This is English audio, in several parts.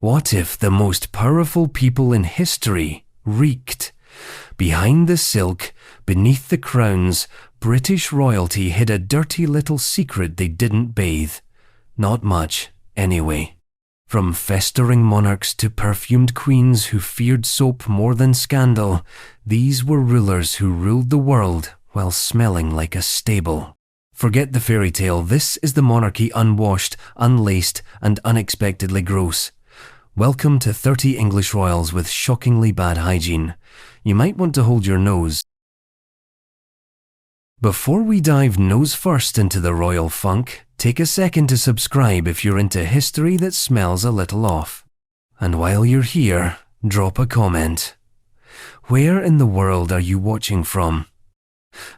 What if the most powerful people in history reeked? Behind the silk, beneath the crowns, British royalty hid a dirty little secret they didn't bathe. Not much, anyway. From festering monarchs to perfumed queens who feared soap more than scandal, these were rulers who ruled the world while smelling like a stable. Forget the fairy tale, this is the monarchy unwashed, unlaced, and unexpectedly gross. Welcome to 30 English royals with shockingly bad hygiene. You might want to hold your nose. Before we dive nose first into the royal funk, take a second to subscribe if you're into history that smells a little off. And while you're here, drop a comment. Where in the world are you watching from?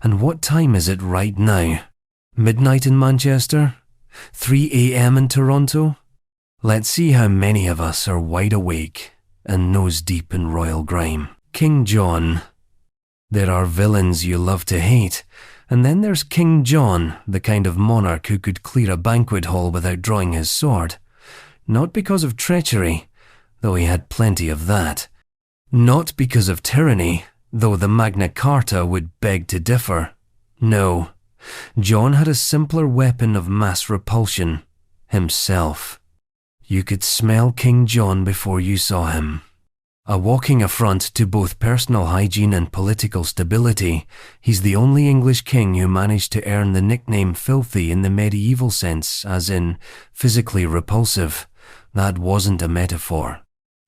And what time is it right now? Midnight in Manchester? 3 a.m. in Toronto? Let's see how many of us are wide awake and nose deep in royal grime. King John. There are villains you love to hate, and then there's King John, the kind of monarch who could clear a banquet hall without drawing his sword. Not because of treachery, though he had plenty of that. Not because of tyranny, though the Magna Carta would beg to differ. No, John had a simpler weapon of mass repulsion: himself. You could smell King John before you saw him. A walking affront to both personal hygiene and political stability, he's the only English king who managed to earn the nickname filthy in the medieval sense, as in physically repulsive. That wasn't a metaphor.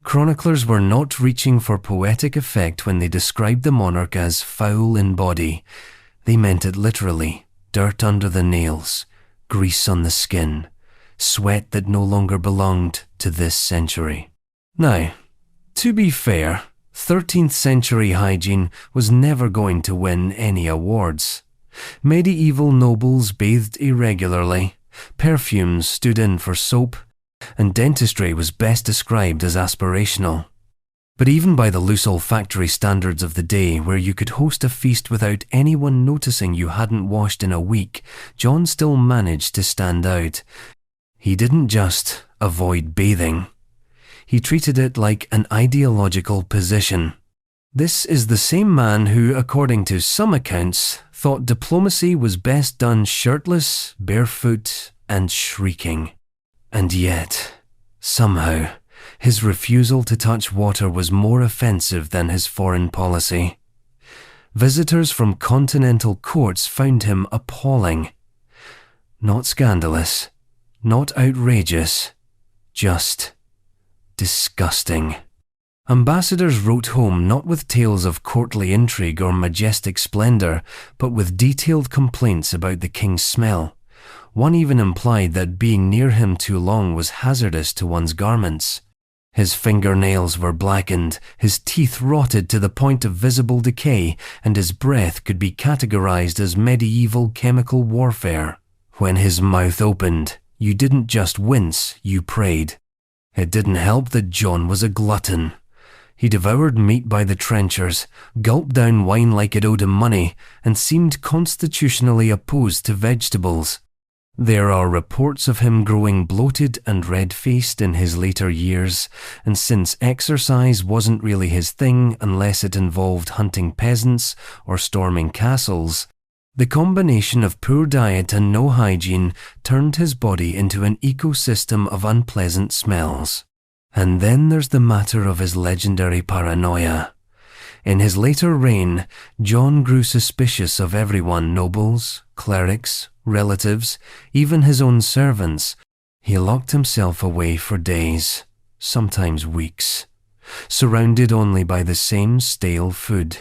Chroniclers were not reaching for poetic effect when they described the monarch as foul in body. They meant it literally: dirt under the nails, grease on the skin, sweat that no longer belonged to this century. Now, to be fair, 13th century hygiene was never going to win any awards. Medieval nobles bathed irregularly, perfumes stood in for soap, and dentistry was best described as aspirational. But even by the loose olfactory standards of the day, where you could host a feast without anyone noticing you hadn't washed in a week, John still managed to stand out. He didn't just avoid bathing. He treated it like an ideological position. This is the same man who, according to some accounts, thought diplomacy was best done shirtless, barefoot, and shrieking. And yet, somehow, his refusal to touch water was more offensive than his foreign policy. Visitors from continental courts found him appalling. Not scandalous, not outrageous, just disgusting. Ambassadors wrote home not with tales of courtly intrigue or majestic splendor, but with detailed complaints about the king's smell. One even implied that being near him too long was hazardous to one's garments. His fingernails were blackened, his teeth rotted to the point of visible decay, and his breath could be categorized as medieval chemical warfare. When his mouth opened, you didn't just wince, you prayed. It didn't help that John was a glutton. He devoured meat by the trenchers, gulped down wine like it owed him money, and seemed constitutionally opposed to vegetables. There are reports of him growing bloated and red-faced in his later years, and since exercise wasn't really his thing unless it involved hunting peasants or storming castles, the combination of poor diet and no hygiene turned his body into an ecosystem of unpleasant smells. And then there's the matter of his legendary paranoia. In his later reign, John grew suspicious of everyone: nobles, clerics, relatives, even his own servants. He locked himself away for days, sometimes weeks, surrounded only by the same stale food,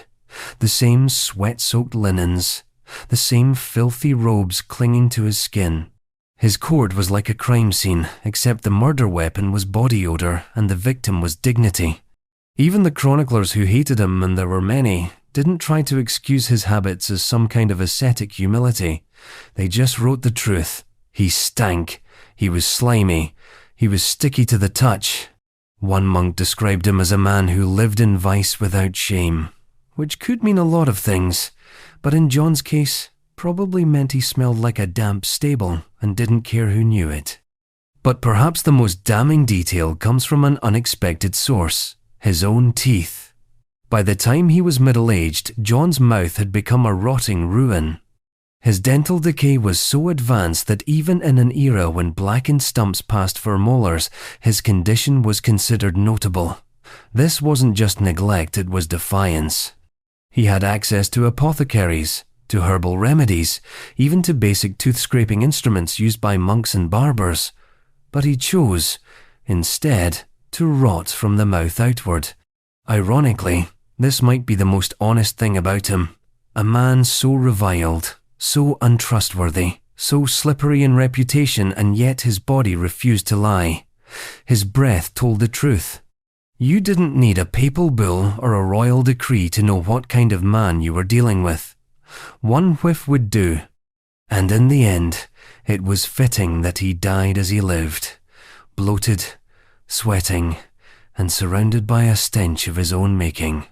the same sweat-soaked linens, the same filthy robes clinging to his skin. His court was like a crime scene, except the murder weapon was body odor and the victim was dignity. Even the chroniclers who hated him, and there were many, didn't try to excuse his habits as some kind of ascetic humility. They just wrote the truth. He stank. He was slimy. He was sticky to the touch. One monk described him as a man who lived in vice without shame, which could mean a lot of things, but in John's case, probably meant he smelled like a damp stable and didn't care who knew it. But perhaps the most damning detail comes from an unexpected source: his own teeth. By the time he was middle-aged, John's mouth had become a rotting ruin. His dental decay was so advanced that even in an era when blackened stumps passed for molars, his condition was considered notable. This wasn't just neglect, it was defiance. He had access to apothecaries, to herbal remedies, even to basic tooth-scraping instruments used by monks and barbers. But he chose, instead, to rot from the mouth outward. Ironically, this might be the most honest thing about him. A man so reviled, so untrustworthy, so slippery in reputation, and yet his body refused to lie. His breath told the truth. You didn't need a papal bull or a royal decree to know what kind of man you were dealing with. One whiff would do. And in the end, it was fitting that he died as he lived, bloated, sweating, and surrounded by a stench of his own making.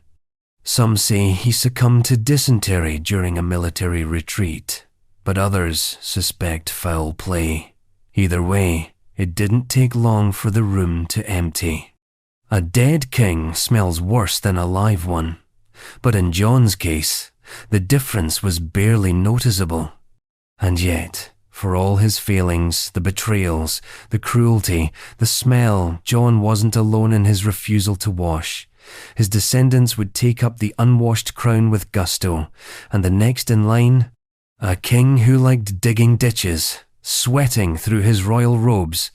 Some say he succumbed to dysentery during a military retreat, but others suspect foul play. Either way, it didn't take long for the room to empty. A dead king smells worse than a live one, but in John's case, the difference was barely noticeable. And yet, for all his failings, the betrayals, the cruelty, the smell, John wasn't alone in his refusal to wash. His descendants would take up the unwashed crown with gusto, and the next in line, a king who liked digging ditches, sweating through his royal robes,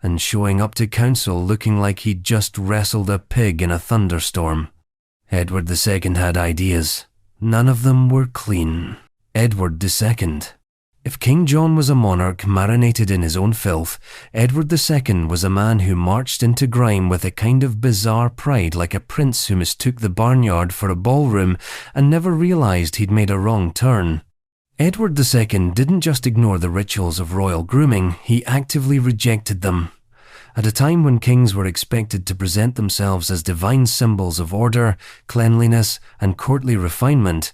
and showing up to council looking like he'd just wrestled a pig in a thunderstorm. Edward II had ideas. None of them were clean. Edward II. If King John was a monarch marinated in his own filth, Edward II was a man who marched into grime with a kind of bizarre pride, like a prince who mistook the barnyard for a ballroom and never realized he'd made a wrong turn. Edward II didn't just ignore the rituals of royal grooming, he actively rejected them. At a time when kings were expected to present themselves as divine symbols of order, cleanliness, and courtly refinement,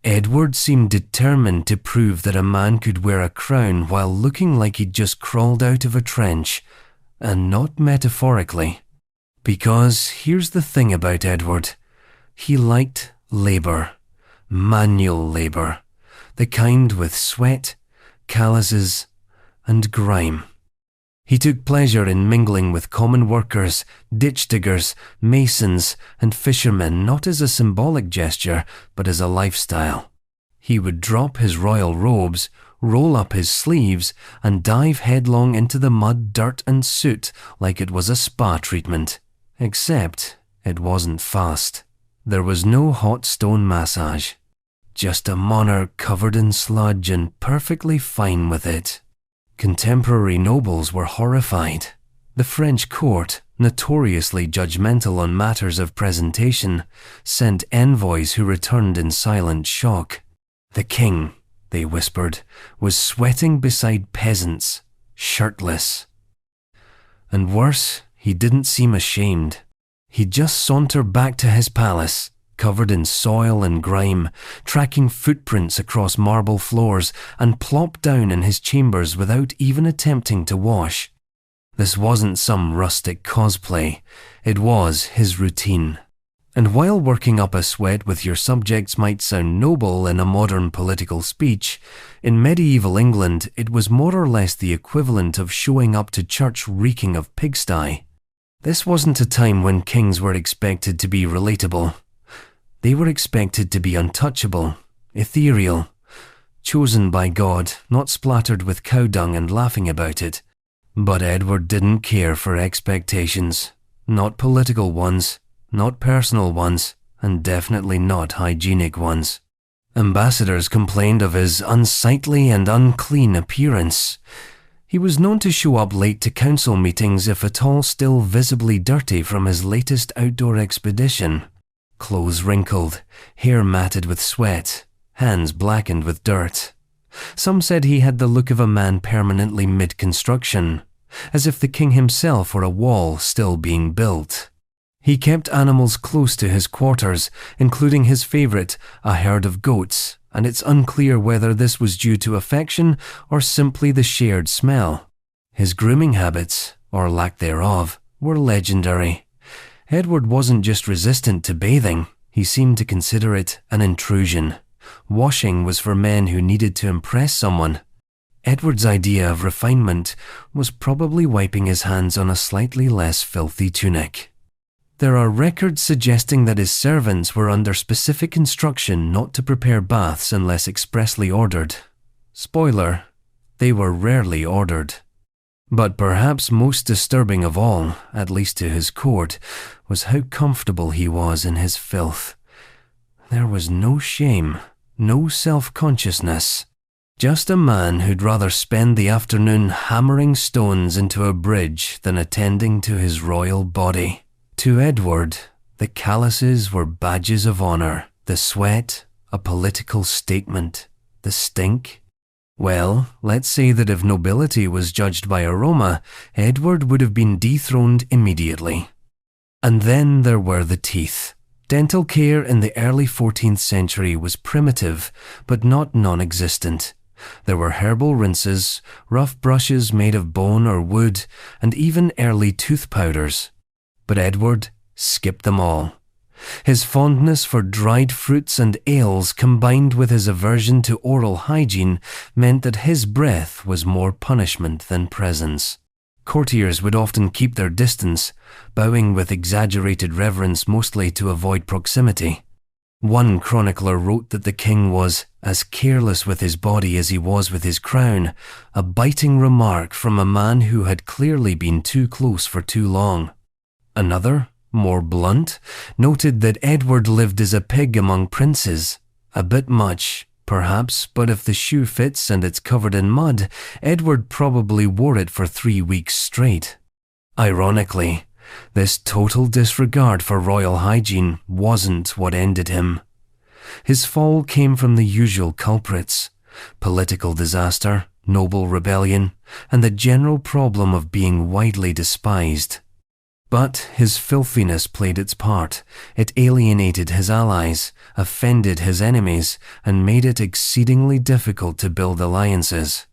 Edward seemed determined to prove that a man could wear a crown while looking like he'd just crawled out of a trench, and not metaphorically. Because here's the thing about Edward. He liked labour, manual labour, the kind with sweat, calluses, and grime. He took pleasure in mingling with common workers, ditch diggers, masons, and fishermen, not as a symbolic gesture, but as a lifestyle. He would drop his royal robes, roll up his sleeves, and dive headlong into the mud, dirt, and soot like it was a spa treatment. Except it wasn't fast. There was no hot stone massage. Just a monarch covered in sludge and perfectly fine with it. Contemporary nobles were horrified. The French court, notoriously judgmental on matters of presentation, sent envoys who returned in silent shock. The king, they whispered, was sweating beside peasants, shirtless. And worse, he didn't seem ashamed. He'd just saunter back to his palace, covered in soil and grime, tracking footprints across marble floors, and plop down in his chambers without even attempting to wash. This wasn't some rustic cosplay. It was his routine. And while working up a sweat with your subjects might sound noble in a modern political speech, in medieval England it was more or less the equivalent of showing up to church reeking of pigsty. This wasn't a time when kings were expected to be relatable. They were expected to be untouchable, ethereal, chosen by God, not splattered with cow dung and laughing about it. But Edward didn't care for expectations. Not political ones, not personal ones, and definitely not hygienic ones. Ambassadors complained of his unsightly and unclean appearance. He was known to show up late to council meetings, if at all still visibly dirty from his latest outdoor expedition. Clothes wrinkled, hair matted with sweat, hands blackened with dirt. Some said he had the look of a man permanently mid-construction, as if the king himself were a wall still being built. He kept animals close to his quarters, including his favourite, a herd of goats, and it's unclear whether this was due to affection or simply the shared smell. His grooming habits, or lack thereof, were legendary. Edward wasn't just resistant to bathing, he seemed to consider it an intrusion. Washing was for men who needed to impress someone. Edward's idea of refinement was probably wiping his hands on a slightly less filthy tunic. There are records suggesting that his servants were under specific instruction not to prepare baths unless expressly ordered. Spoiler, they were rarely ordered. But perhaps most disturbing of all, at least to his court, was how comfortable he was in his filth. There was no shame, no self-consciousness. Just a man who'd rather spend the afternoon hammering stones into a bridge than attending to his royal body. To Edward, the calluses were badges of honor, the sweat, a political statement, the stink. Well, let's say that if nobility was judged by aroma, Edward would have been dethroned immediately. And then there were the teeth. Dental care in the early 14th century was primitive, but not non-existent. There were herbal rinses, rough brushes made of bone or wood, and even early tooth powders. But Edward skipped them all. His fondness for dried fruits and ales combined with his aversion to oral hygiene meant that his breath was more punishment than presence. Courtiers would often keep their distance, bowing with exaggerated reverence mostly to avoid proximity. One chronicler wrote that the king was as careless with his body as he was with his crown, a biting remark from a man who had clearly been too close for too long. Another, more blunt, noted that Edward lived as a pig among princes. A bit much, perhaps, but if the shoe fits and it's covered in mud, Edward probably wore it for 3 weeks straight. Ironically, this total disregard for royal hygiene wasn't what ended him. His fall came from the usual culprits: political disaster, noble rebellion, and the general problem of being widely despised. But his filthiness played its part. It alienated his allies, offended his enemies, and made it exceedingly difficult to build alliances.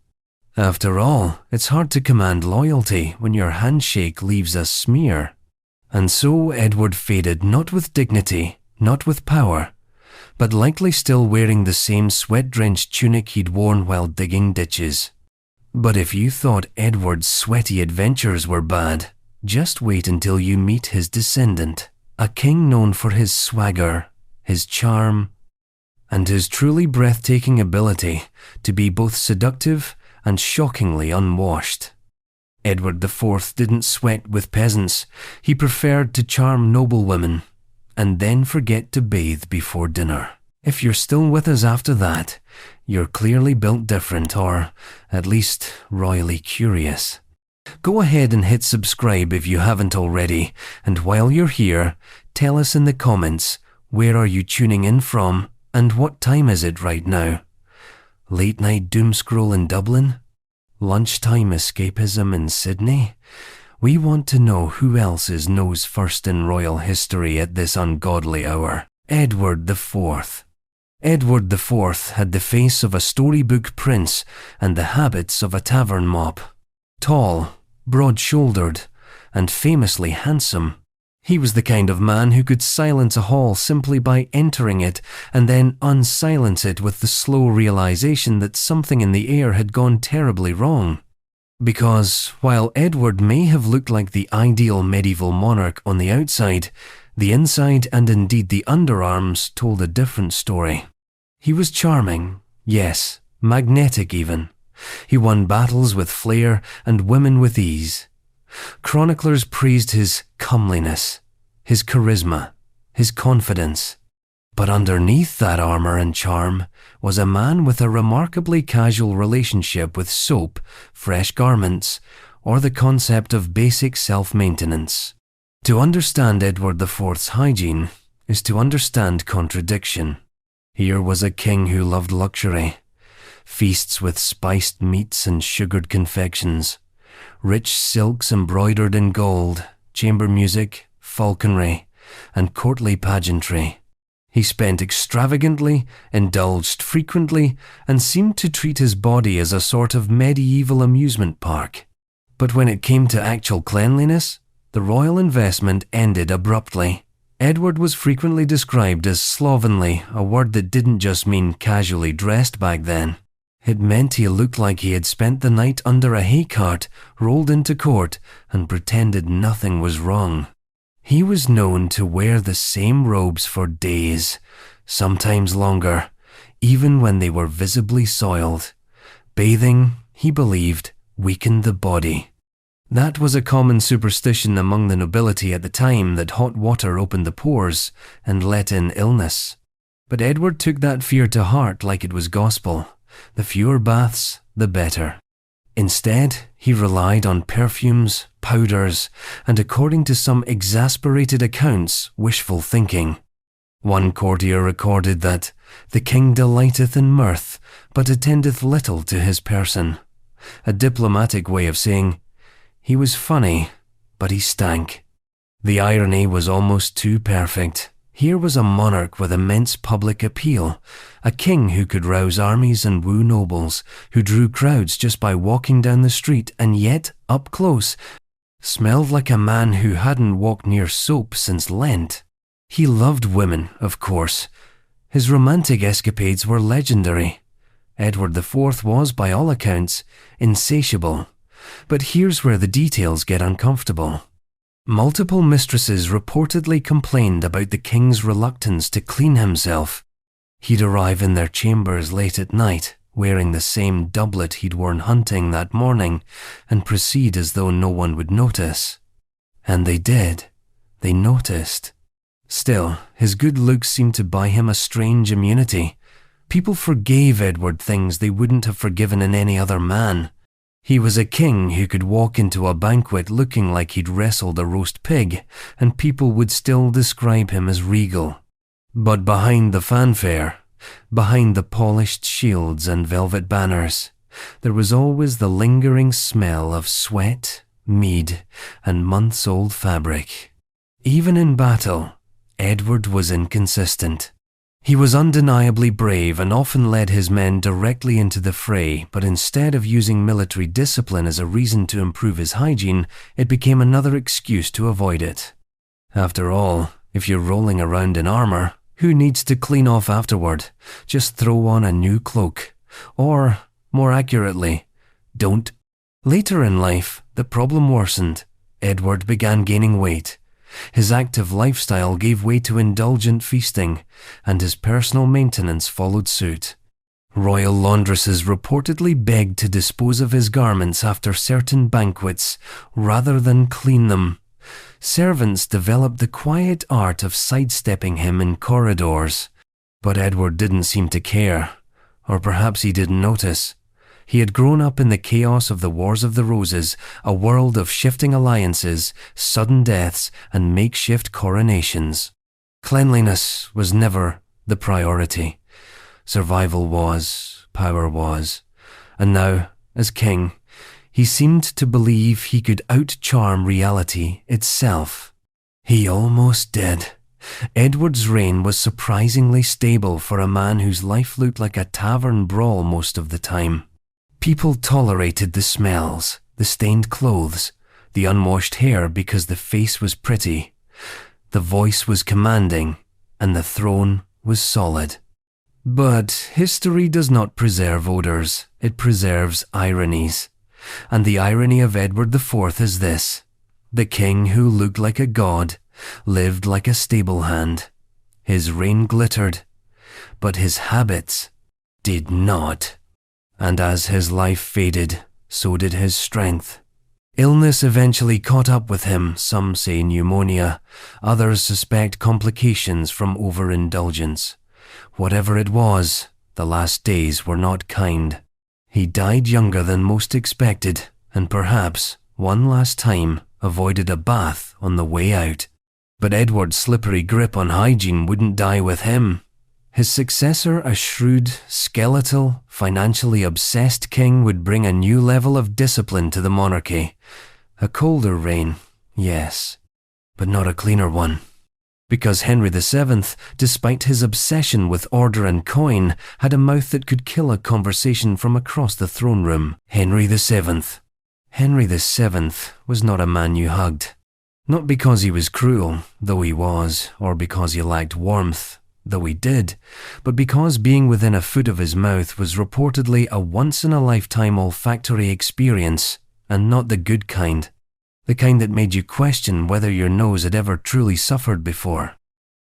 After all, it's hard to command loyalty when your handshake leaves a smear. And so Edward faded not with dignity, not with power, but likely still wearing the same sweat-drenched tunic he'd worn while digging ditches. But if you thought Edward's sweaty adventures were bad, just wait until you meet his descendant, a king known for his swagger, his charm, and his truly breathtaking ability to be both seductive and shockingly unwashed. Edward IV didn't sweat with peasants. He preferred to charm noblewomen and then forget to bathe before dinner. If you're still with us after that, you're clearly built different, or at least royally curious. Go ahead and hit subscribe if you haven't already, and while you're here, tell us in the comments, where are you tuning in from and what time is it right now? Late night doomscroll in Dublin? Lunchtime escapism in Sydney? We want to know who else is nose first in royal history at this ungodly hour. Edward IV. Edward IV had the face of a storybook prince and the habits of a tavern mop. Tall, broad-shouldered, and famously handsome. He was the kind of man who could silence a hall simply by entering it and then unsilence it with the slow realization that something in the air had gone terribly wrong. Because, while Edward may have looked like the ideal medieval monarch on the outside, the inside and indeed the underarms told a different story. He was charming, yes, magnetic even. He won battles with flair and women with ease. Chroniclers praised his comeliness, his charisma, his confidence. But underneath that armor and charm was a man with a remarkably casual relationship with soap, fresh garments, or the concept of basic self-maintenance. To understand Edward IV's hygiene is to understand contradiction. Here was a king who loved luxury, feasts with spiced meats and sugared confections, rich silks embroidered in gold, chamber music, falconry, and courtly pageantry. He spent extravagantly, indulged frequently, and seemed to treat his body as a sort of medieval amusement park. But when it came to actual cleanliness, the royal investment ended abruptly. Edward was frequently described as slovenly, a word that didn't just mean casually dressed back then. It meant he looked like he had spent the night under a hay cart, rolled into court, and pretended nothing was wrong. He was known to wear the same robes for days, sometimes longer, even when they were visibly soiled. Bathing, he believed, weakened the body. That was a common superstition among the nobility at the time, that hot water opened the pores and let in illness. But Edward took that fear to heart like it was gospel. The fewer baths, the better. Instead, he relied on perfumes, powders, and according to some exasperated accounts, wishful thinking. One courtier recorded that, "The king delighteth in mirth, but attendeth little to his person," a diplomatic way of saying, he was funny, but he stank. The irony was almost too perfect. Here was a monarch with immense public appeal, a king who could rouse armies and woo nobles, who drew crowds just by walking down the street, and yet, up close, smelled like a man who hadn't walked near soap since Lent. He loved women, of course. His romantic escapades were legendary. Edward IV was, by all accounts, insatiable. But here's where the details get uncomfortable. Multiple mistresses reportedly complained about the king's reluctance to clean himself. He'd arrive in their chambers late at night, wearing the same doublet he'd worn hunting that morning, and proceed as though no one would notice. And they did. They noticed. Still, his good looks seemed to buy him a strange immunity. People forgave Edward things they wouldn't have forgiven in any other man. He was a king who could walk into a banquet looking like he'd wrestled a roast pig, and people would still describe him as regal. But behind the fanfare, behind the polished shields and velvet banners, there was always the lingering smell of sweat, mead, and months-old fabric. Even in battle, Edward was inconsistent. He was undeniably brave and often led his men directly into the fray, but instead of using military discipline as a reason to improve his hygiene, it became another excuse to avoid it. After all, if you're rolling around in armor, who needs to clean off afterward? Just throw on a new cloak. Or, more accurately, don't. Later in life, the problem worsened. Edward began gaining weight. His active lifestyle gave way to indulgent feasting, and his personal maintenance followed suit. Royal laundresses reportedly begged to dispose of his garments after certain banquets, rather than clean them. Servants developed the quiet art of sidestepping him in corridors. But Edward didn't seem to care, or perhaps he didn't notice. He had grown up in the chaos of the Wars of the Roses, a world of shifting alliances, sudden deaths, and makeshift coronations. Cleanliness was never the priority. Survival was, power was. And now, as king, he seemed to believe he could outcharm reality itself. He almost did. Edward's reign was surprisingly stable for a man whose life looked like a tavern brawl most of the time. People tolerated the smells, the stained clothes, the unwashed hair because the face was pretty, the voice was commanding, and the throne was solid. But history does not preserve odors, it preserves ironies. And the irony of Edward IV is this: the king who looked like a god lived like a stable hand. His reign glittered, but his habits did not. And as his life faded, so did his strength. Illness eventually caught up with him, some say pneumonia, others suspect complications from overindulgence. Whatever it was, the last days were not kind. He died younger than most expected, and perhaps, one last time, avoided a bath on the way out. But Edward's slippery grip on hygiene wouldn't die with him. His successor, a shrewd, skeletal, financially obsessed king, would bring a new level of discipline to the monarchy. A colder reign, yes, but not a cleaner one. Because Henry VII, despite his obsession with order and coin, had a mouth that could kill a conversation from across the throne room. Henry VII. Henry VII was not a man you hugged. Not because he was cruel, though he was, or because he lacked warmth, though he did, but because being within a foot of his mouth was reportedly a once-in-a-lifetime olfactory experience, and not the good kind. The kind that made you question whether your nose had ever truly suffered before.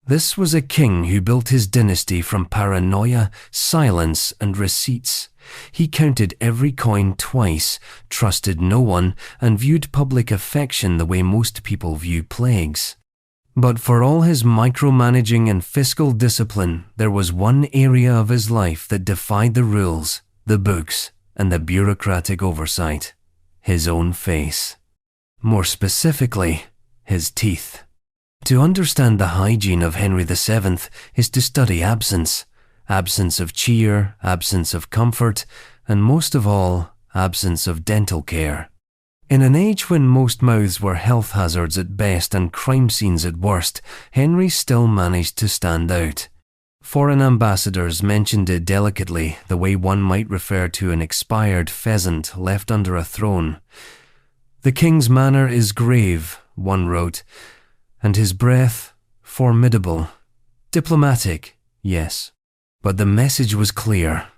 This was a king who built his dynasty from paranoia, silence, and receipts. He counted every coin twice, trusted no one, and viewed public affection the way most people view plagues. But for all his micromanaging and fiscal discipline, there was one area of his life that defied the rules, the books, and the bureaucratic oversight: his own face. More specifically, his teeth. To understand the hygiene of Henry VII is to study absence. Absence of cheer, absence of comfort, and most of all, absence of dental care. In an age when most mouths were health hazards at best and crime scenes at worst, Henry still managed to stand out. Foreign ambassadors mentioned it delicately, the way one might refer to an expired pheasant left under a throne. "The king's manner is grave," one wrote, "and his breath formidable. Diplomatic, yes. But the message was clear.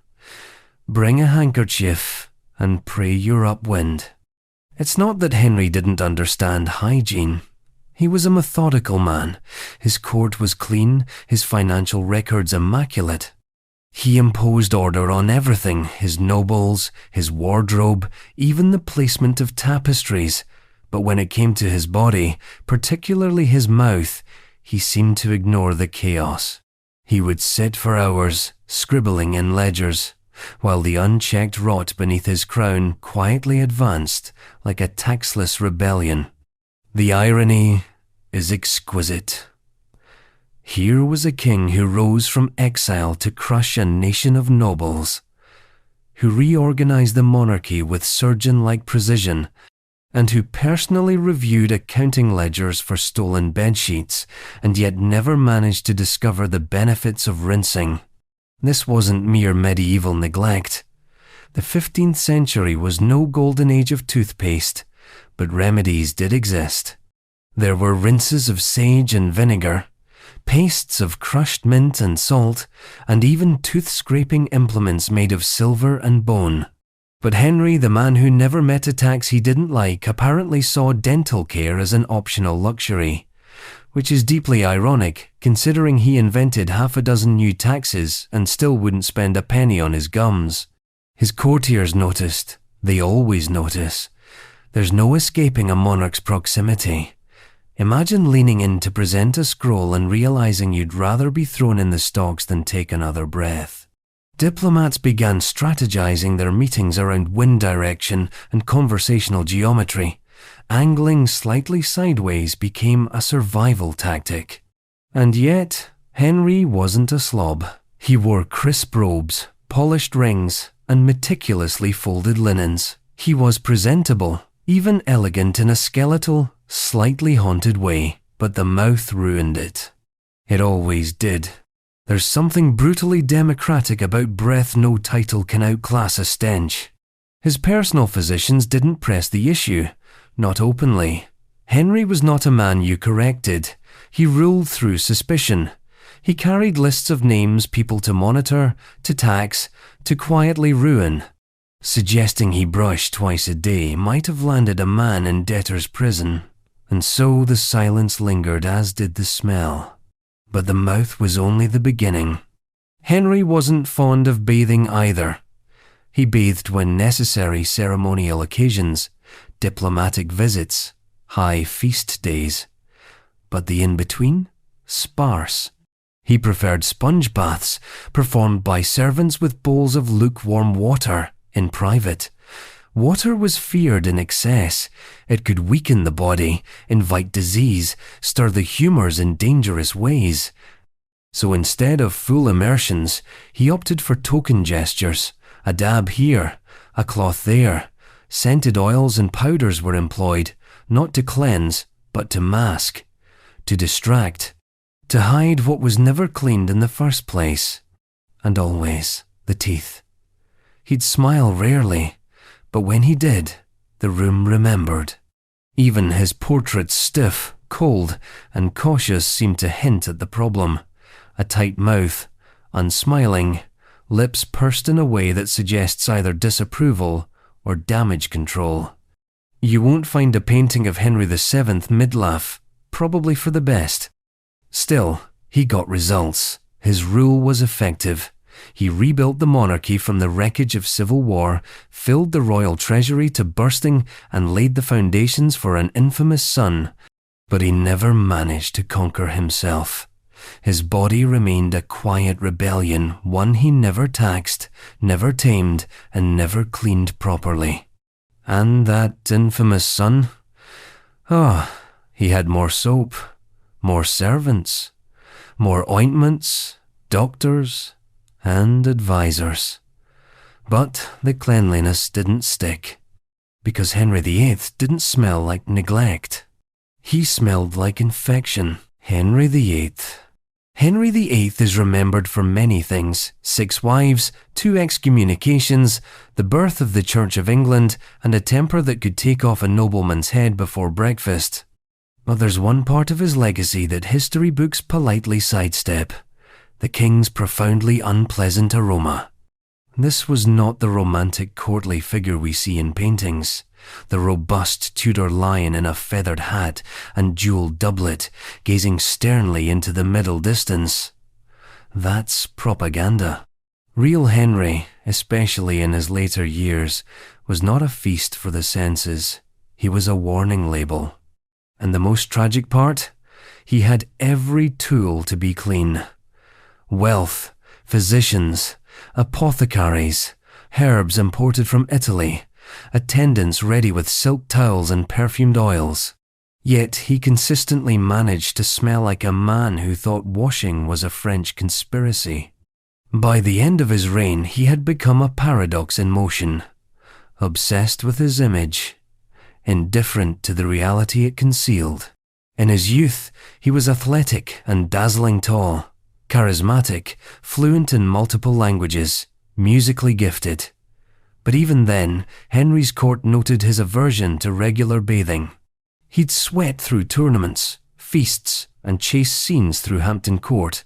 Bring a handkerchief and pray you're upwind." It's not that Henry didn't understand hygiene. He was a methodical man. His court was clean, his financial records immaculate. He imposed order on everything: his nobles, his wardrobe, even the placement of tapestries. But when it came to his body, particularly his mouth, he seemed to ignore the chaos. He would sit for hours, scribbling in ledgers, while the unchecked rot beneath his crown quietly advanced like a taxless rebellion. The irony is exquisite. Here was a king who rose from exile to crush a nation of nobles, who reorganized the monarchy with surgeon-like precision, and who personally reviewed accounting ledgers for stolen bedsheets, and yet never managed to discover the benefits of rinsing. This wasn't mere medieval neglect. The 15th century was no golden age of toothpaste, but remedies did exist. There were rinses of sage and vinegar, pastes of crushed mint and salt, and even tooth-scraping implements made of silver and bone. But Henry, the man who never met a tax he didn't like, apparently saw dental care as an optional luxury, which is deeply ironic, considering he invented half a dozen new taxes and still wouldn't spend a penny on his gums. His courtiers noticed. They always notice. There's no escaping a monarch's proximity. Imagine leaning in to present a scroll and realizing you'd rather be thrown in the stocks than take another breath. Diplomats began strategizing their meetings around wind direction and conversational geometry. Angling slightly sideways became a survival tactic. And yet, Henry wasn't a slob. He wore crisp robes, polished rings, and meticulously folded linens. He was presentable, even elegant in a skeletal, slightly haunted way, but the mouth ruined it. It always did. There's something brutally democratic about breath no title can outclass a stench. His personal physicians didn't press the issue, not openly. Henry was not a man you corrected. He ruled through suspicion. He carried lists of names, people to monitor, to tax, to quietly ruin. Suggesting he brushed twice a day might have landed a man in debtor's prison. And so the silence lingered, as did the smell. But the mouth was only the beginning. Henry wasn't fond of bathing either. He bathed when necessary: ceremonial occasions, diplomatic visits, high feast days. But the in-between? Sparse. He preferred sponge baths, performed by servants with bowls of lukewarm water, in private. Water was feared in excess. It could weaken the body, invite disease, stir the humors in dangerous ways. So instead of full immersions, he opted for token gestures: a dab here, a cloth there. Scented oils and powders were employed, not to cleanse, but to mask, to distract, to hide what was never cleaned in the first place. And always the teeth. He'd smile rarely, but when he did, the room remembered. Even his portrait, stiff, cold, and cautious, seemed to hint at the problem. A tight mouth, unsmiling, lips pursed in a way that suggests either disapproval or damage control. You won't find a painting of Henry VII mid-laugh, probably for the best. Still, he got results. His rule was effective. He rebuilt the monarchy from the wreckage of civil war, filled the royal treasury to bursting, and laid the foundations for an infamous son. But he never managed to conquer himself. His body remained a quiet rebellion, one he never taxed, never tamed, and never cleaned properly. And that infamous son? He had more soap, more servants, more ointments, doctors, and advisors. But the cleanliness didn't stick, because Henry VIII didn't smell like neglect. He smelled like infection. Henry VIII is remembered for many things: 6 wives, 2 excommunications, the birth of the Church of England, and a temper that could take off a nobleman's head before breakfast. But there's one part of his legacy that history books politely sidestep: the king's profoundly unpleasant aroma. This was not the romantic courtly figure we see in paintings, the robust Tudor lion in a feathered hat and jewelled doublet, gazing sternly into the middle distance. That's propaganda. Real Henry, especially in his later years, was not a feast for the senses. He was a warning label. And the most tragic part? He had every tool to be clean. Wealth, physicians, apothecaries, herbs imported from Italy, attendants ready with silk towels and perfumed oils. Yet he consistently managed to smell like a man who thought washing was a French conspiracy. By the end of his reign, he had become a paradox in motion, obsessed with his image, indifferent to the reality it concealed. In his youth, he was athletic and dazzling tall, charismatic, fluent in multiple languages, musically gifted. But even then, Henry's court noted his aversion to regular bathing. He'd sweat through tournaments, feasts, and chase scenes through Hampton Court,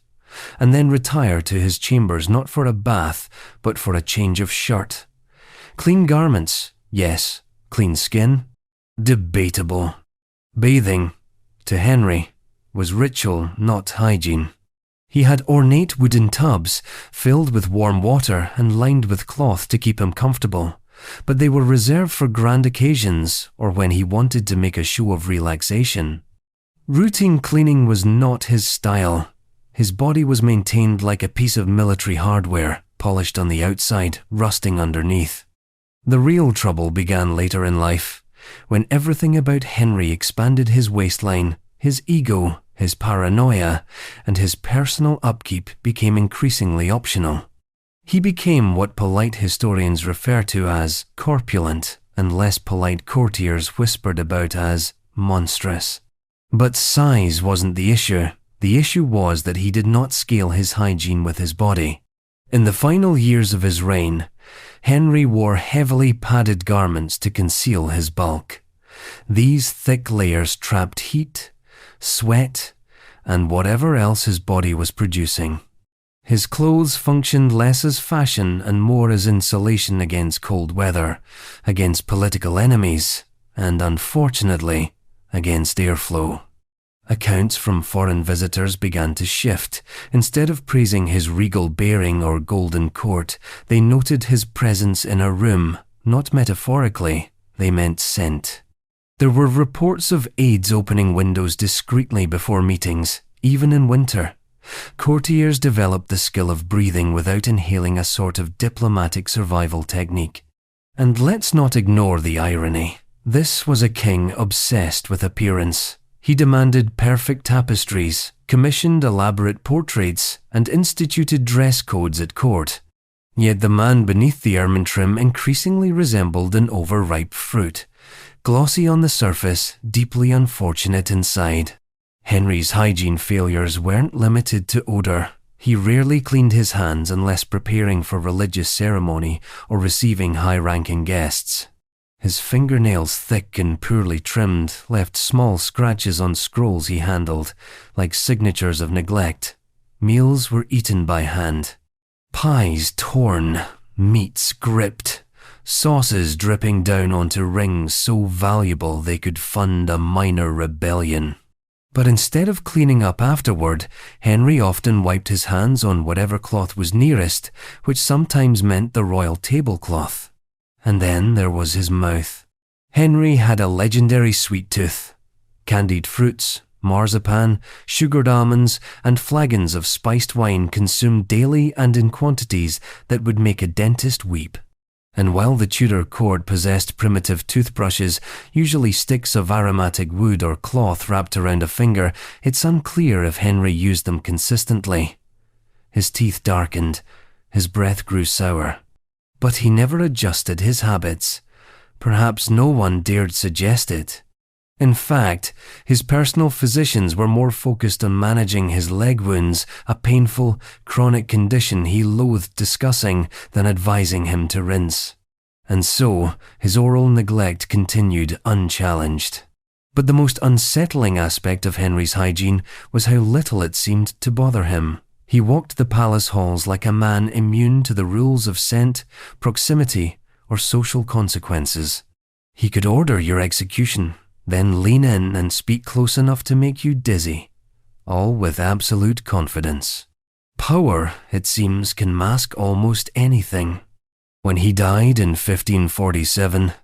and then retire to his chambers not for a bath, but for a change of shirt. Clean garments, yes. Clean skin, debatable. Bathing, to Henry, was ritual, not hygiene. He had ornate wooden tubs filled with warm water and lined with cloth to keep him comfortable, but they were reserved for grand occasions or when he wanted to make a show of relaxation. Routine cleaning was not his style. His body was maintained like a piece of military hardware, polished on the outside, rusting underneath. The real trouble began later in life, when everything about Henry expanded his waistline, his ego, his paranoia, and his personal upkeep became increasingly optional. He became what polite historians refer to as corpulent, and less polite courtiers whispered about as monstrous. But size wasn't the issue. The issue was that he did not scale his hygiene with his body. In the final years of his reign, Henry wore heavily padded garments to conceal his bulk. These thick layers trapped heat, sweat, and whatever else his body was producing. His clothes functioned less as fashion and more as insulation against cold weather, against political enemies, and unfortunately, against airflow. Accounts from foreign visitors began to shift. Instead of praising his regal bearing or golden court, they noted his presence in a room. Not metaphorically, they meant scent. There were reports of aides opening windows discreetly before meetings, even in winter. Courtiers developed the skill of breathing without inhaling a sort of diplomatic survival technique. And let's not ignore the irony. This was a king obsessed with appearance. He demanded perfect tapestries, commissioned elaborate portraits, and instituted dress codes at court. Yet the man beneath the ermine trim increasingly resembled an overripe fruit, glossy on the surface, deeply unfortunate inside. Henry's hygiene failures weren't limited to odour. He rarely cleaned his hands unless preparing for religious ceremony or receiving high-ranking guests. His fingernails, thick and poorly trimmed, left small scratches on scrolls he handled, like signatures of neglect. Meals were eaten by hand. Pies torn, meats gripped, sauces dripping down onto rings so valuable they could fund a minor rebellion. But instead of cleaning up afterward, Henry often wiped his hands on whatever cloth was nearest, which sometimes meant the royal tablecloth. And then there was his mouth. Henry had a legendary sweet tooth. Candied fruits, marzipan, sugared almonds, and flagons of spiced wine consumed daily and in quantities that would make a dentist weep. And while the Tudor court possessed primitive toothbrushes, usually sticks of aromatic wood or cloth wrapped around a finger, it's unclear if Henry used them consistently. His teeth darkened, his breath grew sour. But he never adjusted his habits. Perhaps no one dared suggest it. In fact, his personal physicians were more focused on managing his leg wounds, a painful, chronic condition he loathed discussing, than advising him to rinse. And so, his oral neglect continued unchallenged. But the most unsettling aspect of Henry's hygiene was how little it seemed to bother him. He walked the palace halls like a man immune to the rules of scent, proximity, or social consequences. He could order your execution, then lean in and speak close enough to make you dizzy, all with absolute confidence. Power, it seems, can mask almost anything. When he died in 1547,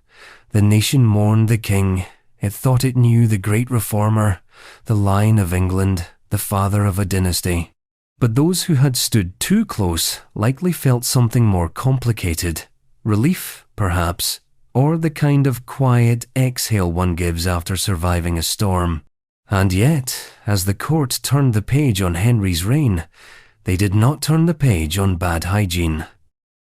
the nation mourned the king. It thought it knew the great reformer, the Lion of England, the father of a dynasty. But those who had stood too close likely felt something more complicated. Relief, perhaps, or the kind of quiet exhale one gives after surviving a storm. And yet, as the court turned the page on Henry's reign, they did not turn the page on bad hygiene.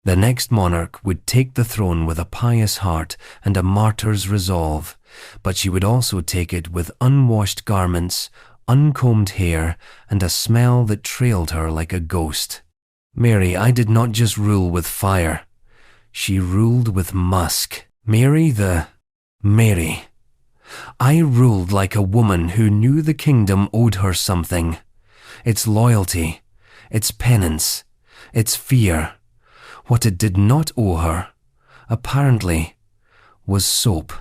The next monarch would take the throne with a pious heart and a martyr's resolve, but she would also take it with unwashed garments, uncombed hair, and a smell that trailed her like a ghost. Mary, I did not just rule with fire. She ruled with musk. Mary. I ruled like a woman who knew the kingdom owed her something. Its loyalty, its penance, its fear. What it did not owe her, apparently, was soap.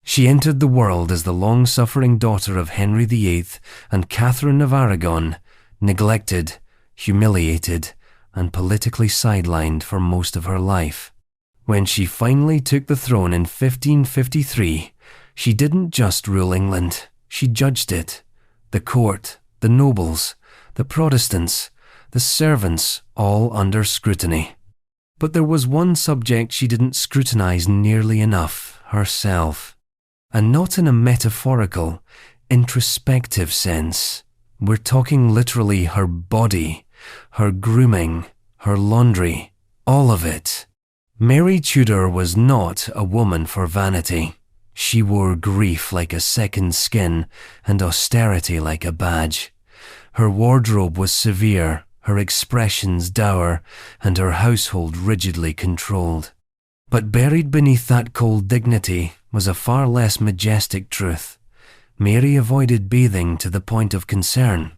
She entered the world as the long-suffering daughter of Henry VIII and Catherine of Aragon, neglected, humiliated, and politically sidelined for most of her life. When she finally took the throne in 1553, she didn't just rule England, she judged it. The court, the nobles, the Protestants, the servants, all under scrutiny. But there was one subject she didn't scrutinize nearly enough, herself. And not in a metaphorical, introspective sense. We're talking literally her body, her grooming, her laundry, all of it. Mary Tudor was not a woman for vanity. She wore grief like a second skin and austerity like a badge. Her wardrobe was severe, her expressions dour, and her household rigidly controlled. But buried beneath that cold dignity was a far less majestic truth. Mary avoided bathing to the point of concern.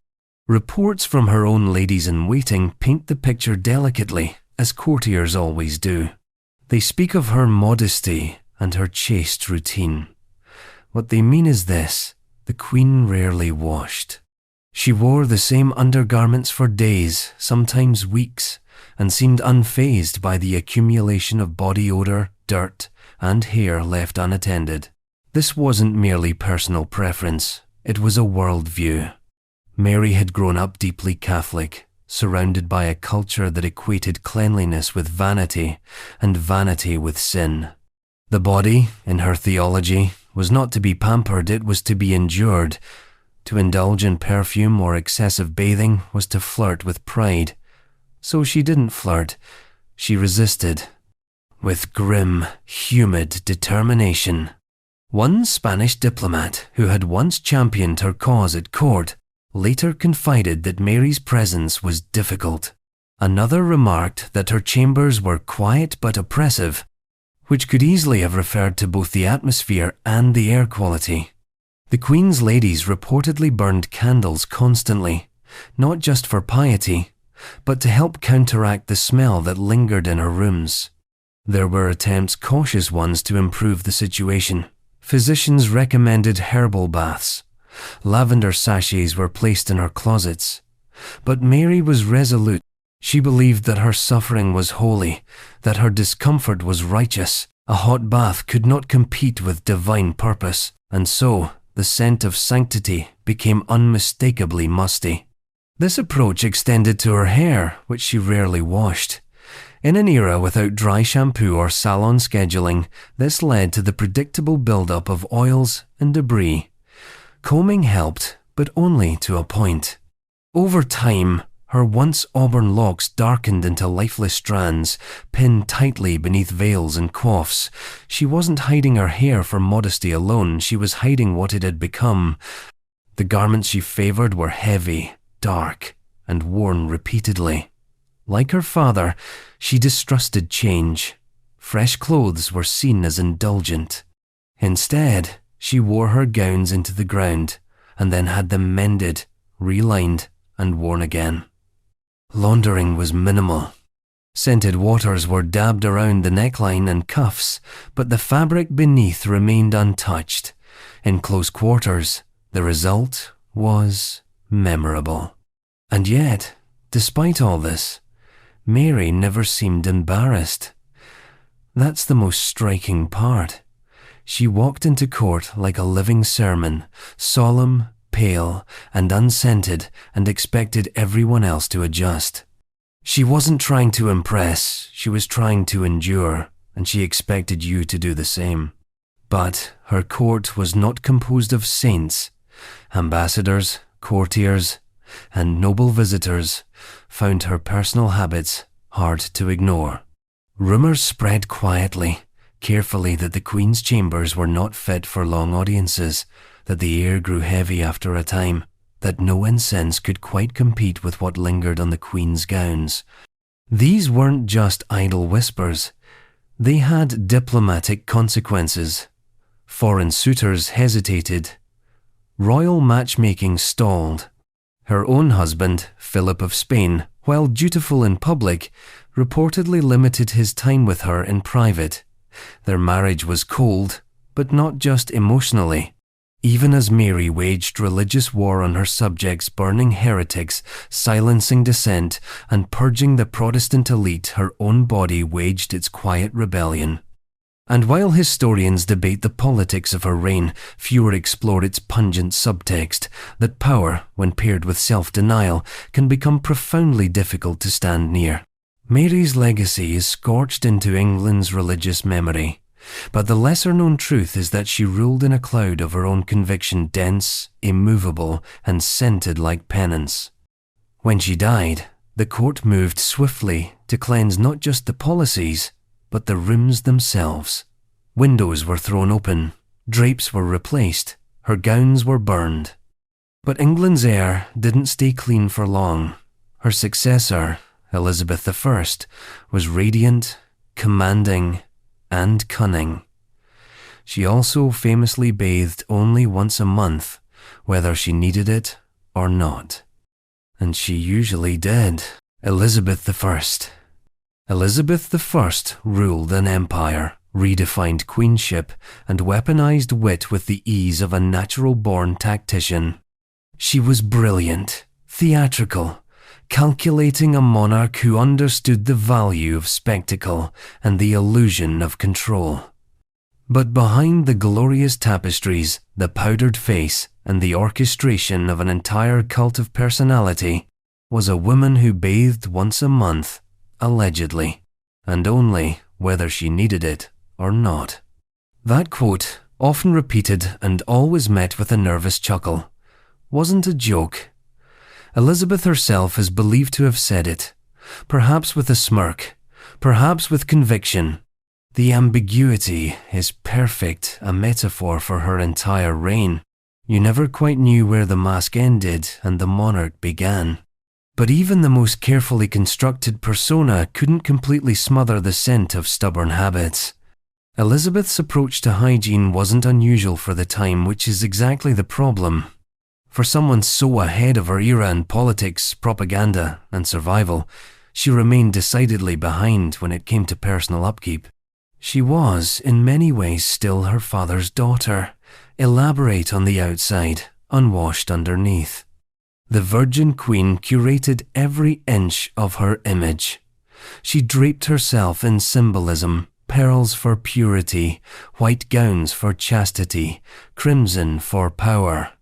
Reports from her own ladies-in-waiting paint the picture delicately, as courtiers always do. They speak of her modesty and her chaste routine. What they mean is this: the Queen rarely washed. She wore the same undergarments for days, sometimes weeks, and seemed unfazed by the accumulation of body odor, dirt, and hair left unattended. This wasn't merely personal preference, it was a worldview. Mary had grown up deeply Catholic, surrounded by a culture that equated cleanliness with vanity and vanity with sin. The body, in her theology, was not to be pampered, it was to be endured. To indulge in perfume or excessive bathing was to flirt with pride. So she didn't flirt, she resisted. With grim, humid determination. One Spanish diplomat who had once championed her cause at court later confided that Mary's presence was difficult. Another remarked that her chambers were quiet but oppressive. which could easily have referred to both the atmosphere and the air quality. The Queen's ladies reportedly burned candles constantly, not just for piety, but to help counteract the smell that lingered in her rooms. There were attempts, cautious ones, to improve the situation. Physicians recommended herbal baths. Lavender sachets were placed in her closets. But Mary was resolute. She believed that her suffering was holy, that her discomfort was righteous. A hot bath could not compete with divine purpose, and so the scent of sanctity became unmistakably musty. This approach extended to her hair, which she rarely washed. In an era without dry shampoo or salon scheduling, this led to the predictable buildup of oils and debris. Combing helped, but only to a point. Over time, her once auburn locks darkened into lifeless strands, pinned tightly beneath veils and coifs. She wasn't hiding her hair for modesty alone, she was hiding what it had become. The garments she favoured were heavy, dark, and worn repeatedly. Like her father, she distrusted change. Fresh clothes were seen as indulgent. Instead, she wore her gowns into the ground, and then had them mended, relined, and worn again. Laundering was minimal. Scented waters were dabbed around the neckline and cuffs, but the fabric beneath remained untouched. In close quarters, the result was memorable. And yet, despite all this, Mary never seemed embarrassed. That's the most striking part. She walked into court like a living sermon, solemn, pale, and unscented, and expected everyone else to adjust. She wasn't trying to impress, she was trying to endure, and she expected you to do the same. But her court was not composed of saints. Ambassadors, courtiers, and noble visitors found her personal habits hard to ignore. Rumours spread quietly, carefully, that the Queen's chambers were not fit for long audiences, that the air grew heavy after a time, that no incense could quite compete with what lingered on the Queen's gowns. These weren't just idle whispers. They had diplomatic consequences. Foreign suitors hesitated. Royal matchmaking stalled. Her own husband, Philip of Spain, while dutiful in public, reportedly limited his time with her in private. Their marriage was cold, but not just emotionally. Even as Mary waged religious war on her subjects, burning heretics, silencing dissent, and purging the Protestant elite, her own body waged its quiet rebellion. And while historians debate the politics of her reign, fewer explore its pungent subtext, that power, when paired with self-denial, can become profoundly difficult to stand near. Mary's legacy is scorched into England's religious memory, but the lesser-known truth is that she ruled in a cloud of her own conviction, dense, immovable, and scented like penance. When she died, the court moved swiftly to cleanse not just the policies, but the rooms themselves. Windows were thrown open, drapes were replaced, her gowns were burned. But England's air didn't stay clean for long. Her successor, Elizabeth I, was radiant, commanding, and cunning. She also famously bathed only once a month, whether she needed it or not. And she usually did. Elizabeth I. Elizabeth I ruled an empire, redefined queenship, and weaponized wit with the ease of a natural-born tactician. She was brilliant, theatrical, calculating, a monarch who understood the value of spectacle and the illusion of control. But behind the glorious tapestries, the powdered face, and the orchestration of an entire cult of personality, was a woman who bathed once a month, allegedly, and only whether she needed it or not. That quote, often repeated and always met with a nervous chuckle, wasn't a joke. Elizabeth herself is believed to have said it, perhaps with a smirk, perhaps with conviction. The ambiguity is perfect, a metaphor for her entire reign. You never quite knew where the mask ended and the monarch began. But even the most carefully constructed persona couldn't completely smother the scent of stubborn habits. Elizabeth's approach to hygiene wasn't unusual for the time, which is exactly the problem. For someone so ahead of her era in politics, propaganda, and survival, she remained decidedly behind when it came to personal upkeep. She was, in many ways, still her father's daughter, elaborate on the outside, unwashed underneath. The Virgin Queen curated every inch of her image. She draped herself in symbolism, pearls for purity, white gowns for chastity, crimson for power.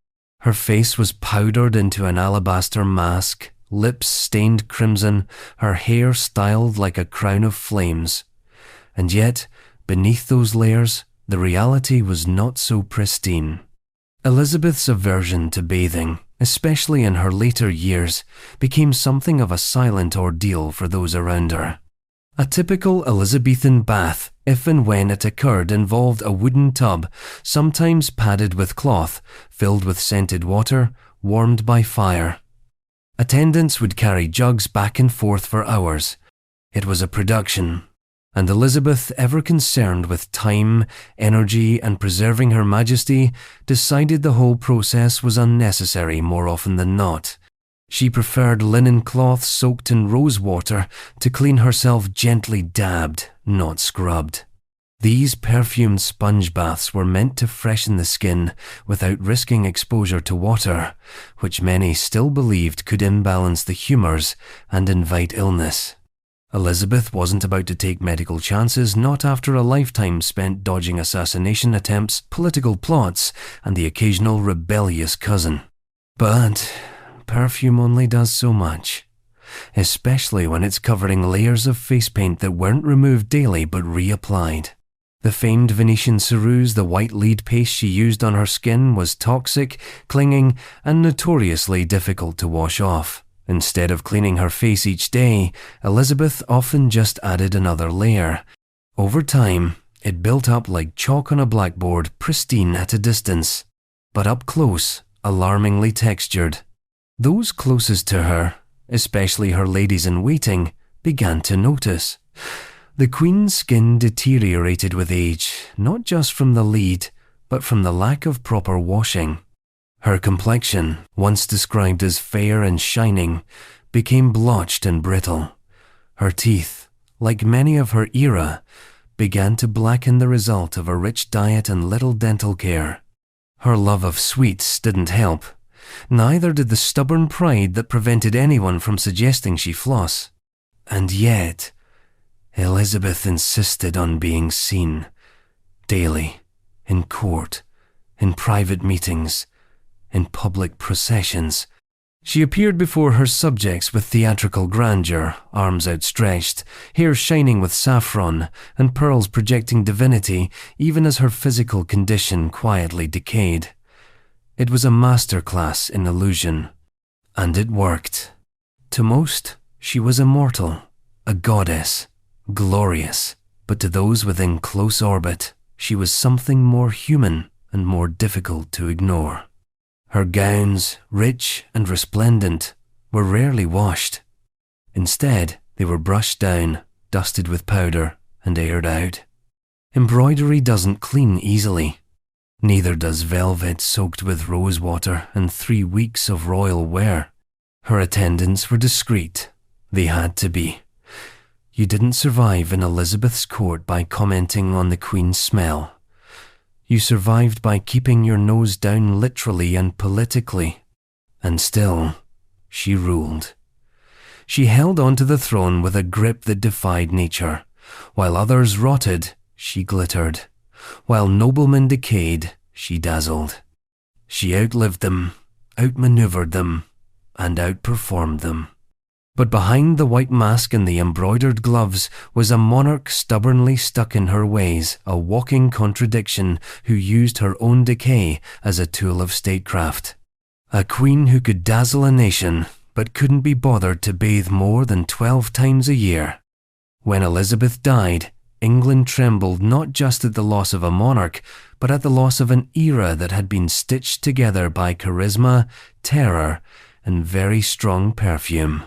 Her face was powdered into an alabaster mask, lips stained crimson, her hair styled like a crown of flames. And yet, beneath those layers, the reality was not so pristine. Elizabeth's aversion to bathing, especially in her later years, became something of a silent ordeal for those around her. A typical Elizabethan bath, if and when it occurred, involved a wooden tub, sometimes padded with cloth, filled with scented water, warmed by fire. Attendants would carry jugs back and forth for hours. It was a production, and Elizabeth, ever concerned with time, energy, and preserving her majesty, decided the whole process was unnecessary more often than not. She preferred linen cloth soaked in rose water to clean herself gently dabbed, not scrubbed. These perfumed sponge baths were meant to freshen the skin without risking exposure to water, which many still believed could imbalance the humours and invite illness. Elizabeth wasn't about to take medical chances, not after a lifetime spent dodging assassination attempts, political plots, and the occasional rebellious cousin. But perfume only does so much, especially when it's covering layers of face paint that weren't removed daily but reapplied. The famed Venetian ceruse, the white lead paste she used on her skin, was toxic, clinging, and notoriously difficult to wash off. Instead of cleaning her face each day, Elizabeth often just added another layer. Over time, it built up like chalk on a blackboard, pristine at a distance, but up close, alarmingly textured. Those closest to her, especially her ladies-in-waiting, began to notice. The Queen's skin deteriorated with age, not just from the lead, but from the lack of proper washing. Her complexion, once described as fair and shining, became blotched and brittle. Her teeth, like many of her era, began to blacken the result of a rich diet and little dental care. Her love of sweets didn't help. Neither did the stubborn pride that prevented anyone from suggesting she floss. And yet, Elizabeth insisted on being seen, daily, in court, in private meetings, in public processions. She appeared before her subjects with theatrical grandeur, arms outstretched, hair shining with saffron, and pearls projecting divinity, even as her physical condition quietly decayed. It was a masterclass in illusion, and it worked. To most, she was immortal, a goddess, glorious, but to those within close orbit, she was something more human and more difficult to ignore. Her gowns, rich and resplendent, were rarely washed. Instead, they were brushed down, dusted with powder, and aired out. Embroidery doesn't clean easily. Neither does velvet soaked with rose water and 3 weeks of royal wear. Her attendants were discreet. They had to be. You didn't survive in Elizabeth's court by commenting on the Queen's smell. You survived by keeping your nose down literally and politically. And still, she ruled. She held onto the throne with a grip that defied nature. While others rotted, she glittered. While noblemen decayed, she dazzled. She outlived them, outmaneuvered them, and outperformed them. But behind the white mask and the embroidered gloves was a monarch stubbornly stuck in her ways, a walking contradiction who used her own decay as a tool of statecraft. A queen who could dazzle a nation, but couldn't be bothered to bathe more than 12 times a year. When Elizabeth died, England trembled not just at the loss of a monarch, but at the loss of an era that had been stitched together by charisma, terror, and very strong perfume.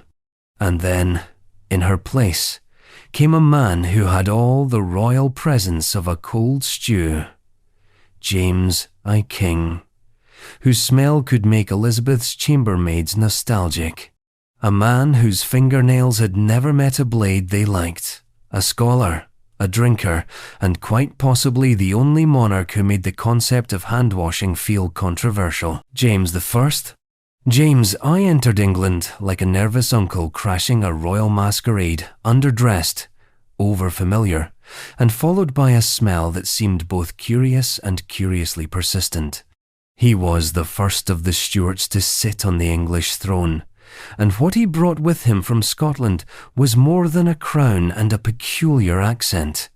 And then, in her place, came a man who had all the royal presence of a cold stew. James I. King, whose smell could make Elizabeth's chambermaids nostalgic. A man whose fingernails had never met a blade they liked. A scholar, a drinker, and quite possibly the only monarch who made the concept of hand-washing feel controversial. James I. James I entered England like a nervous uncle crashing a royal masquerade, underdressed, over-familiar, and followed by a smell that seemed both curious and curiously persistent. He was the first of the Stuarts to sit on the English throne, and what he brought with him from Scotland was more than a crown and a peculiar accent.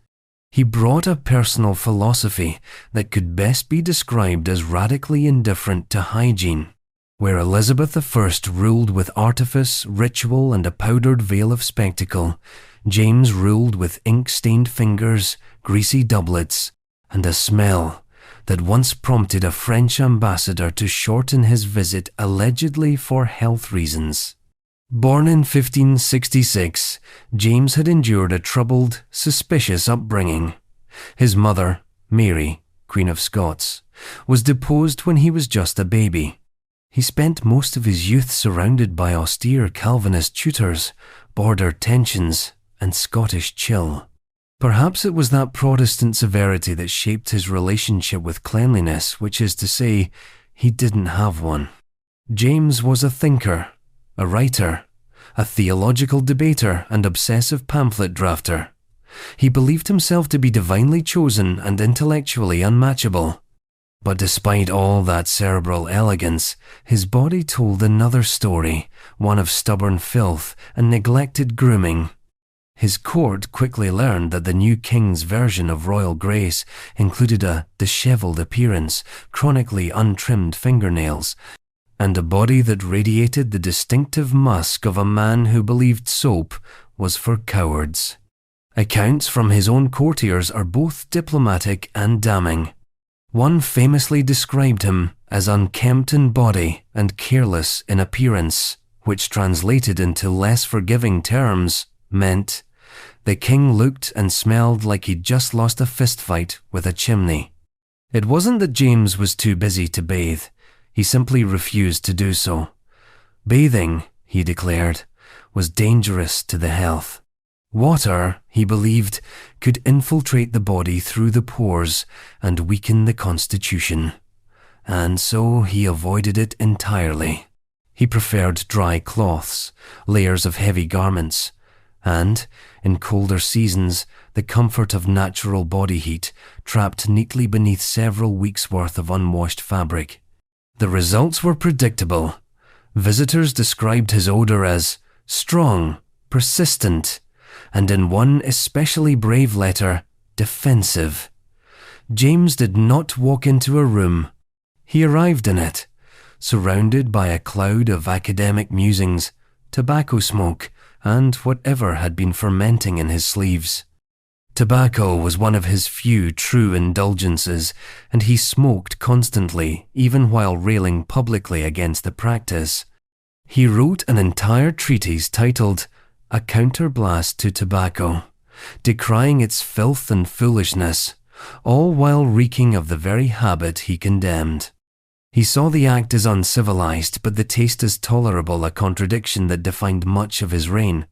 He brought a personal philosophy that could best be described as radically indifferent to hygiene. Where Elizabeth I ruled with artifice, ritual, and a powdered veil of spectacle, James ruled with ink-stained fingers, greasy doublets, and a smell that once prompted a French ambassador to shorten his visit allegedly for health reasons. Born in 1566, James had endured a troubled, suspicious upbringing. His mother, Mary, Queen of Scots, was deposed when he was just a baby. He spent most of his youth surrounded by austere Calvinist tutors, border tensions, and Scottish chill. Perhaps it was that Protestant severity that shaped his relationship with cleanliness, which is to say, he didn't have one. James was a thinker, a writer, a theological debater and obsessive pamphlet drafter. He believed himself to be divinely chosen and intellectually unmatchable. But despite all that cerebral elegance, his body told another story, one of stubborn filth and neglected grooming. His court quickly learned that the new king's version of royal grace included a dishevelled appearance, chronically untrimmed fingernails, and a body that radiated the distinctive musk of a man who believed soap was for cowards. Accounts from his own courtiers are both diplomatic and damning. One famously described him as unkempt in body and careless in appearance, which translated into less forgiving terms meant the king looked and smelled like he'd just lost a fistfight with a chimney. It wasn't that James was too busy to bathe, he simply refused to do so. Bathing, he declared, was dangerous to the health. Water, he believed, could infiltrate the body through the pores and weaken the constitution, and so he avoided it entirely. He preferred dry cloths, layers of heavy garments, and, in colder seasons, the comfort of natural body heat trapped neatly beneath several weeks' worth of unwashed fabric. The results were predictable. Visitors described his odor as strong, persistent, and in one especially brave letter, defensive. James did not walk into a room. He arrived in it, surrounded by a cloud of academic musings, tobacco smoke, and whatever had been fermenting in his sleeves. Tobacco was one of his few true indulgences, and he smoked constantly, even while railing publicly against the practice. He wrote an entire treatise titled A Counterblast to Tobacco, decrying its filth and foolishness, all while reeking of the very habit he condemned. He saw the act as uncivilized, but the taste as tolerable, a contradiction that defined much of his reign.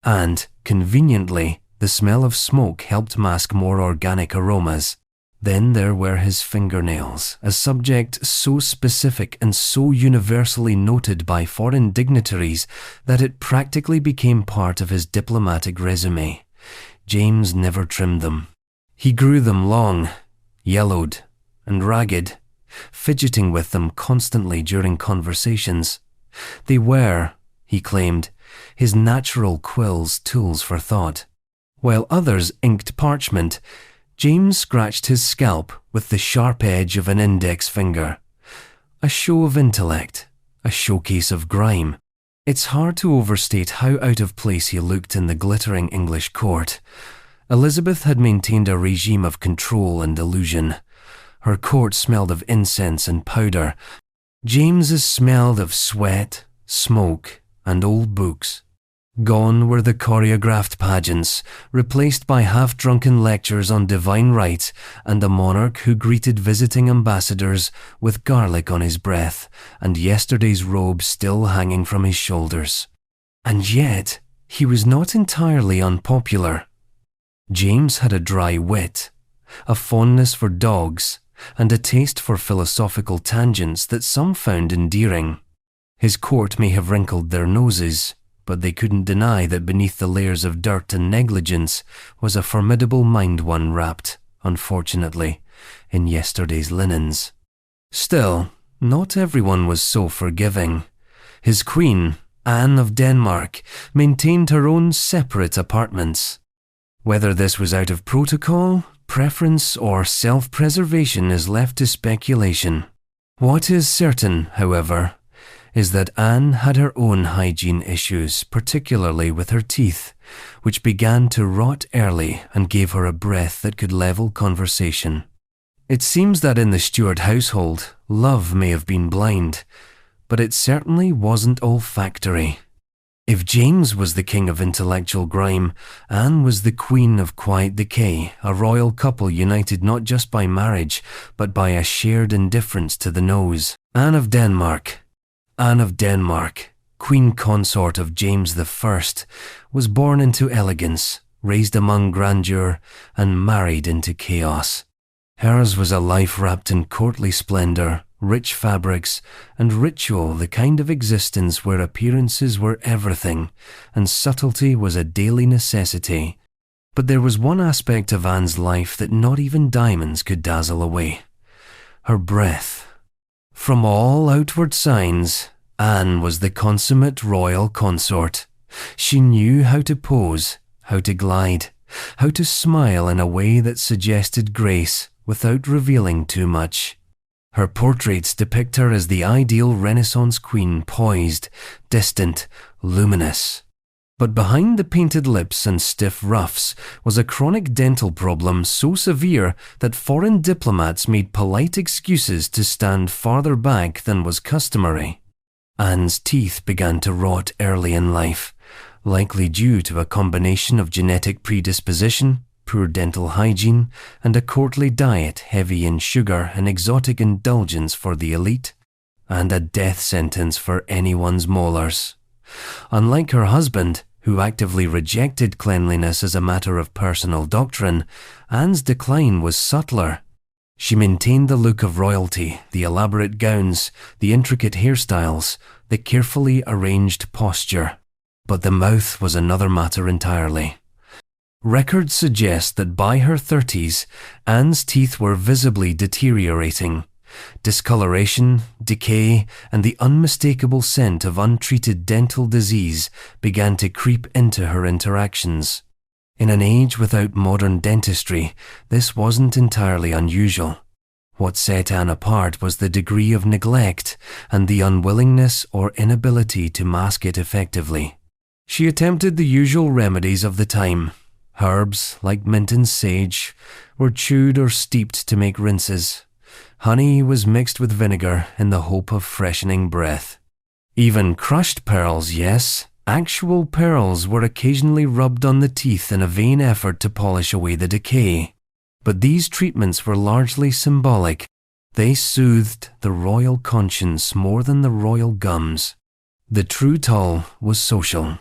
And, conveniently, the smell of smoke helped mask more organic aromas. Then there were his fingernails, a subject so specific and so universally noted by foreign dignitaries that it practically became part of his diplomatic resume. James never trimmed them. He grew them long, yellowed, and ragged, fidgeting with them constantly during conversations. They were, he claimed, his natural quill's tools for thought. While others inked parchment, James scratched his scalp with the sharp edge of an index finger. A show of intellect, a showcase of grime. It's hard to overstate how out of place he looked in the glittering English court. Elizabeth had maintained a regime of control and illusion. Her court smelled of incense and powder. James's smelled of sweat, smoke, and old books. Gone were the choreographed pageants, replaced by half-drunken lectures on divine right and a monarch who greeted visiting ambassadors with garlic on his breath and yesterday's robe still hanging from his shoulders. And yet, he was not entirely unpopular. James had a dry wit, a fondness for dogs, and a taste for philosophical tangents that some found endearing. His court may have wrinkled their noses, but they couldn't deny that beneath the layers of dirt and negligence was a formidable mind one wrapped, unfortunately, in yesterday's linens. Still, not everyone was so forgiving. His queen, Anne of Denmark, maintained her own separate apartments. Whether this was out of protocol, preference, or self-preservation is left to speculation. What is certain, however, is that Anne had her own hygiene issues, particularly with her teeth, which began to rot early and gave her a breath that could level conversation. It seems that in the Stuart household, love may have been blind, but it certainly wasn't olfactory. If James was the king of intellectual grime, Anne was the queen of quiet decay, a royal couple united not just by marriage, but by a shared indifference to the nose. Anne of Denmark, queen consort of James I, was born into elegance, raised among grandeur, and married into chaos. Hers was a life wrapped in courtly splendor, rich fabrics, and ritual, the kind of existence where appearances were everything, and subtlety was a daily necessity. But there was one aspect of Anne's life that not even diamonds could dazzle away: her breath. From all outward signs, Anne was the consummate royal consort. She knew how to pose, how to glide, how to smile in a way that suggested grace without revealing too much. Her portraits depict her as the ideal Renaissance queen, poised, distant, luminous. But behind the painted lips and stiff ruffs was a chronic dental problem so severe that foreign diplomats made polite excuses to stand farther back than was customary. Anne's teeth began to rot early in life, likely due to a combination of genetic predisposition, poor dental hygiene, and a courtly diet heavy in sugar and exotic indulgence for the elite, and a death sentence for anyone's molars. Unlike her husband, who actively rejected cleanliness as a matter of personal doctrine, Anne's decline was subtler. She maintained the look of royalty, the elaborate gowns, the intricate hairstyles, the carefully arranged posture. But the mouth was another matter entirely. Records suggest that by her 30s, Anne's teeth were visibly deteriorating. Discoloration, decay, and the unmistakable scent of untreated dental disease began to creep into her interactions. In an age without modern dentistry, this wasn't entirely unusual. What set Anne apart was the degree of neglect and the unwillingness or inability to mask it effectively. She attempted the usual remedies of the time. Herbs, like mint and sage, were chewed or steeped to make rinses. Honey was mixed with vinegar in the hope of freshening breath. Even crushed pearls, yes, actual pearls, were occasionally rubbed on the teeth in a vain effort to polish away the decay. But these treatments were largely symbolic. They soothed the royal conscience more than the royal gums. The true toll was social.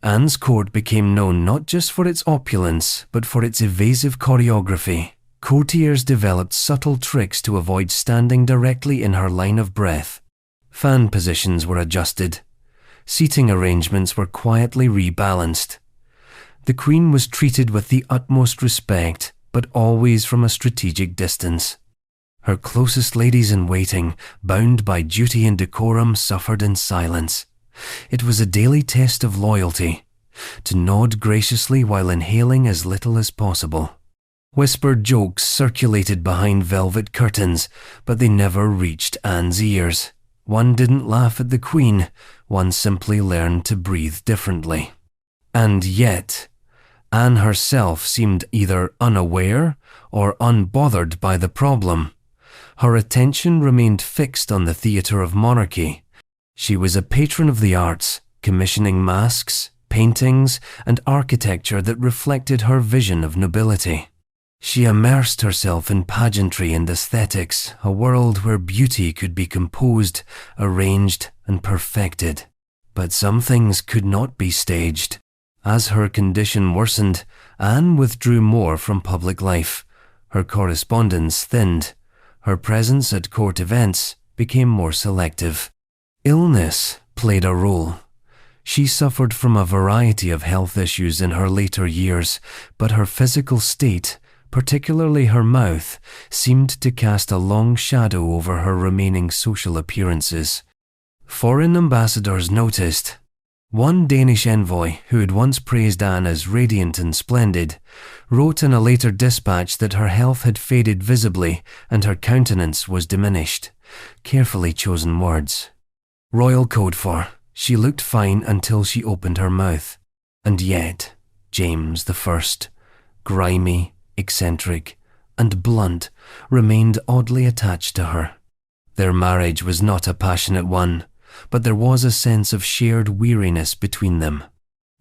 Anne's court became known not just for its opulence, but for its evasive choreography. Courtiers developed subtle tricks to avoid standing directly in her line of breath. Fan positions were adjusted. Seating arrangements were quietly rebalanced. The Queen was treated with the utmost respect, but always from a strategic distance. Her closest ladies-in-waiting, bound by duty and decorum, suffered in silence. It was a daily test of loyalty, to nod graciously while inhaling as little as possible. Whispered jokes circulated behind velvet curtains, but they never reached Anne's ears. One didn't laugh at the Queen, one simply learned to breathe differently. And yet, Anne herself seemed either unaware or unbothered by the problem. Her attention remained fixed on the theatre of monarchy. She was a patron of the arts, commissioning masks, paintings, and architecture that reflected her vision of nobility. She immersed herself in pageantry and aesthetics, a world where beauty could be composed, arranged, and perfected. But some things could not be staged. As her condition worsened, Anne withdrew more from public life. Her correspondence thinned. Her presence at court events became more selective. Illness played a role. She suffered from a variety of health issues in her later years, but her physical state, particularly her mouth, seemed to cast a long shadow over her remaining social appearances. Foreign ambassadors noticed. One Danish envoy, who had once praised Anne as radiant and splendid, wrote in a later dispatch that her health had faded visibly and her countenance was diminished. Carefully chosen words. Royal code for, she looked fine until she opened her mouth. And yet, James I, grimy, eccentric, and blunt, remained oddly attached to her. Their marriage was not a passionate one, but there was a sense of shared weariness between them.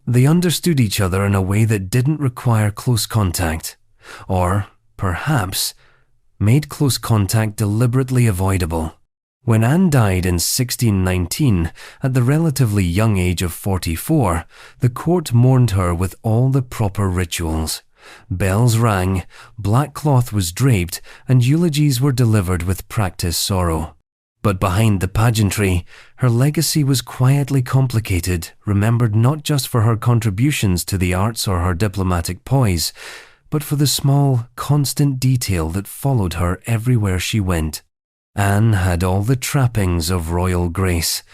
They understood each other in a way that didn't require close contact, or, perhaps, made close contact deliberately avoidable. When Anne died in 1619, at the relatively young age of 44, the court mourned her with all the proper rituals. Bells rang, black cloth was draped, and eulogies were delivered with practiced sorrow. But behind the pageantry, her legacy was quietly complicated, remembered not just for her contributions to the arts or her diplomatic poise, but for the small, constant detail that followed her everywhere she went. Anne had all the trappings of royal grace,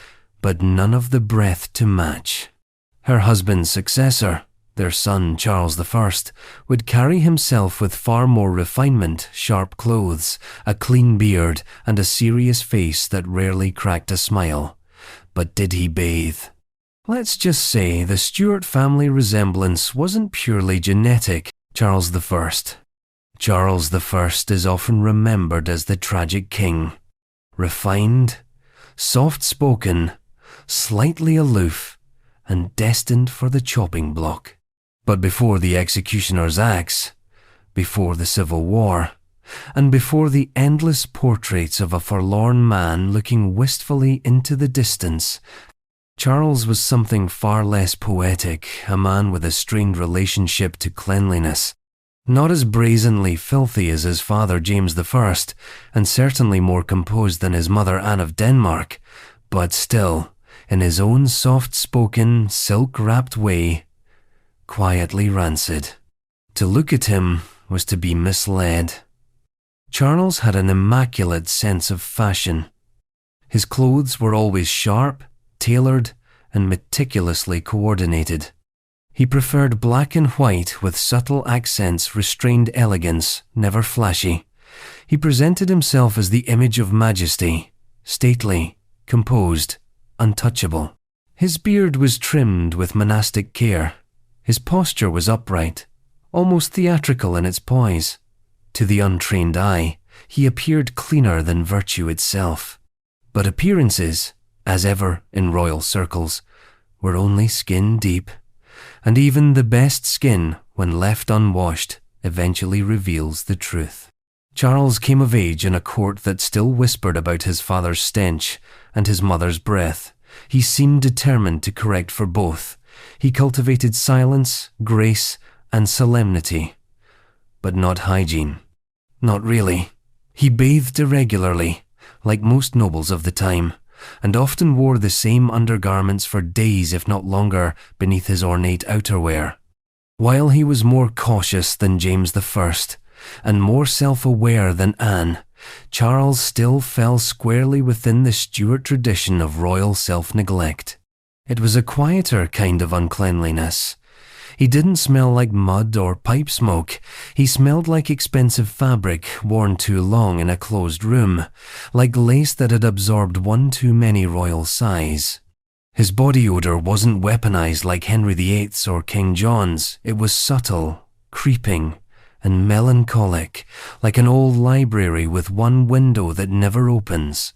but none of the breadth to match. Her husband's successor, their son Charles I, would carry himself with far more refinement, sharp clothes, a clean beard, and a serious face that rarely cracked a smile. But did he bathe? Let's just say the Stuart family resemblance wasn't purely genetic. Charles I is often remembered as the tragic king. Refined, soft-spoken, slightly aloof, and destined for the chopping block. But before the executioner's axe, before the Civil War, and before the endless portraits of a forlorn man looking wistfully into the distance, Charles was something far less poetic, a man with a strained relationship to cleanliness. Not as brazenly filthy as his father James I, and certainly more composed than his mother Anne of Denmark, but still, in his own soft-spoken, silk-wrapped way, quietly rancid. To look at him was to be misled. Charles had an immaculate sense of fashion. His clothes were always sharp, tailored, and meticulously coordinated. He preferred black and white with subtle accents, restrained elegance, never flashy. He presented himself as the image of majesty, stately, composed, untouchable. His beard was trimmed with monastic care. His posture was upright, almost theatrical in its poise. To the untrained eye, he appeared cleaner than virtue itself. But appearances, as ever in royal circles, were only skin deep. And even the best skin, when left unwashed, eventually reveals the truth. Charles came of age in a court that still whispered about his father's stench and his mother's breath. He seemed determined to correct for both. He cultivated silence, grace, and solemnity. But not hygiene. Not really. He bathed irregularly, like most nobles of the time, and often wore the same undergarments for days if not longer beneath his ornate outerwear. While he was more cautious than James I, and more self-aware than Anne, Charles still fell squarely within the Stuart tradition of royal self-neglect. It was a quieter kind of uncleanliness. He didn't smell like mud or pipe smoke. He smelled like expensive fabric worn too long in a closed room, like lace that had absorbed one too many royal sighs. His body odor wasn't weaponized like Henry VIII's or King John's. It was subtle, creeping, and melancholic, like an old library with one window that never opens.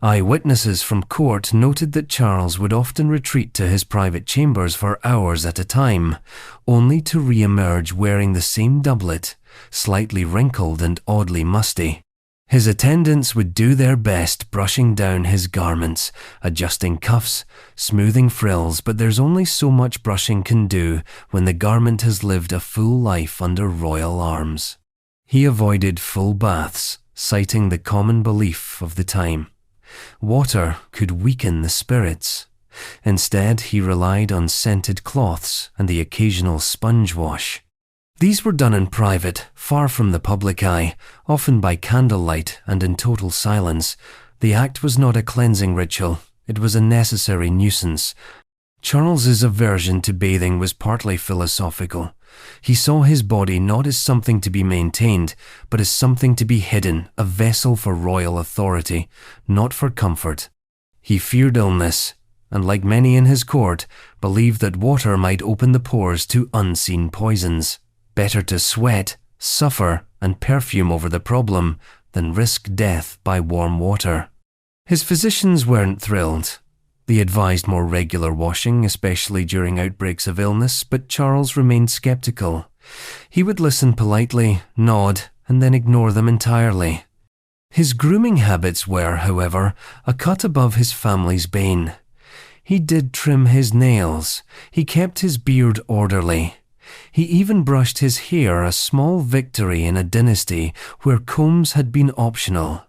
Eyewitnesses from court noted that Charles would often retreat to his private chambers for hours at a time, only to re-emerge wearing the same doublet, slightly wrinkled and oddly musty. His attendants would do their best brushing down his garments, adjusting cuffs, smoothing frills, but there's only so much brushing can do when the garment has lived a full life under royal arms. He avoided full baths, citing the common belief of the time. Water could weaken the spirits. Instead, he relied on scented cloths and the occasional sponge wash. These were done in private, far from the public eye, often by candlelight and in total silence. The act was not a cleansing ritual, it was a necessary nuisance. Charles's aversion to bathing was partly philosophical. He saw his body not as something to be maintained, but as something to be hidden, a vessel for royal authority, not for comfort. He feared illness, and like many in his court, believed that water might open the pores to unseen poisons. Better to sweat, suffer, and perfume over the problem than risk death by warm water. His physicians weren't thrilled. They advised more regular washing, especially during outbreaks of illness, but Charles remained skeptical. He would listen politely, nod, and then ignore them entirely. His grooming habits were, however, a cut above his family's bane. He did trim his nails. He kept his beard orderly. He even brushed his hair, a small victory in a dynasty where combs had been optional.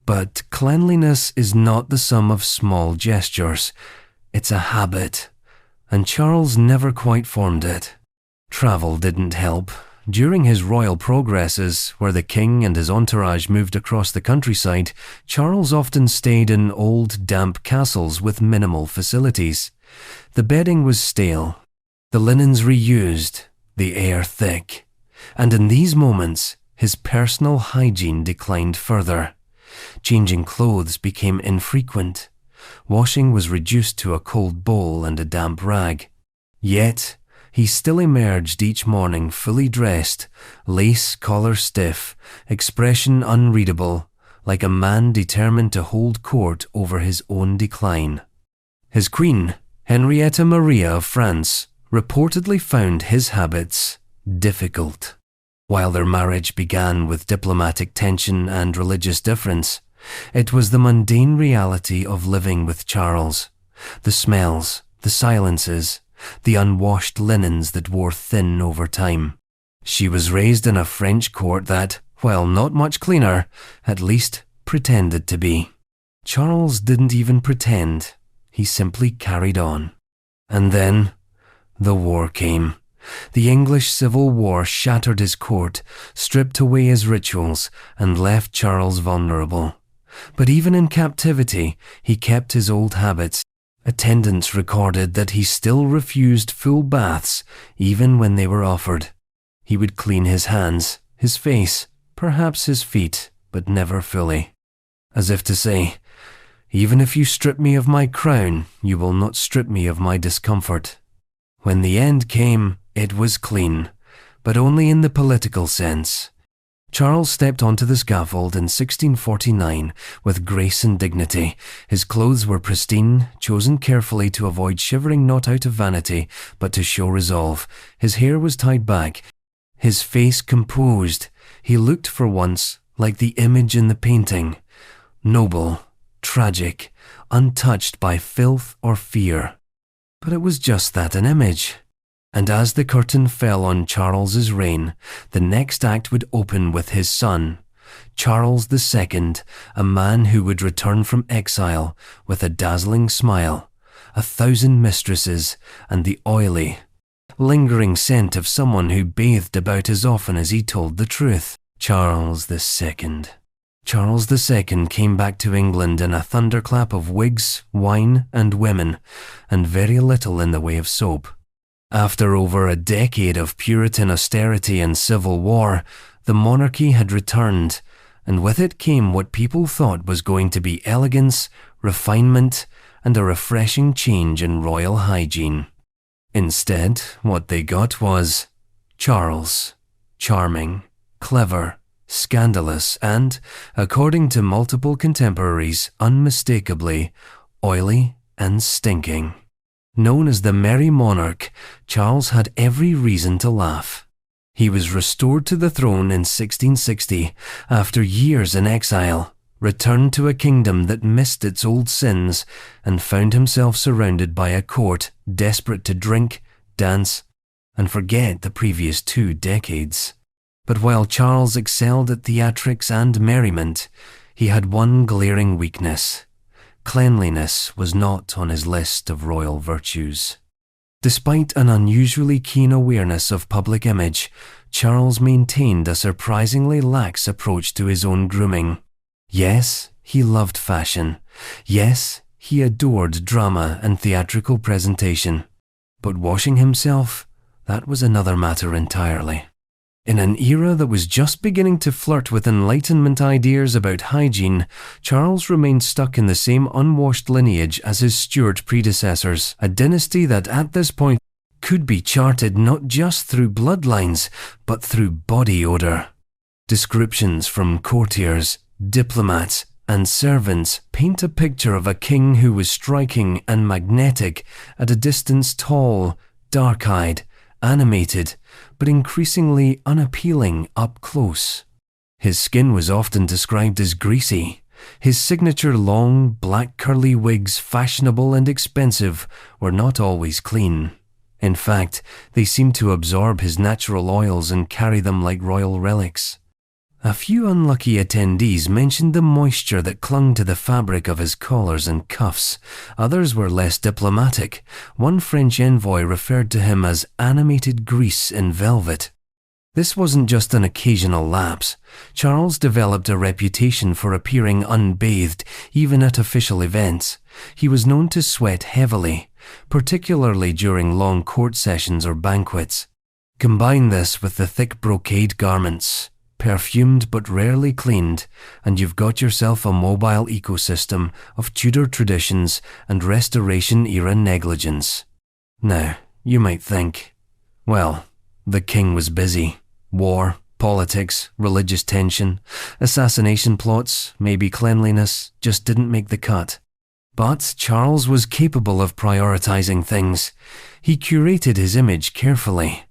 But cleanliness is not the sum of small gestures. It's a habit, and Charles never quite formed it. Travel didn't help. During his royal progresses, where the king and his entourage moved across the countryside, Charles often stayed in old, damp castles with minimal facilities. The bedding was stale, the linens reused, the air thick. And in these moments, his personal hygiene declined further. Changing clothes became infrequent. Washing was reduced to a cold bowl and a damp rag. Yet, he still emerged each morning fully dressed, lace collar stiff, expression unreadable, like a man determined to hold court over his own decline. His queen, Henrietta Maria of France, reportedly found his habits difficult. While their marriage began with diplomatic tension and religious difference, it was the mundane reality of living with Charles. The smells, the silences, the unwashed linens that wore thin over time. She was raised in a French court that, while not much cleaner, at least pretended to be. Charles didn't even pretend. He simply carried on. And then, the war came. The English Civil War shattered his court, stripped away his rituals, and left Charles vulnerable. But even in captivity, he kept his old habits. Attendants recorded that he still refused full baths, even when they were offered. He would clean his hands, his face, perhaps his feet, but never fully. As if to say, even if you strip me of my crown, you will not strip me of my discomfort. When the end came, it was clean, but only in the political sense. Charles stepped onto the scaffold in 1649 with grace and dignity. His clothes were pristine, chosen carefully to avoid shivering not out of vanity, but to show resolve. His hair was tied back, his face composed. He looked for once like the image in the painting, noble, tragic, untouched by filth or fear. But it was just that, an image. And as the curtain fell on Charles's reign, the next act would open with his son, Charles II, a man who would return from exile with a dazzling smile, 1,000 mistresses, and the oily, lingering scent of someone who bathed about as often as he told the truth. Charles II. Charles II came back to England in a thunderclap of wigs, wine, and women, and very little in the way of soap. After over a decade of Puritan austerity and civil war, the monarchy had returned, and with it came what people thought was going to be elegance, refinement, and a refreshing change in royal hygiene. Instead, what they got was Charles, charming, clever, scandalous, and, according to multiple contemporaries, unmistakably oily and stinking. Known as the Merry Monarch, Charles had every reason to laugh. He was restored to the throne in 1660 after years in exile, returned to a kingdom that missed its old sins, and found himself surrounded by a court desperate to drink, dance, and forget the previous 2 decades. But while Charles excelled at theatrics and merriment, he had one glaring weakness. Cleanliness was not on his list of royal virtues. Despite an unusually keen awareness of public image, Charles maintained a surprisingly lax approach to his own grooming. Yes, he loved fashion. Yes, he adored drama and theatrical presentation. But washing himself, that was another matter entirely. In an era that was just beginning to flirt with Enlightenment ideas about hygiene, Charles remained stuck in the same unwashed lineage as his Stuart predecessors, a dynasty that at this point could be charted not just through bloodlines, but through body odor. Descriptions from courtiers, diplomats, and servants paint a picture of a king who was striking and magnetic, at a distance tall, dark-eyed, animated, but increasingly unappealing up close. His skin was often described as greasy. His signature long, black curly wigs, fashionable and expensive, were not always clean. In fact, they seemed to absorb his natural oils and carry them like royal relics. A few unlucky attendees mentioned the moisture that clung to the fabric of his collars and cuffs. Others were less diplomatic. One French envoy referred to him as animated grease in velvet. This wasn't just an occasional lapse. Charles developed a reputation for appearing unbathed, even at official events. He was known to sweat heavily, particularly during long court sessions or banquets. Combine this with the thick brocade garments, perfumed but rarely cleaned, and you've got yourself a mobile ecosystem of Tudor traditions and Restoration-era negligence. Now, you might think, well, the king was busy. War, politics, religious tension, assassination plots, maybe cleanliness, just didn't make the cut. But Charles was capable of prioritizing things. He curated his image carefully.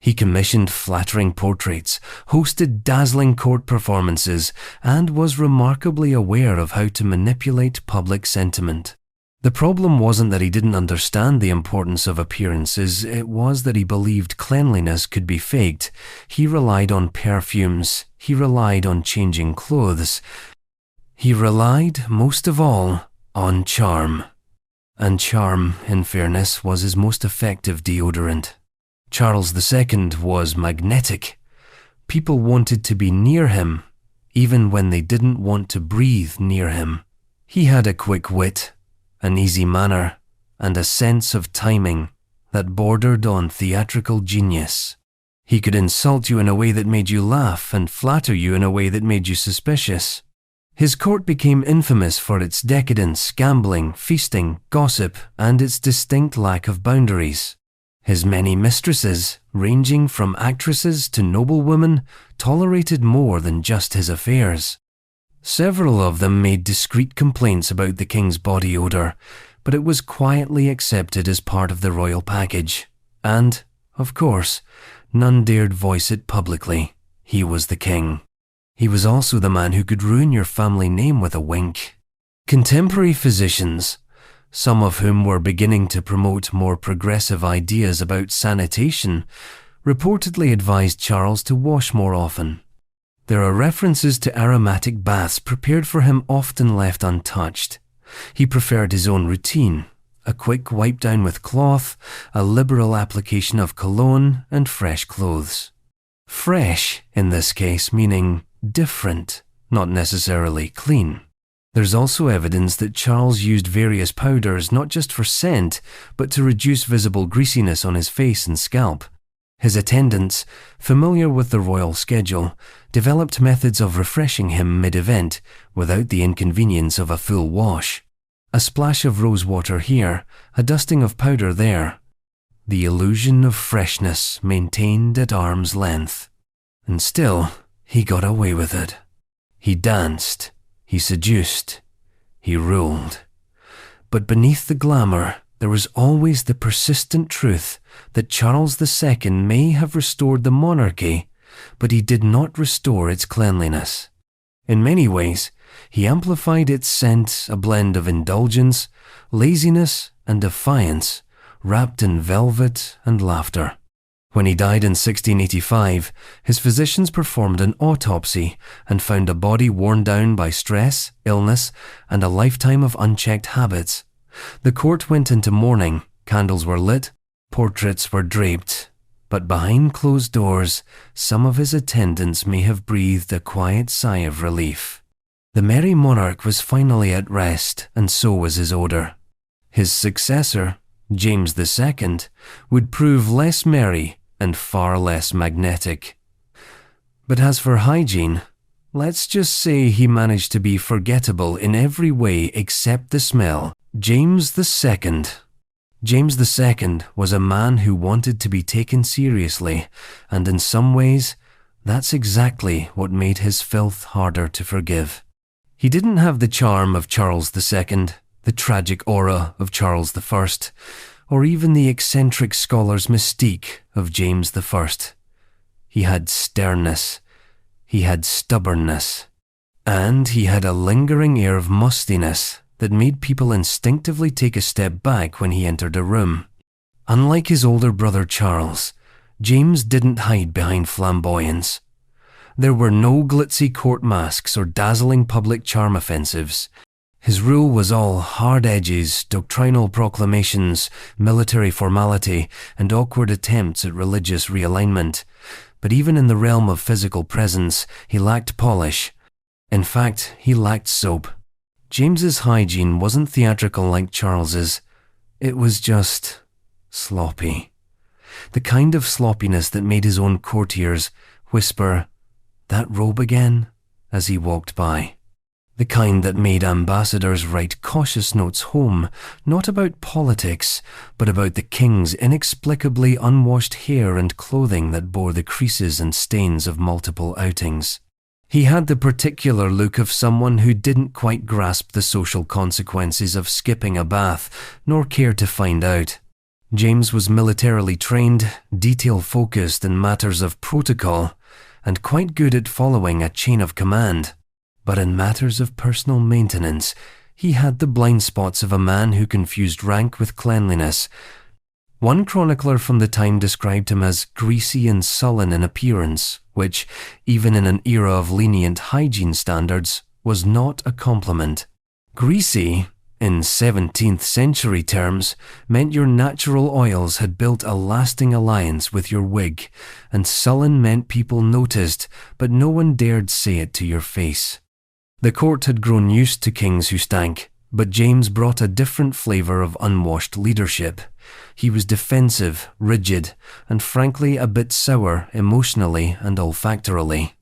He commissioned flattering portraits, hosted dazzling court performances, and was remarkably aware of how to manipulate public sentiment. The problem wasn't that he didn't understand the importance of appearances, it was that he believed cleanliness could be faked. He relied on perfumes, he relied on changing clothes. He relied, most of all, on charm. And charm, in fairness, was his most effective deodorant. Charles II was magnetic. People wanted to be near him, even when they didn't want to breathe near him. He had a quick wit, an easy manner, and a sense of timing that bordered on theatrical genius. He could insult you in a way that made you laugh and flatter you in a way that made you suspicious. His court became infamous for its decadence, gambling, feasting, gossip, and its distinct lack of boundaries. His many mistresses, ranging from actresses to noblewomen, tolerated more than just his affairs. Several of them made discreet complaints about the king's body odor, but it was quietly accepted as part of the royal package. And, of course, none dared voice it publicly. He was the king. He was also the man who could ruin your family name with a wink. Contemporary physicians, some of whom were beginning to promote more progressive ideas about sanitation, reportedly advised Charles to wash more often. There are references to aromatic baths prepared for him often left untouched. He preferred his own routine, a quick wipe down with cloth, a liberal application of cologne, and fresh clothes. Fresh, in this case, meaning different, not necessarily clean. There's also evidence that Charles used various powders not just for scent, but to reduce visible greasiness on his face and scalp. His attendants, familiar with the royal schedule, developed methods of refreshing him mid-event without the inconvenience of a full wash. A splash of rose water here, a dusting of powder there. The illusion of freshness maintained at arm's length. And still, He got away with it. He danced, he seduced, he ruled. But beneath the glamour, there was always the persistent truth that Charles II may have restored the monarchy, but he did not restore its cleanliness. In many ways, he amplified its scent, a blend of indulgence, laziness, and defiance, wrapped in velvet and laughter. When he died in 1685, his physicians performed an autopsy and found a body worn down by stress, illness, and a lifetime of unchecked habits. The court went into mourning, candles were lit, portraits were draped, but behind closed doors, some of his attendants may have breathed a quiet sigh of relief. The merry monarch was finally at rest, and so was his odour. His successor, James II, would prove less merry and far less magnetic. But as for hygiene, let's just say he managed to be forgettable in every way except the smell. James II. James II was a man who wanted to be taken seriously, and in some ways, that's exactly what made his filth harder to forgive. He didn't have the charm of Charles II, the tragic aura of Charles I, or even the eccentric scholar's mystique of James I. He had sternness, he had stubbornness, and he had a lingering air of mustiness that made people instinctively take a step back when he entered a room. Unlike his older brother Charles, James didn't hide behind flamboyance. There were no glitzy court masks or dazzling public charm offensives. His rule was all hard edges, doctrinal proclamations, military formality, and awkward attempts at religious realignment. But even in the realm of physical presence, he lacked polish. In fact, he lacked soap. James's hygiene wasn't theatrical like Charles's. It was just sloppy. The kind of sloppiness that made his own courtiers whisper, "That robe again?" as he walked by. The kind that made ambassadors write cautious notes home, not about politics, but about the king's inexplicably unwashed hair and clothing that bore the creases and stains of multiple outings. He had the particular look of someone who didn't quite grasp the social consequences of skipping a bath, nor care to find out. James was militarily trained, detail-focused in matters of protocol, and quite good at following a chain of command. But in matters of personal maintenance, he had the blind spots of a man who confused rank with cleanliness. One chronicler from the time described him as greasy and sullen in appearance, which, even in an era of lenient hygiene standards, was not a compliment. Greasy, in 17th century terms, meant your natural oils had built a lasting alliance with your wig, and sullen meant people noticed, but no one dared say it to your face. The court had grown used to kings who stank, but James brought a different flavour of unwashed leadership. He was defensive, rigid, and frankly a bit sour emotionally and olfactorily.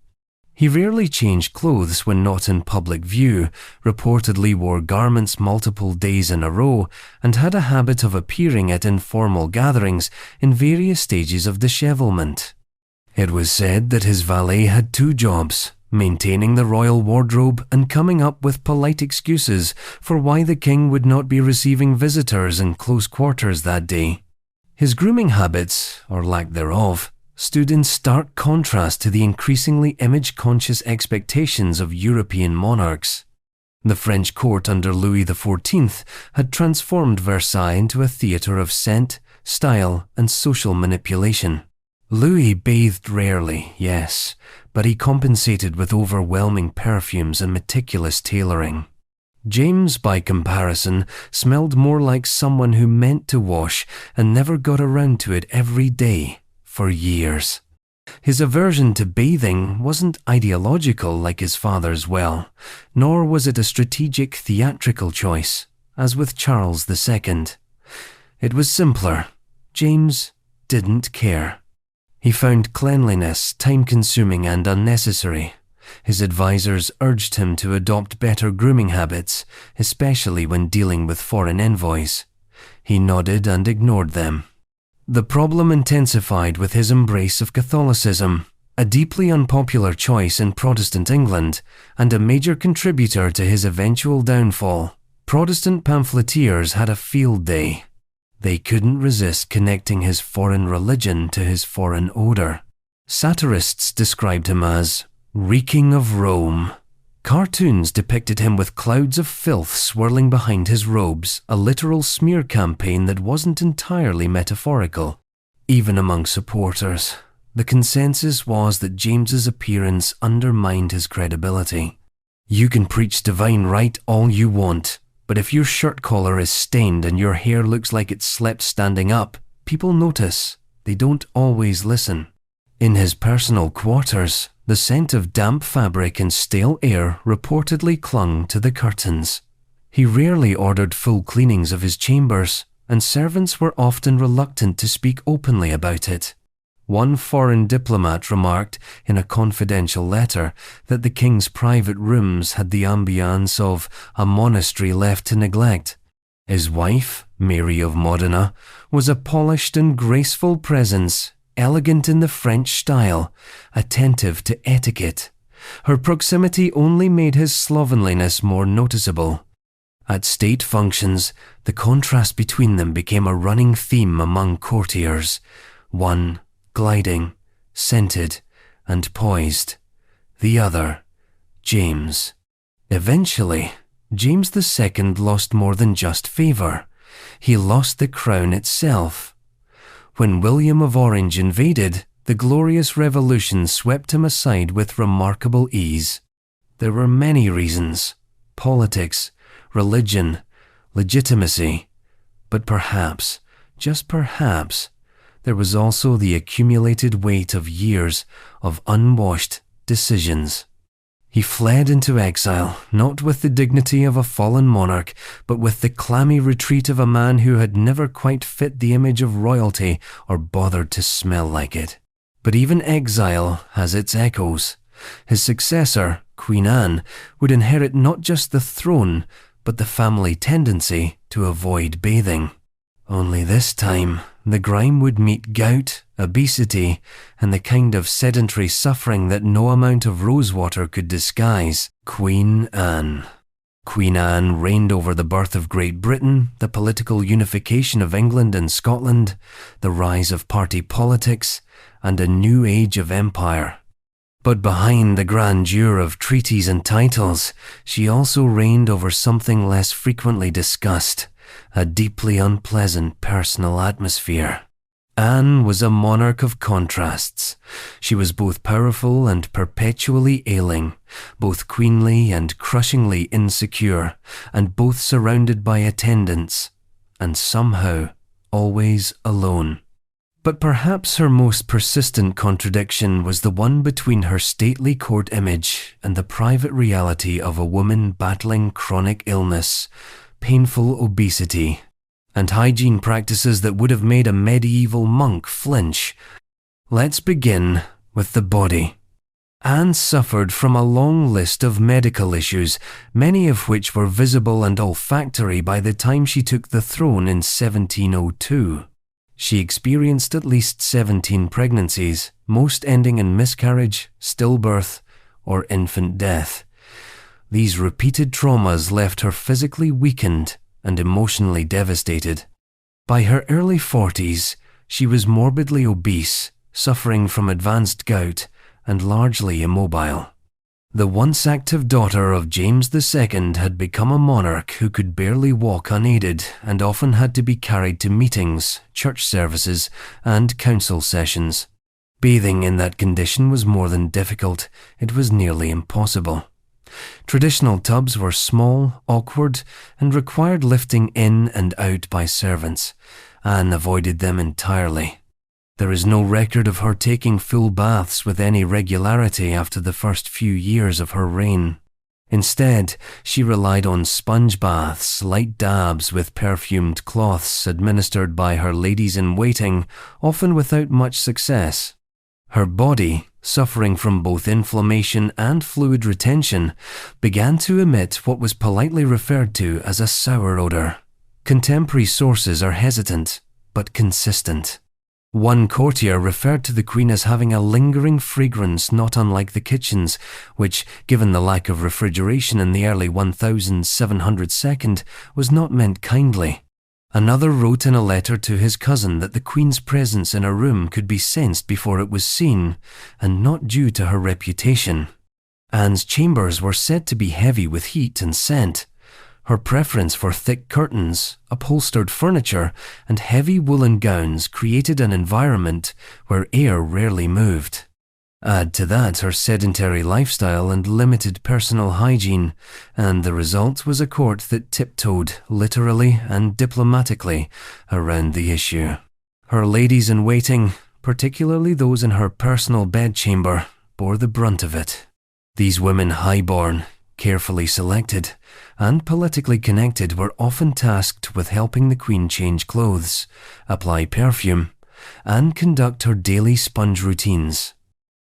He rarely changed clothes when not in public view, reportedly wore garments multiple days in a row, and had a habit of appearing at informal gatherings in various stages of dishevelment. It was said that his valet had two jobs: maintaining the royal wardrobe and coming up with polite excuses for why the king would not be receiving visitors in close quarters that day. His grooming habits, or lack thereof, stood in stark contrast to the increasingly image-conscious expectations of European monarchs. The French court under Louis XIV had transformed Versailles into a theatre of scent, style, and social manipulation. Louis bathed rarely, yes, but he compensated with overwhelming perfumes and meticulous tailoring. James, by comparison, smelled more like someone who meant to wash and never got around to it every day, for years. His aversion to bathing wasn't ideological like his father's well, nor was it a strategic theatrical choice, as with Charles II. It was simpler. James didn't care. He found cleanliness time-consuming and unnecessary. His advisors urged him to adopt better grooming habits, especially when dealing with foreign envoys. He nodded and ignored them. The problem intensified with his embrace of Catholicism. A deeply unpopular choice in Protestant England, and a major contributor to his eventual downfall, Protestant pamphleteers had a field day. They couldn't resist connecting his foreign religion to his foreign odour. Satirists described him as reeking of Rome. Cartoons depicted him with clouds of filth swirling behind his robes, a literal smear campaign that wasn't entirely metaphorical. Even among supporters, the consensus was that James's appearance undermined his credibility. You can preach divine right all you want, but if your shirt collar is stained and your hair looks like it slept standing up, people notice. They don't always listen. In his personal quarters, the scent of damp fabric and stale air reportedly clung to the curtains. He rarely ordered full cleanings of his chambers, and servants were often reluctant to speak openly about it. One foreign diplomat remarked in a confidential letter that the king's private rooms had the ambience of a monastery left to neglect. His wife, Mary of Modena, was a polished and graceful presence, elegant in the French style, attentive to etiquette. Her proximity only made his slovenliness more noticeable. At state functions, the contrast between them became a running theme among courtiers. One, gliding, scented, and poised. The other, James. Eventually, James II lost more than just favour. He lost the crown itself. When William of Orange invaded, the Glorious Revolution swept him aside with remarkable ease. There were many reasons: politics, religion, legitimacy. But perhaps, just perhaps, there was also the accumulated weight of years of unwashed decisions. He fled into exile, not with the dignity of a fallen monarch, but with the clammy retreat of a man who had never quite fit the image of royalty or bothered to smell like it. But even exile has its echoes. His successor, Queen Anne, would inherit not just the throne, but the family tendency to avoid bathing. Only this time, the grime would meet gout, obesity, and the kind of sedentary suffering that no amount of rosewater could disguise. Queen Anne. Queen Anne reigned over the birth of Great Britain, the political unification of England and Scotland, the rise of party politics, and a new age of empire. But behind the grandeur of treaties and titles, she also reigned over something less frequently discussed: a deeply unpleasant personal atmosphere. Anne was a monarch of contrasts. She was both powerful and perpetually ailing, both queenly and crushingly insecure, and both surrounded by attendants, and somehow always alone. But perhaps her most persistent contradiction was the one between her stately court image and the private reality of a woman battling chronic illness, painful obesity, and hygiene practices that would have made a medieval monk flinch. Let's begin with the body. Anne suffered from a long list of medical issues, many of which were visible and olfactory by the time she took the throne in 1702. She experienced at least 17 pregnancies, most ending in miscarriage, stillbirth, or infant death. These repeated traumas left her physically weakened and emotionally devastated. By her early 40s, she was morbidly obese, suffering from advanced gout, and largely immobile. The once active daughter of James II had become a monarch who could barely walk unaided and often had to be carried to meetings, church services, and council sessions. Bathing in that condition was more than difficult, it was nearly impossible. Traditional tubs were small, awkward, and required lifting in and out by servants. Anne avoided them entirely. There is no record of her taking full baths with any regularity after the first few years of her reign. Instead, she relied on sponge baths, light dabs with perfumed cloths administered by her ladies-in-waiting, often without much success. Her body, suffering from both inflammation and fluid retention, began to emit what was politely referred to as a sour odour. Contemporary sources are hesitant, but consistent. One courtier referred to the Queen as having a lingering fragrance not unlike the kitchens, which, given the lack of refrigeration in the early 1700s, was not meant kindly. Another wrote in a letter to his cousin that the Queen's presence in a room could be sensed before it was seen, and not due to her reputation. Anne's chambers were said to be heavy with heat and scent. Her preference for thick curtains, upholstered furniture, and heavy woolen gowns created an environment where air rarely moved. Add to that her sedentary lifestyle and limited personal hygiene, and the result was a court that tiptoed, literally and diplomatically, around the issue. Her ladies-in-waiting, particularly those in her personal bedchamber, bore the brunt of it. These women, high-born, carefully selected, and politically connected, were often tasked with helping the Queen change clothes, apply perfume, and conduct her daily sponge routines.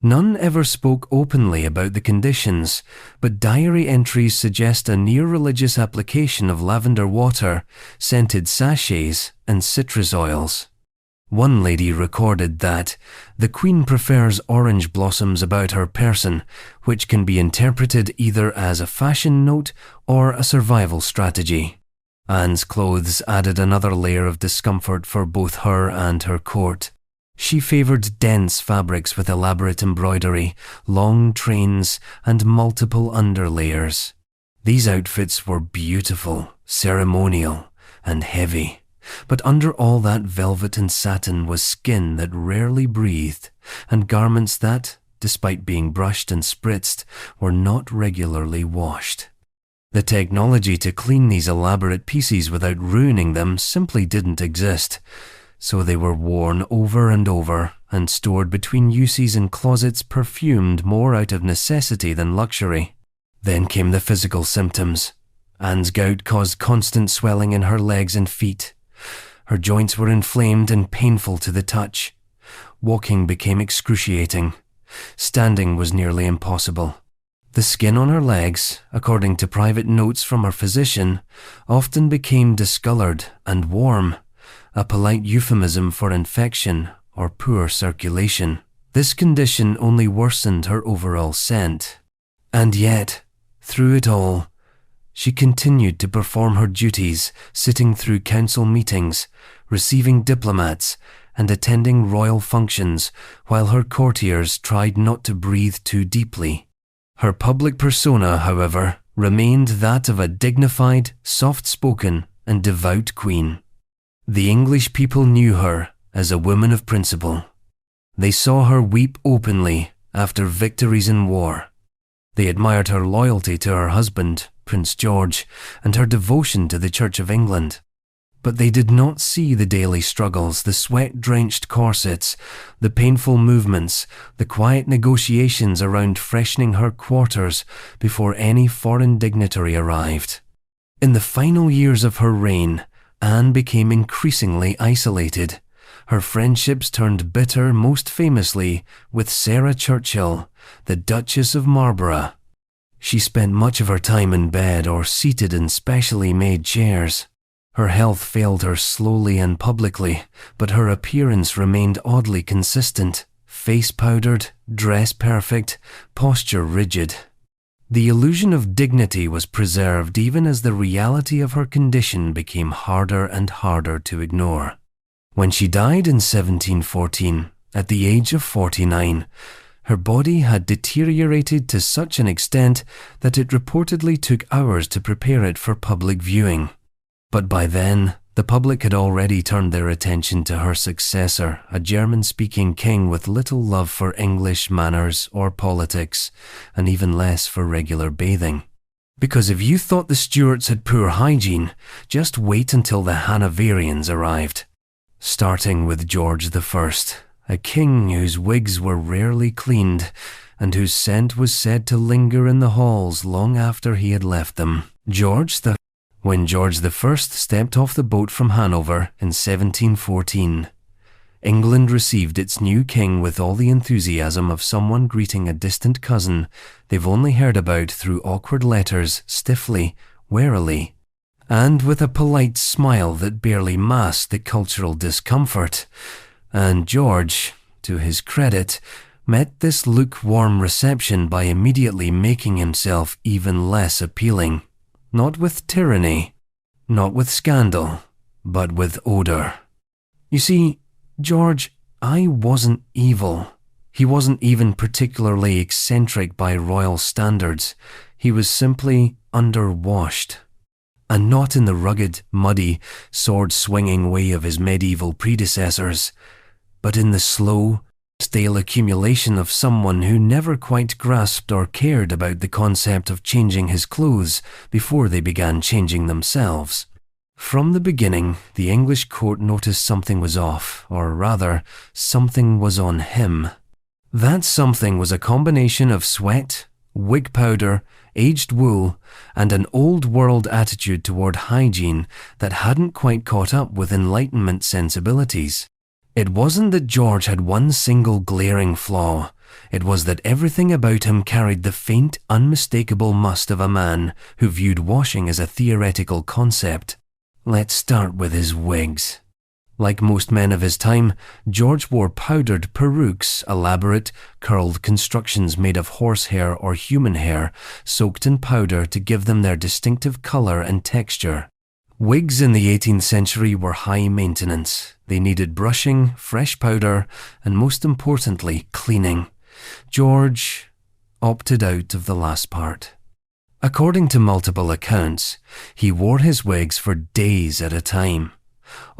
None ever spoke openly about the conditions, but diary entries suggest a near-religious application of lavender water, scented sachets, and citrus oils. One lady recorded that the Queen prefers orange blossoms about her person, which can be interpreted either as a fashion note or a survival strategy. Anne's clothes added another layer of discomfort for both her and her court. She favoured dense fabrics with elaborate embroidery, long trains, and multiple underlayers. These outfits were beautiful, ceremonial, and heavy. But under all that velvet and satin was skin that rarely breathed, and garments that, despite being brushed and spritzed, were not regularly washed. The technology to clean these elaborate pieces without ruining them simply didn't exist, so they were worn over and over and stored between uses in closets perfumed more out of necessity than luxury. Then came the physical symptoms. Anne's gout caused constant swelling in her legs and feet. Her joints were inflamed and painful to the touch. Walking became excruciating. Standing was nearly impossible. The skin on her legs, according to private notes from her physician, often became discolored and warm, a polite euphemism for infection or poor circulation. This condition only worsened her overall scent. And yet, through it all, she continued to perform her duties, sitting through council meetings, receiving diplomats, and attending royal functions, while her courtiers tried not to breathe too deeply. Her public persona, however, remained that of a dignified, soft-spoken, and devout queen. The English people knew her as a woman of principle. They saw her weep openly after victories in war. They admired her loyalty to her husband, Prince George, and her devotion to the Church of England. But they did not see the daily struggles, the sweat-drenched corsets, the painful movements, the quiet negotiations around freshening her quarters before any foreign dignitary arrived. In the final years of her reign, Anne became increasingly isolated. Her friendships turned bitter, most famously with Sarah Churchill, the Duchess of Marlborough. She spent much of her time in bed or seated in specially made chairs. Her health failed her slowly and publicly, but her appearance remained oddly consistent, face powdered, dress perfect, posture rigid. The illusion of dignity was preserved even as the reality of her condition became harder and harder to ignore. When she died in 1714, at the age of 49, her body had deteriorated to such an extent that it reportedly took hours to prepare it for public viewing. But by then, the public had already turned their attention to her successor, a German-speaking king with little love for English manners or politics, and even less for regular bathing. Because if you thought the Stuarts had poor hygiene, just wait until the Hanoverians arrived. Starting with George I, a king whose wigs were rarely cleaned, and whose scent was said to linger in the halls long after he had left them. When George I stepped off the boat from Hanover in 1714, England received its new king with all the enthusiasm of someone greeting a distant cousin they've only heard about through awkward letters, stiffly, warily, and with a polite smile that barely masked the cultural discomfort. And George, to his credit, met this lukewarm reception by immediately making himself even less appealing. Not with tyranny, not with scandal, but with odor. You see, George, I wasn't evil. He wasn't even particularly eccentric by royal standards. He was simply underwashed. And not in the rugged, muddy, sword-swinging way of his medieval predecessors, but in the slow, stale accumulation of someone who never quite grasped or cared about the concept of changing his clothes before they began changing themselves. From the beginning, the English court noticed something was off, or rather, something was on him. That something was a combination of sweat, wig powder, aged wool, and an old-world attitude toward hygiene that hadn't quite caught up with Enlightenment sensibilities. It wasn't that George had one single glaring flaw. It was that everything about him carried the faint, unmistakable must of a man who viewed washing as a theoretical concept. Let's start with his wigs. Like most men of his time, George wore powdered perukes, elaborate, curled constructions made of horsehair or human hair, soaked in powder to give them their distinctive colour and texture. Wigs in the 18th century were high maintenance. They needed brushing, fresh powder, and most importantly, cleaning. George opted out of the last part. According to multiple accounts, he wore his wigs for days at a time,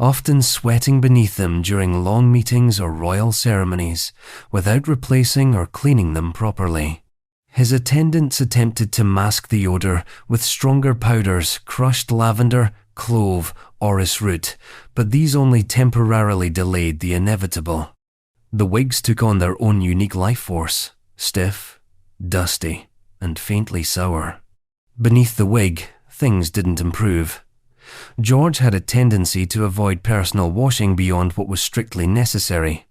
often sweating beneath them during long meetings or royal ceremonies, without replacing or cleaning them properly. His attendants attempted to mask the odour with stronger powders, crushed lavender, clove, orris root, but these only temporarily delayed the inevitable. The wigs took on their own unique life force, stiff, dusty, and faintly sour. Beneath the wig, things didn't improve. George had a tendency to avoid personal washing beyond what was strictly necessary.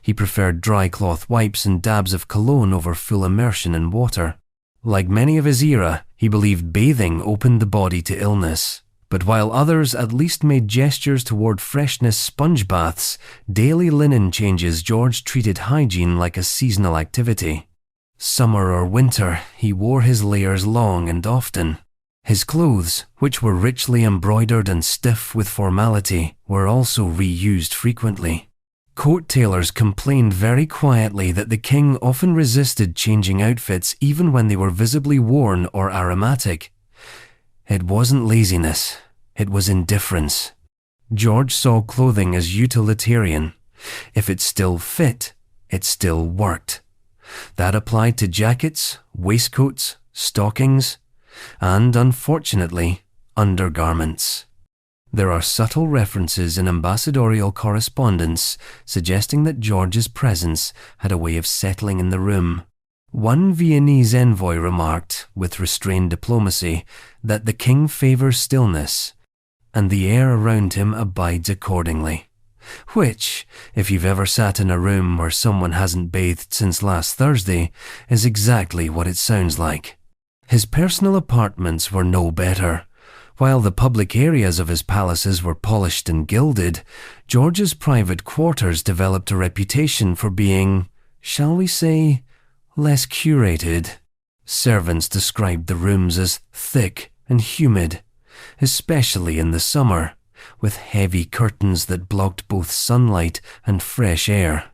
He preferred dry cloth wipes and dabs of cologne over full immersion in water. Like many of his era, he believed bathing opened the body to illness. But while others at least made gestures toward freshness sponge baths, daily linen changes, George treated hygiene like a seasonal activity. Summer or winter, he wore his layers long and often. His clothes, which were richly embroidered and stiff with formality, were also reused frequently. Court tailors complained very quietly that the king often resisted changing outfits even when they were visibly worn or aromatic. It wasn't laziness, it was indifference. George saw clothing as utilitarian. If it still fit, it still worked. That applied to jackets, waistcoats, stockings, and, unfortunately, undergarments. There are subtle references in ambassadorial correspondence suggesting that George's presence had a way of settling in the room. One Viennese envoy remarked, with restrained diplomacy, that the king favours stillness, and the air around him abides accordingly. Which, if you've ever sat in a room where someone hasn't bathed since last Thursday, is exactly what it sounds like. His personal apartments were no better. While the public areas of his palaces were polished and gilded, George's private quarters developed a reputation for being, shall we say, less curated. Servants described the rooms as thick and humid, especially in the summer, with heavy curtains that blocked both sunlight and fresh air.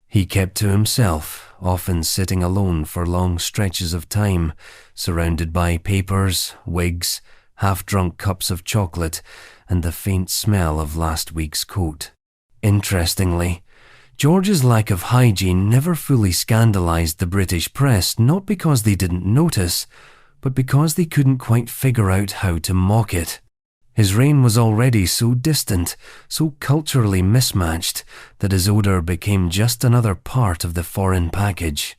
He kept to himself, often sitting alone for long stretches of time, surrounded by papers, wigs, half-drunk cups of chocolate, and the faint smell of last week's coat. Interestingly, George's lack of hygiene never fully scandalized the British press, not because they didn't notice, but because they couldn't quite figure out how to mock it. His reign was already so distant, so culturally mismatched, that his odour became just another part of the foreign package.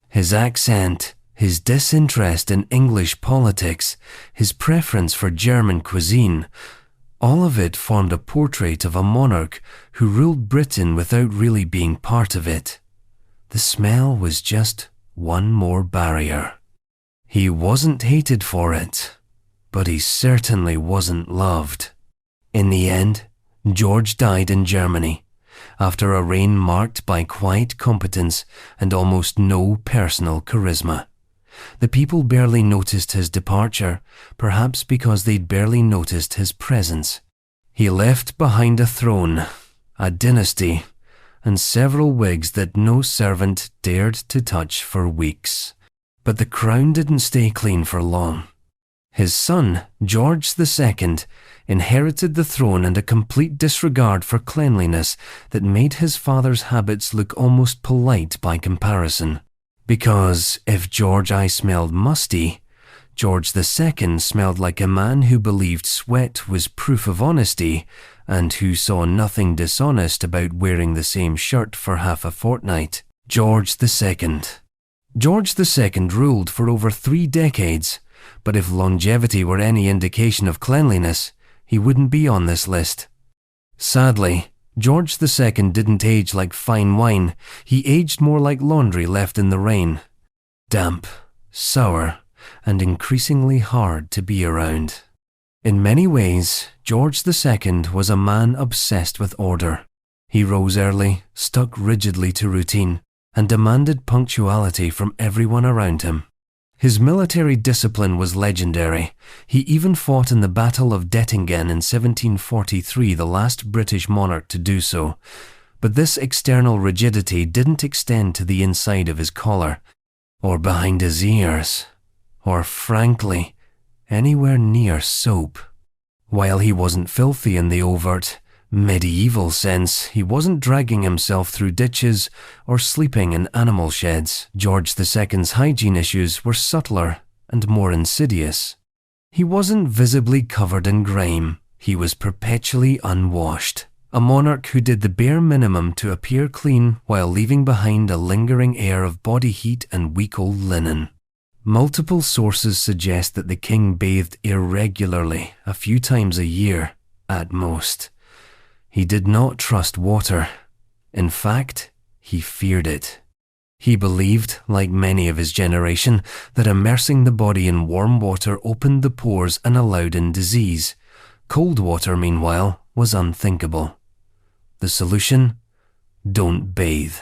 His accent, his disinterest in English politics, his preference for German cuisine, all of it formed a portrait of a monarch who ruled Britain without really being part of it. The smell was just one more barrier. He wasn't hated for it, but he certainly wasn't loved. In the end, George died in Germany, after a reign marked by quiet competence and almost no personal charisma. The people barely noticed his departure, perhaps because they'd barely noticed his presence. He left behind a throne, a dynasty, and several wigs that no servant dared to touch for weeks. But the crown didn't stay clean for long. His son, George II, inherited the throne and a complete disregard for cleanliness that made his father's habits look almost polite by comparison. Because if George I smelled musty, George II smelled like a man who believed sweat was proof of honesty and who saw nothing dishonest about wearing the same shirt for half a fortnight. George II. George II ruled for over 3 decades, but if longevity were any indication of cleanliness, he wouldn't be on this list. Sadly, George II didn't age like fine wine, he aged more like laundry left in the rain. Damp, sour, and increasingly hard to be around. In many ways, George II was a man obsessed with order. He rose early, stuck rigidly to routine, and demanded punctuality from everyone around him. His military discipline was legendary. He even fought in the Battle of Dettingen in 1743, the last British monarch to do so. But this external rigidity didn't extend to the inside of his collar, or behind his ears, or frankly, anywhere near soap. While he wasn't filthy in the overt, medieval sense, he wasn't dragging himself through ditches or sleeping in animal sheds. George II's hygiene issues were subtler and more insidious. He wasn't visibly covered in grime. He was perpetually unwashed. A monarch who did the bare minimum to appear clean while leaving behind a lingering air of body heat and week old linen. Multiple sources suggest that the king bathed irregularly, a few times a year, at most. He did not trust water. In fact, he feared it. He believed, like many of his generation, that immersing the body in warm water opened the pores and allowed in disease. Cold water, meanwhile, was unthinkable. The solution? Don't bathe.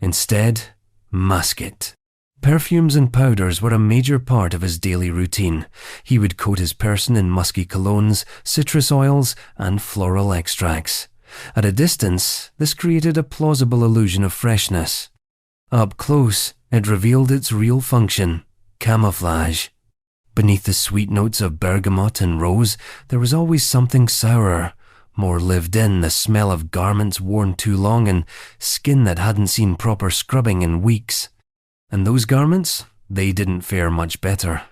Instead, mask it. Perfumes and powders were a major part of his daily routine. He would coat his person in musky colognes, citrus oils, and floral extracts. At a distance, this created a plausible illusion of freshness. Up close, it revealed its real function: camouflage. Beneath the sweet notes of bergamot and rose, there was always something sourer, more lived in, the smell of garments worn too long and skin that hadn't seen proper scrubbing in weeks. And those garments, they didn't fare much better.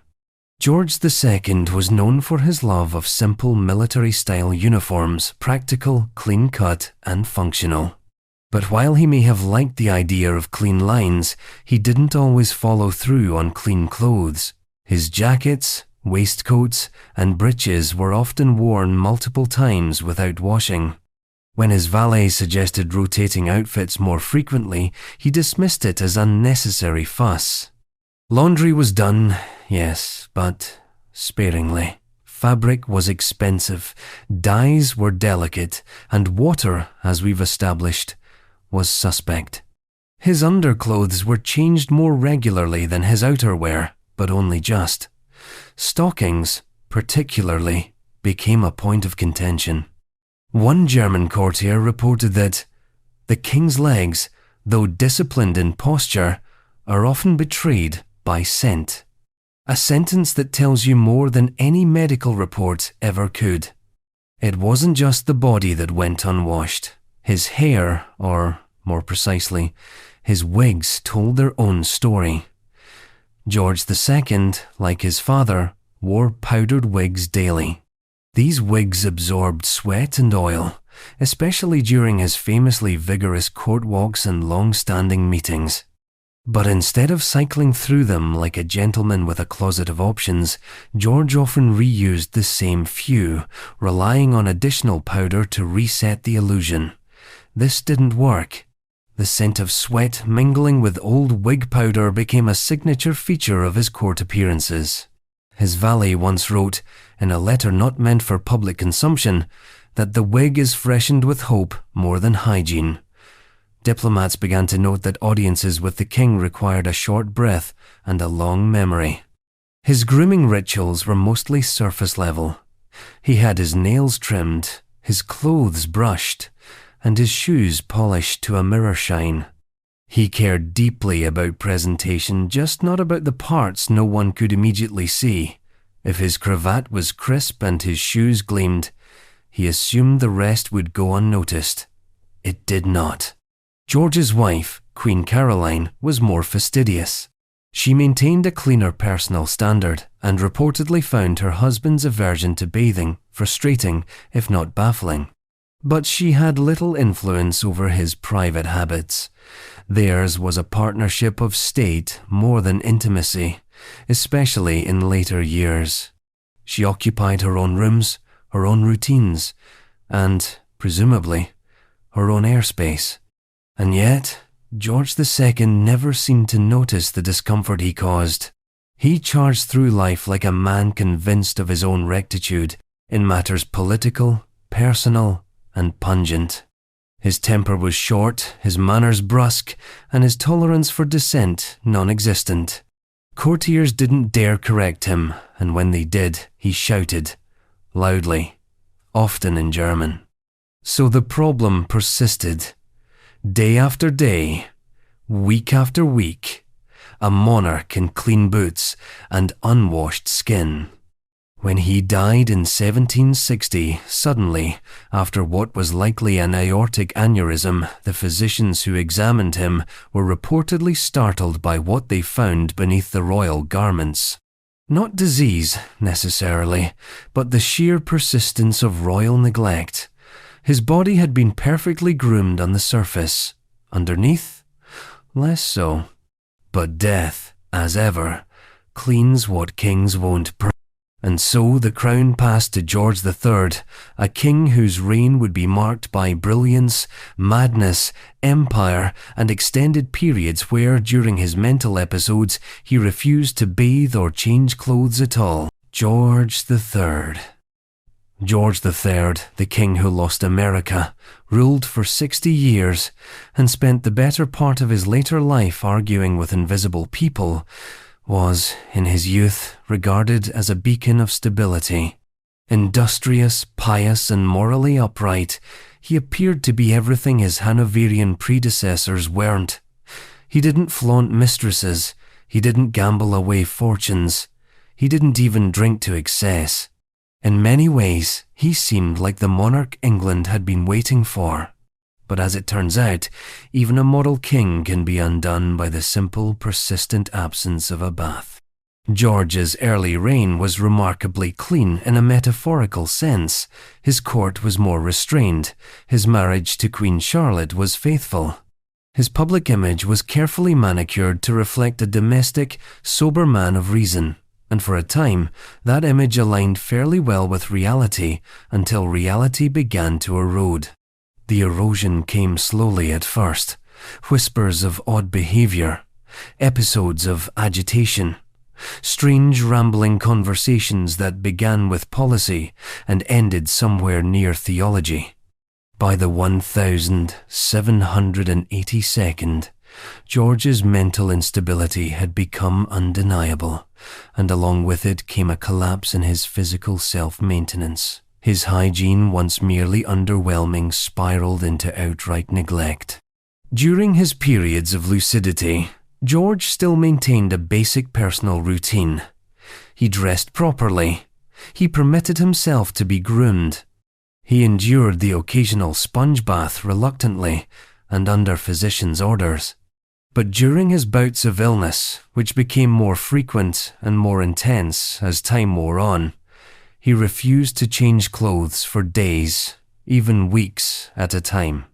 George II was known for his love of simple military-style uniforms, practical, clean-cut, and functional. But while he may have liked the idea of clean lines, he didn't always follow through on clean clothes. His jackets, waistcoats, and breeches were often worn multiple times without washing. When his valet suggested rotating outfits more frequently, he dismissed it as unnecessary fuss. Laundry was done, yes, but sparingly. Fabric was expensive, dyes were delicate, and water, as we've established, was suspect. His underclothes were changed more regularly than his outerwear, but only just. Stockings, particularly, became a point of contention. One German courtier reported that the king's legs, though disciplined in posture, are often betrayed by scent. A sentence that tells you more than any medical report ever could. It wasn't just the body that went unwashed. His hair, or more precisely, his wigs told their own story. George II, like his father, wore powdered wigs daily. These wigs absorbed sweat and oil, especially during his famously vigorous court walks and long-standing meetings. But instead of cycling through them like a gentleman with a closet of options, George often reused the same few, relying on additional powder to reset the illusion. This didn't work. The scent of sweat mingling with old wig powder became a signature feature of his court appearances. His valet once wrote, in a letter not meant for public consumption, that the wig is freshened with hope more than hygiene. Diplomats began to note that audiences with the king required a short breath and a long memory. His grooming rituals were mostly surface level. He had his nails trimmed, his clothes brushed, and his shoes polished to a mirror shine. He cared deeply about presentation, just not about the parts no one could immediately see. If his cravat was crisp and his shoes gleamed, he assumed the rest would go unnoticed. It did not. George's wife, Queen Caroline, was more fastidious. She maintained a cleaner personal standard and reportedly found her husband's aversion to bathing frustrating, if not baffling. But she had little influence over his private habits. Theirs was a partnership of state more than intimacy, especially in later years. She occupied her own rooms, her own routines, and, presumably, her own airspace. And yet, George II never seemed to notice the discomfort he caused. He charged through life like a man convinced of his own rectitude in matters political, personal, and pungent. His temper was short, his manners brusque, and his tolerance for dissent non-existent. Courtiers didn't dare correct him, and when they did, he shouted, loudly, often in German. So the problem persisted. Day after day, week after week, a monarch in clean boots and unwashed skin. When he died in 1760, suddenly, after what was likely an aortic aneurysm, the physicians who examined him were reportedly startled by what they found beneath the royal garments. Not disease, necessarily, but the sheer persistence of royal neglect. His body had been perfectly groomed on the surface. Underneath, less so. But death, as ever, cleans what kings won't prune. And so the crown passed to George III, a king whose reign would be marked by brilliance, madness, empire, and extended periods where, during his mental episodes, he refused to bathe or change clothes at all. George III. George III, the king who lost America, ruled for 60 years and spent the better part of his later life arguing with invisible people, was, in his youth, regarded as a beacon of stability. Industrious, pious, and morally upright, he appeared to be everything his Hanoverian predecessors weren't. He didn't flaunt mistresses, he didn't gamble away fortunes, he didn't even drink to excess. In many ways, he seemed like the monarch England had been waiting for. But as it turns out, even a model king can be undone by the simple, persistent absence of a bath. George's early reign was remarkably clean in a metaphorical sense. His court was more restrained. His marriage to Queen Charlotte was faithful. His public image was carefully manicured to reflect a domestic, sober man of reason. And for a time, that image aligned fairly well with reality until reality began to erode. The erosion came slowly at first. Whispers of odd behavior, episodes of agitation, strange rambling conversations that began with policy and ended somewhere near theology. By the 1782nd, George's mental instability had become undeniable, and along with it came a collapse in his physical self-maintenance. His hygiene, once merely underwhelming, spiraled into outright neglect. During his periods of lucidity, George still maintained a basic personal routine. He dressed properly. He permitted himself to be groomed. He endured the occasional sponge bath reluctantly and under physicians' orders. But during his bouts of illness, which became more frequent and more intense as time wore on, he refused to change clothes for days, even weeks at a time.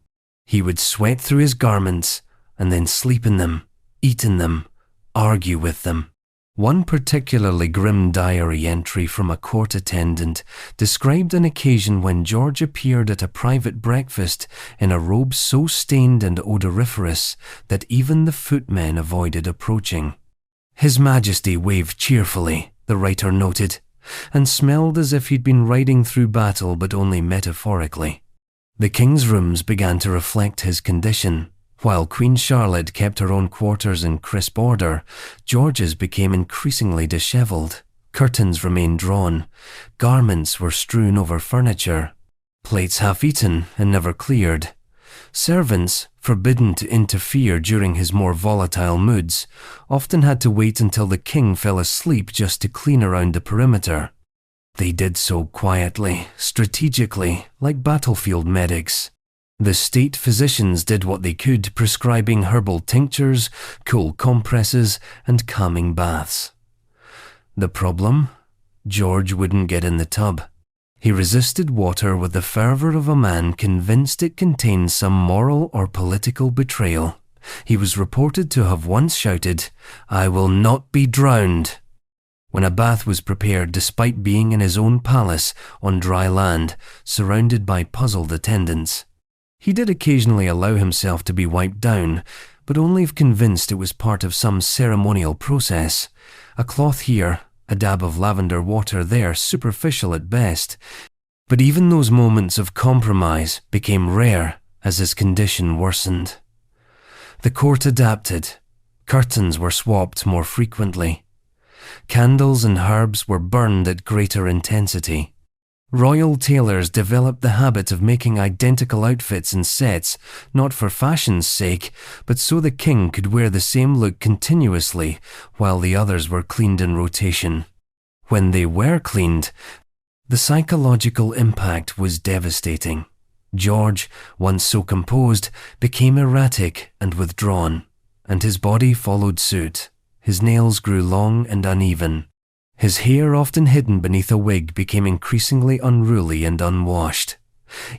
He would sweat through his garments and then sleep in them, eat in them, argue with them. One particularly grim diary entry from a court attendant described an occasion when George appeared at a private breakfast in a robe so stained and odoriferous that even the footmen avoided approaching. His Majesty waved cheerfully, the writer noted, and smelled as if he'd been riding through battle but only metaphorically. The king's rooms began to reflect his condition. While Queen Charlotte kept her own quarters in crisp order, George's became increasingly dishevelled. Curtains remained drawn, garments were strewn over furniture, plates half-eaten and never cleared. Servants, forbidden to interfere during his more volatile moods, often had to wait until the king fell asleep just to clean around the perimeter. They did so quietly, strategically, like battlefield medics. The state physicians did what they could, prescribing herbal tinctures, cool compresses, and calming baths. The problem? George wouldn't get in the tub. He resisted water with the fervour of a man convinced it contained some moral or political betrayal. He was reported to have once shouted, "I will not be drowned," when a bath was prepared despite being in his own palace on dry land, surrounded by puzzled attendants. He did occasionally allow himself to be wiped down, but only if convinced it was part of some ceremonial process. A cloth here, a dab of lavender water there, superficial at best. But even those moments of compromise became rare as his condition worsened. The court adapted. Curtains were swapped more frequently. Candles and herbs were burned at greater intensity. Royal tailors developed the habit of making identical outfits and sets, not for fashion's sake, but so the king could wear the same look continuously while the others were cleaned in rotation. When they were cleaned, the psychological impact was devastating. George, once so composed, became erratic and withdrawn, and his body followed suit. His nails grew long and uneven. His hair, often hidden beneath a wig, became increasingly unruly and unwashed.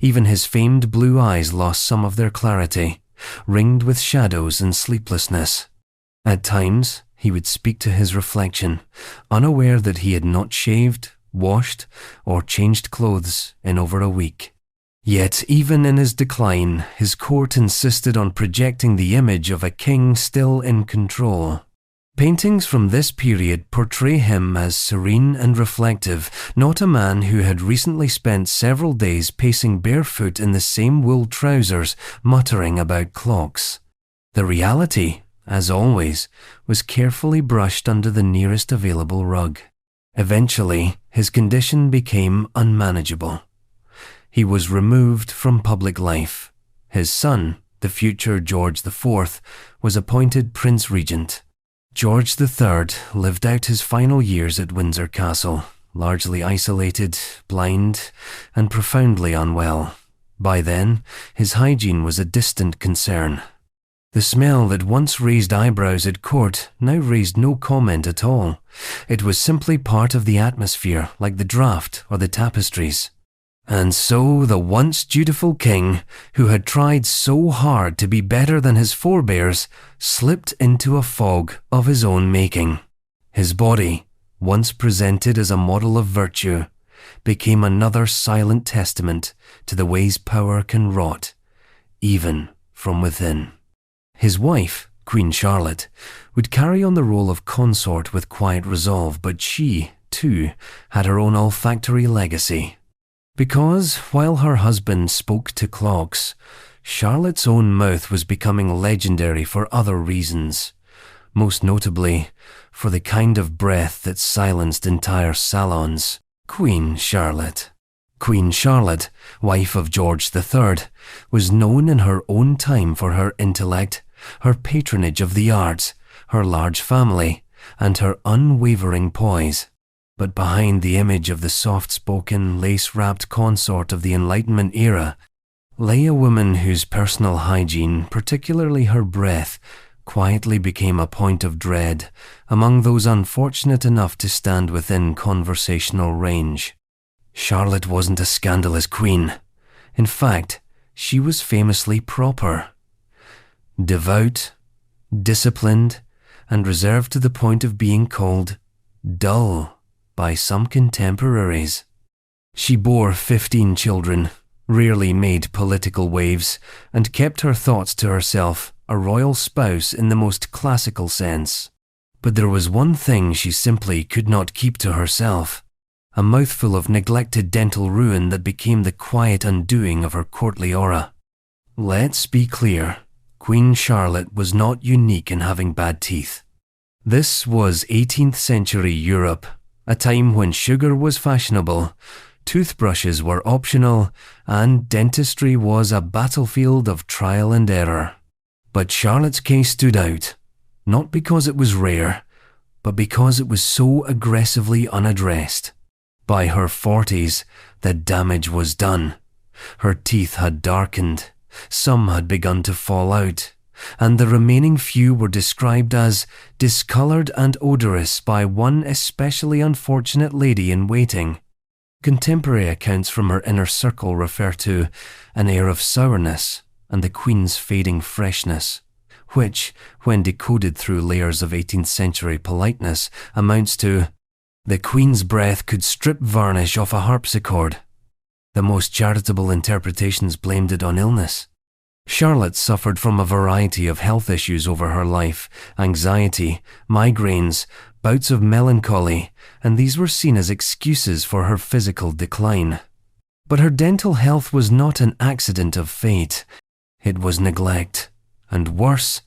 Even his famed blue eyes lost some of their clarity, ringed with shadows and sleeplessness. At times, he would speak to his reflection, unaware that he had not shaved, washed, or changed clothes in over a week. Yet, even in his decline, his court insisted on projecting the image of a king still in control. Paintings from this period portray him as serene and reflective, not a man who had recently spent several days pacing barefoot in the same wool trousers, muttering about clocks. The reality, as always, was carefully brushed under the nearest available rug. Eventually, his condition became unmanageable. He was removed from public life. His son, the future George IV, was appointed Prince Regent. George III lived out his final years at Windsor Castle, largely isolated, blind, and profoundly unwell. By then, his hygiene was a distant concern. The smell that once raised eyebrows at court now raised no comment at all. It was simply part of the atmosphere, like the draught or the tapestries. And so the once dutiful king, who had tried so hard to be better than his forebears, slipped into a fog of his own making. His body, once presented as a model of virtue, became another silent testament to the ways power can rot, even from within. His wife, Queen Charlotte, would carry on the role of consort with quiet resolve, but she, too, had her own olfactory legacy. Because, while her husband spoke to clocks, Charlotte's own mouth was becoming legendary for other reasons, most notably for the kind of breath that silenced entire salons. Queen Charlotte. Queen Charlotte, wife of George III, was known in her own time for her intellect, her patronage of the arts, her large family, and her unwavering poise. But behind the image of the soft-spoken, lace-wrapped consort of the Enlightenment era lay a woman whose personal hygiene, particularly her breath, quietly became a point of dread among those unfortunate enough to stand within conversational range. Charlotte wasn't a scandalous queen. In fact, she was famously proper. Devout, disciplined, and reserved to the point of being called dull by some contemporaries. She bore 15 children, rarely made political waves, and kept her thoughts to herself, a royal spouse in the most classical sense. But there was one thing she simply could not keep to herself. a mouthful of neglected dental ruin that became the quiet undoing of her courtly aura. Let's be clear, Queen Charlotte was not unique in having bad teeth. This was 18th century Europe, a time when sugar was fashionable, toothbrushes were optional, and dentistry was a battlefield of trial and error. But Charlotte's case stood out, not because it was rare, but because it was so aggressively unaddressed. By her 40s, the damage was done. Her teeth had darkened, some had begun to fall out, and the remaining few were described as discoloured and odorous by one especially unfortunate lady in waiting. Contemporary accounts from her inner circle refer to an air of sourness and the Queen's fading freshness, which, when decoded through layers of 18th century politeness, amounts to the Queen's breath could strip varnish off a harpsichord. The most charitable interpretations blamed it on illness. Charlotte suffered from a variety of health issues over her life: anxiety, migraines, bouts of melancholy, and these were seen as excuses for her physical decline. But her dental health was not an accident of fate. It was neglect, and worse,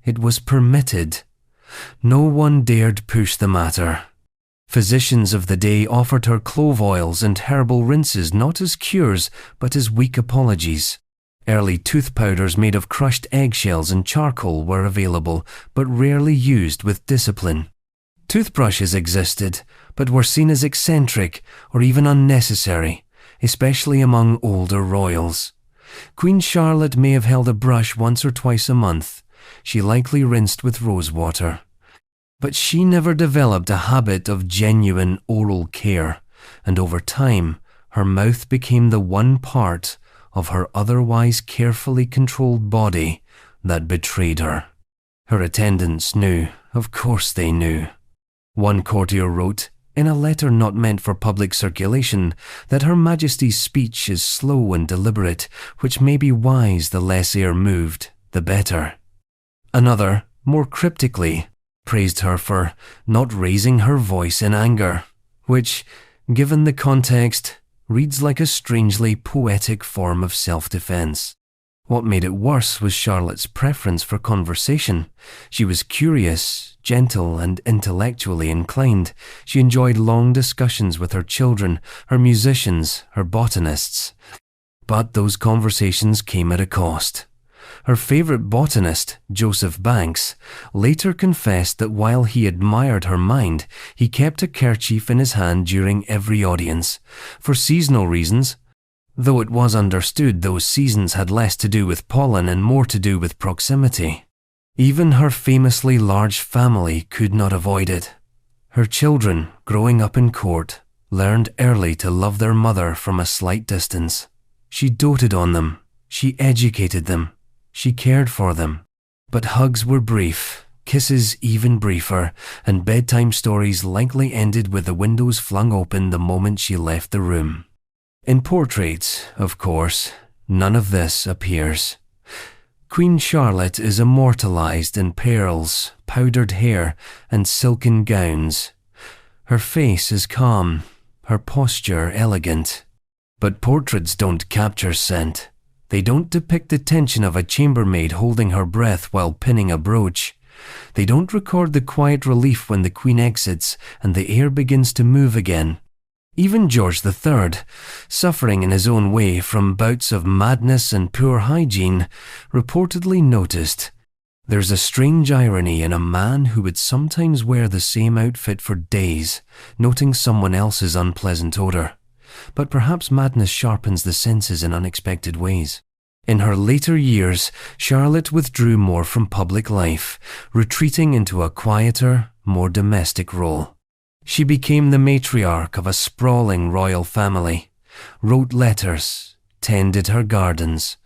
it was permitted. No one dared push the matter. Physicians of the day offered her clove oils and herbal rinses not as cures, but as weak apologies. Early tooth powders made of crushed eggshells and charcoal were available, but rarely used with discipline. Toothbrushes existed, but were seen as eccentric or even unnecessary, especially among older royals. Queen Charlotte may have held a brush once or twice a month. She likely rinsed with rose water. But she never developed a habit of genuine oral care, and over time, her mouth became the one part of her otherwise carefully controlled body that betrayed her. Her attendants knew, of course they knew. One courtier wrote, in a letter not meant for public circulation, that Her Majesty's speech is slow and deliberate, which may be wise the less air moved, the better. Another, more cryptically, praised her for not raising her voice in anger, which, given the context, reads like a strangely poetic form of self-defense. What made it worse was Charlotte's preference for conversation. She was curious, gentle, and intellectually inclined. She enjoyed long discussions with her children, her musicians, her botanists. But those conversations came at a cost. Her favourite botanist, Joseph Banks, later confessed that while he admired her mind, he kept a kerchief in his hand during every audience, for seasonal reasons, though it was understood those seasons had less to do with pollen and more to do with proximity. Even her famously large family could not avoid it. Her children, growing up in court, learned early to love their mother from a slight distance. She doted on them, she educated them, she cared for them. But hugs were brief, kisses even briefer, and bedtime stories likely ended with the windows flung open the moment she left the room. In portraits, of course, none of this appears. Queen Charlotte is immortalized in pearls, powdered hair, and silken gowns. Her face is calm, her posture elegant. But portraits don't capture scent. They don't depict the tension of a chambermaid holding her breath while pinning a brooch. They don't record the quiet relief when the Queen exits and the air begins to move again. Even George III, suffering in his own way from bouts of madness and poor hygiene, reportedly noticed, "There's a strange irony in a man who would sometimes wear the same outfit for days, noting someone else's unpleasant odour. But perhaps madness sharpens the senses in unexpected ways." In her later years, Charlotte withdrew more from public life, retreating into a quieter, more domestic role. She became the matriarch of a sprawling royal family, wrote letters, tended her gardens,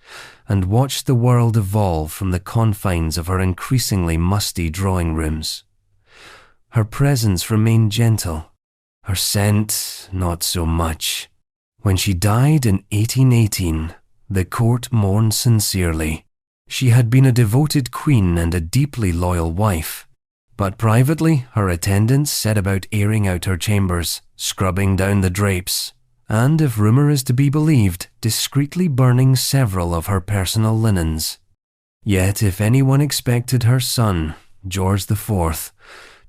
and watched the world evolve from the confines of her increasingly musty drawing rooms. Her presence remained gentle, her scent not so much. When she died in 1818, the court mourned sincerely. She had been a devoted queen and a deeply loyal wife. But privately, her attendants set about airing out her chambers, scrubbing down the drapes, and, if rumour is to be believed, discreetly burning several of her personal linens. Yet if anyone expected her son, George IV,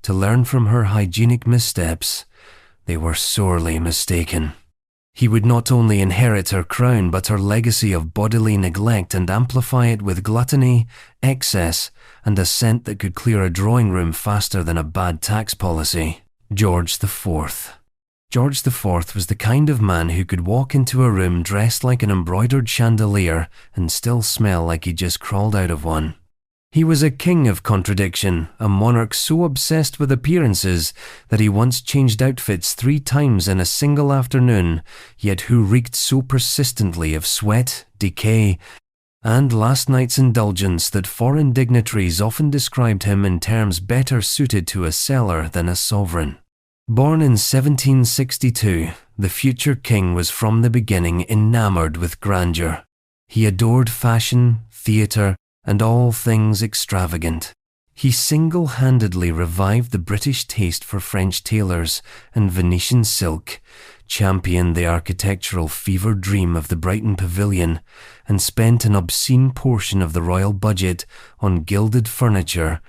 to learn from her hygienic missteps, they were sorely mistaken. He would not only inherit her crown but her legacy of bodily neglect and amplify it with gluttony, excess, and a scent that could clear a drawing room faster than a bad tax policy. George IV. George IV was the kind of man who could walk into a room dressed like an embroidered chandelier and still smell like he just crawled out of one. He was a king of contradiction, a monarch so obsessed with appearances that he once changed outfits 3 times in a single afternoon, yet who reeked so persistently of sweat, decay, and last night's indulgence that foreign dignitaries often described him in terms better suited to a cellar than a sovereign. Born in 1762, the future king was from the beginning enamored with grandeur. He adored fashion, theatre, and all things extravagant. He single-handedly revived the British taste for French tailors and Venetian silk, championed the architectural fever dream of the Brighton Pavilion, and spent an obscene portion of the royal budget on gilded furniture,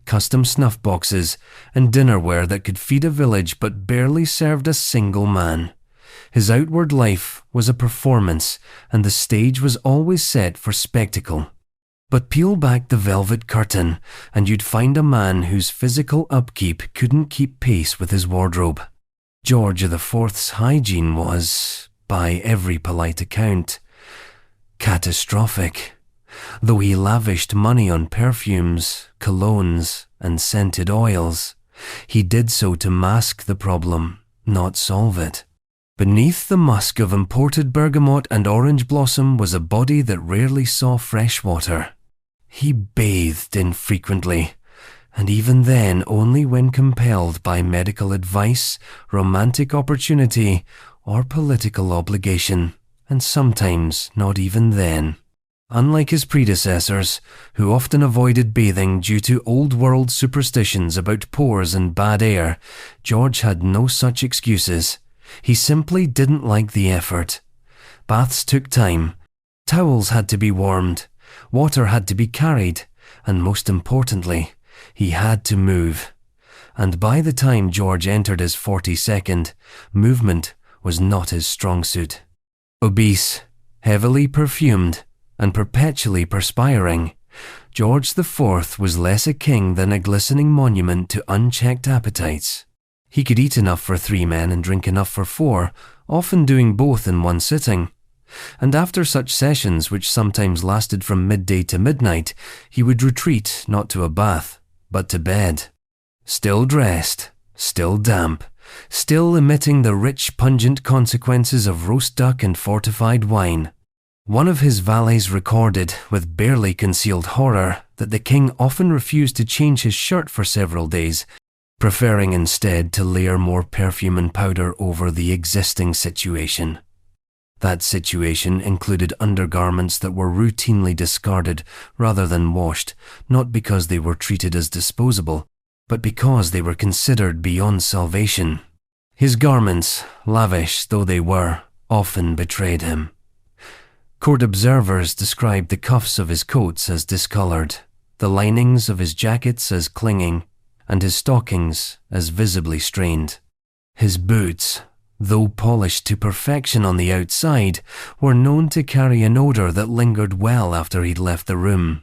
custom snuff boxes, and dinnerware that could feed a village but barely served a single man. His outward life was a performance, and the stage was always set for spectacle. But peel back the velvet curtain, and you'd find a man whose physical upkeep couldn't keep pace with his wardrobe. George IV's hygiene was, by every polite account, catastrophic. Though he lavished money on perfumes, colognes, and scented oils, he did so to mask the problem, not solve it. Beneath the musk of imported bergamot and orange blossom was a body that rarely saw fresh water. He bathed infrequently, and even then only when compelled by medical advice, romantic opportunity, or political obligation, and sometimes not even then. Unlike his predecessors, who often avoided bathing due to old-world superstitions about pores and bad air, George had no such excuses. He simply didn't like the effort. Baths took time, towels had to be warmed, water had to be carried, and most importantly, he had to move. And by the time George entered his 42nd, movement was not his strong suit. Obese, heavily perfumed, and perpetually perspiring, George IV was less a king than a glistening monument to unchecked appetites. He could eat enough for 3 men and drink enough for 4, often doing both in one sitting. And after such sessions, which sometimes lasted from midday to midnight, he would retreat not to a bath, but to bed. Still dressed, still damp, still emitting the rich, pungent consequences of roast duck and fortified wine. One of his valets recorded, with barely concealed horror, that the king often refused to change his shirt for several days, preferring instead to layer more perfume and powder over the existing situation. That situation included undergarments that were routinely discarded rather than washed, not because they were treated as disposable, but because they were considered beyond salvation. His garments, lavish though they were, often betrayed him. Court observers described the cuffs of his coats as discoloured, the linings of his jackets as clinging, and his stockings as visibly strained. His boots, though polished to perfection on the outside, were known to carry an odour that lingered well after he'd left the room.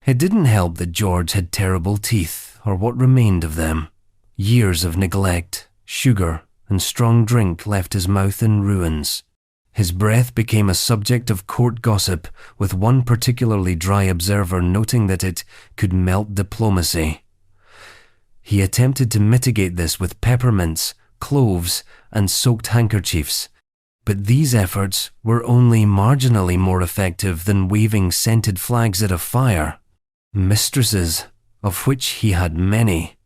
It didn't help that George had terrible teeth, or what remained of them. Years of neglect, sugar, and strong drink left his mouth in ruins. His breath became a subject of court gossip, with one particularly dry observer noting that it could melt diplomacy. He attempted to mitigate this with peppermints, cloves, and soaked handkerchiefs, but these efforts were only marginally more effective than waving scented flags at a fire. Mistresses, of which he had many,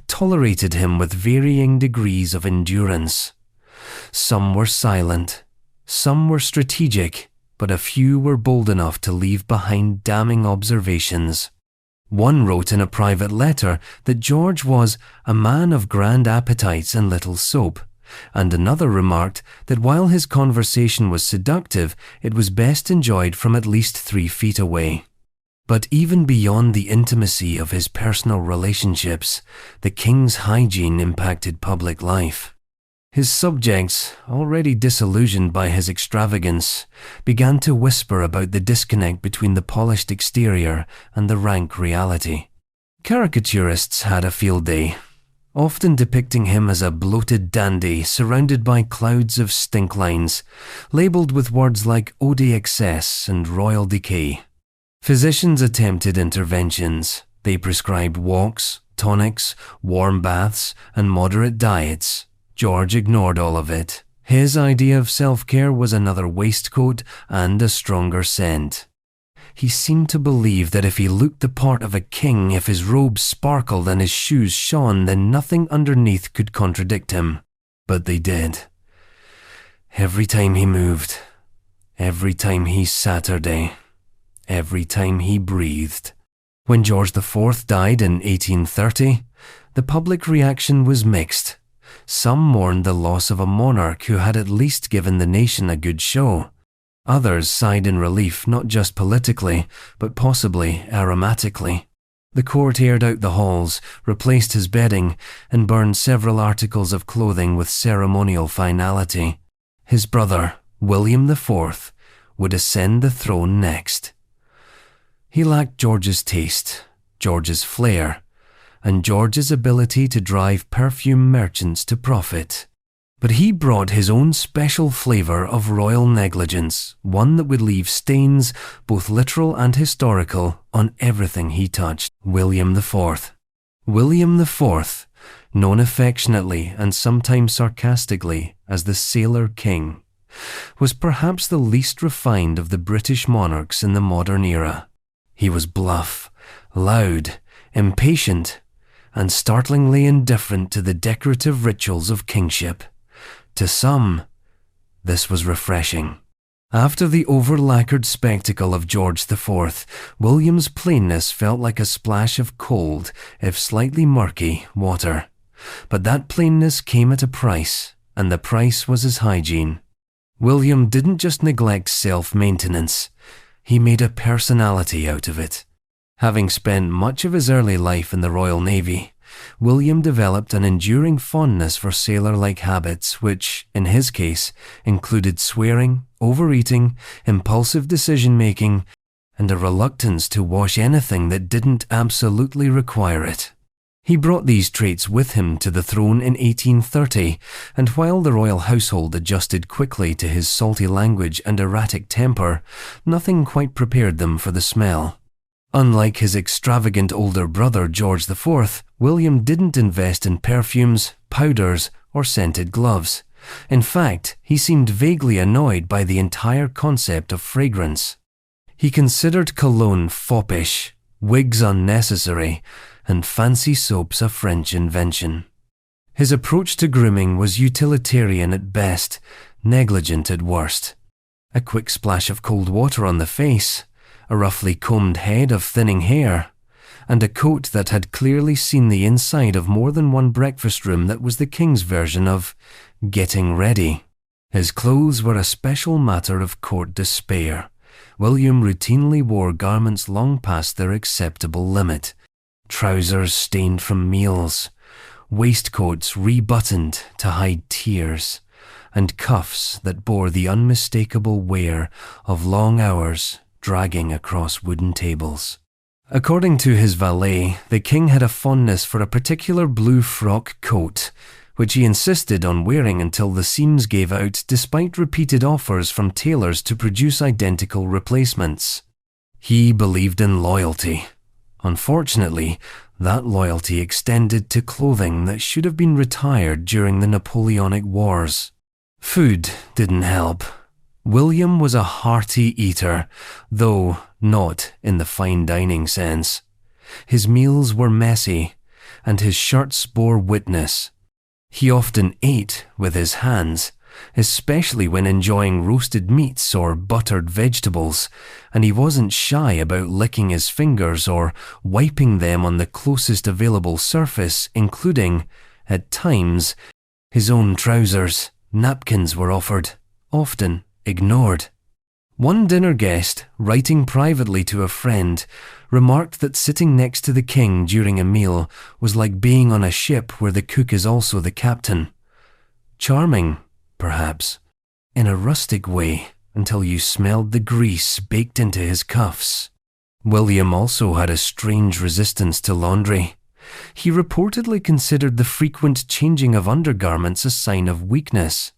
tolerated him with varying degrees of endurance. Some were silent, some were strategic, but a few were bold enough to leave behind damning observations. One wrote in a private letter that George was a man of grand appetites and little soap, and another remarked that while his conversation was seductive, it was best enjoyed from at least 3 feet away. But even beyond the intimacy of his personal relationships, the king's hygiene impacted public life. His subjects, already disillusioned by his extravagance, began to whisper about the disconnect between the polished exterior and the rank reality. Caricaturists had a field day, often depicting him as a bloated dandy surrounded by clouds of stink lines, labelled with words like eau d'excess and royal decay. Physicians attempted interventions. They prescribed walks, tonics, warm baths, and moderate diets. George ignored all of it. His idea of self-care was another waistcoat and a stronger scent. He seemed to believe that if he looked the part of a king, if his robes sparkled and his shoes shone, then nothing underneath could contradict him. But they did. Every time he moved, every time he Saturday, every time he breathed. When George IV died in 1830, the public reaction was mixed. Some mourned the loss of a monarch who had at least given the nation a good show. Others sighed in relief, not just politically, but possibly aromatically. The court aired out the halls, replaced his bedding, and burned several articles of clothing with ceremonial finality. His brother, William IV, would ascend the throne next. He lacked George's taste, George's flair, and George's ability to drive perfume merchants to profit. But he brought his own special flavour of royal negligence, one that would leave stains, both literal and historical, on everything he touched. William IV. William IV, known affectionately and sometimes sarcastically as the Sailor King, was perhaps the least refined of the British monarchs in the modern era. He was bluff, loud, impatient, and startlingly indifferent to the decorative rituals of kingship. To some, this was refreshing. After the over-lacquered spectacle of George IV, William's plainness felt like a splash of cold, if slightly murky, water. But that plainness came at a price, and the price was his hygiene. William didn't just neglect self-maintenance, he made a personality out of it. Having spent much of his early life in the Royal Navy, William developed an enduring fondness for sailor-like habits which, in his case, included swearing, overeating, impulsive decision-making, and a reluctance to wash anything that didn't absolutely require it. He brought these traits with him to the throne in 1830, and while the royal household adjusted quickly to his salty language and erratic temper, nothing quite prepared them for the smell. Unlike his extravagant older brother George IV, William didn't invest in perfumes, powders, or scented gloves. In fact, he seemed vaguely annoyed by the entire concept of fragrance. He considered cologne foppish, wigs unnecessary, and fancy soaps a French invention. His approach to grooming was utilitarian at best, negligent at worst. A quick splash of cold water on the face, a roughly combed head of thinning hair, and a coat that had clearly seen the inside of more than one breakfast room that was the king's version of getting ready. His clothes were a special matter of court despair. William routinely wore garments long past their acceptable limit. Trousers stained from meals, waistcoats rebuttoned to hide tears, and cuffs that bore the unmistakable wear of long hours dragging across wooden tables. According to his valet, the king had a fondness for a particular blue frock coat, which he insisted on wearing until the seams gave out despite repeated offers from tailors to produce identical replacements. He believed in loyalty. Unfortunately, that loyalty extended to clothing that should have been retired during the Napoleonic Wars. Food didn't help. William was a hearty eater, though not in the fine dining sense. His meals were messy, and his shirts bore witness. He often ate with his hands, especially when enjoying roasted meats or buttered vegetables, and he wasn't shy about licking his fingers or wiping them on the closest available surface, including, at times, his own trousers. Napkins were offered, often ignored. One dinner guest, writing privately to a friend, remarked that sitting next to the king during a meal was like being on a ship where the cook is also the captain. Charming, perhaps, in a rustic way, until you smelled the grease baked into his cuffs. William also had a strange resistance to laundry. He reportedly considered the frequent changing of undergarments a sign of weakness.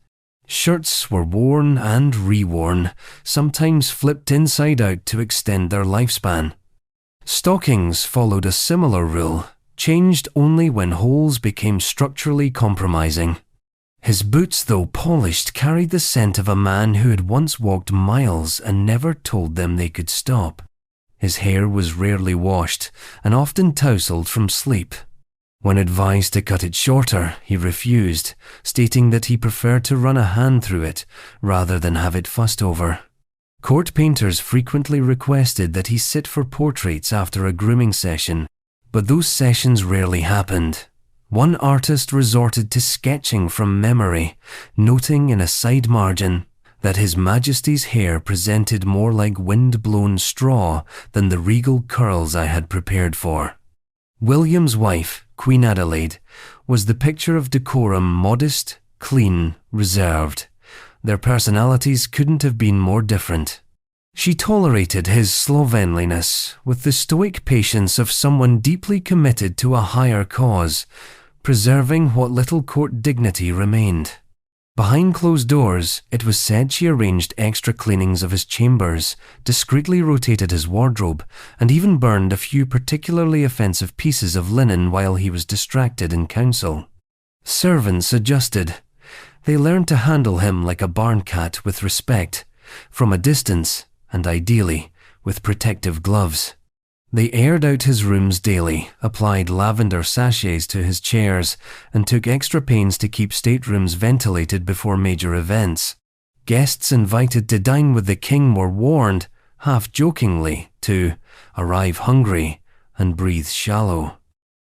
Shirts were worn and reworn, sometimes flipped inside out to extend their lifespan. Stockings followed a similar rule, changed only when holes became structurally compromising. His boots, though polished, carried the scent of a man who had once walked miles and never told them they could stop. His hair was rarely washed and often tousled from sleep. When advised to cut it shorter, he refused, stating that he preferred to run a hand through it rather than have it fussed over. Court painters frequently requested that he sit for portraits after a grooming session, but those sessions rarely happened. One artist resorted to sketching from memory, noting in a side margin that His Majesty's hair presented more like wind-blown straw than the regal curls I had prepared for. William's wife, Queen Adelaide, was the picture of decorum, modest, clean, reserved. Their personalities couldn't have been more different. She tolerated his slovenliness with the stoic patience of someone deeply committed to a higher cause, preserving what little court dignity remained. Behind closed doors, it was said she arranged extra cleanings of his chambers, discreetly rotated his wardrobe, and even burned a few particularly offensive pieces of linen while he was distracted in council. Servants adjusted. They learned to handle him like a barn cat with respect, from a distance, and ideally, with protective gloves. They aired out his rooms daily, applied lavender sachets to his chairs, and took extra pains to keep staterooms ventilated before major events. Guests invited to dine with the king were warned, half-jokingly, to arrive hungry and breathe shallow.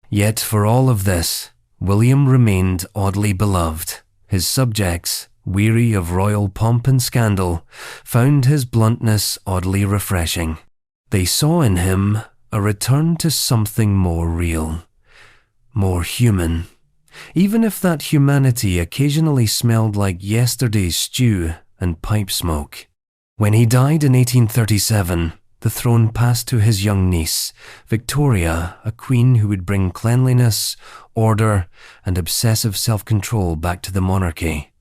Yet for all of this, William remained oddly beloved. His subjects, weary of royal pomp and scandal, found his bluntness oddly refreshing. They saw in him a return to something more real, more human, even if that humanity occasionally smelled like yesterday's stew and pipe smoke. When he died in 1837, the throne passed to his young niece, Victoria, a queen who would bring cleanliness, order, and obsessive self-control back to the monarchy.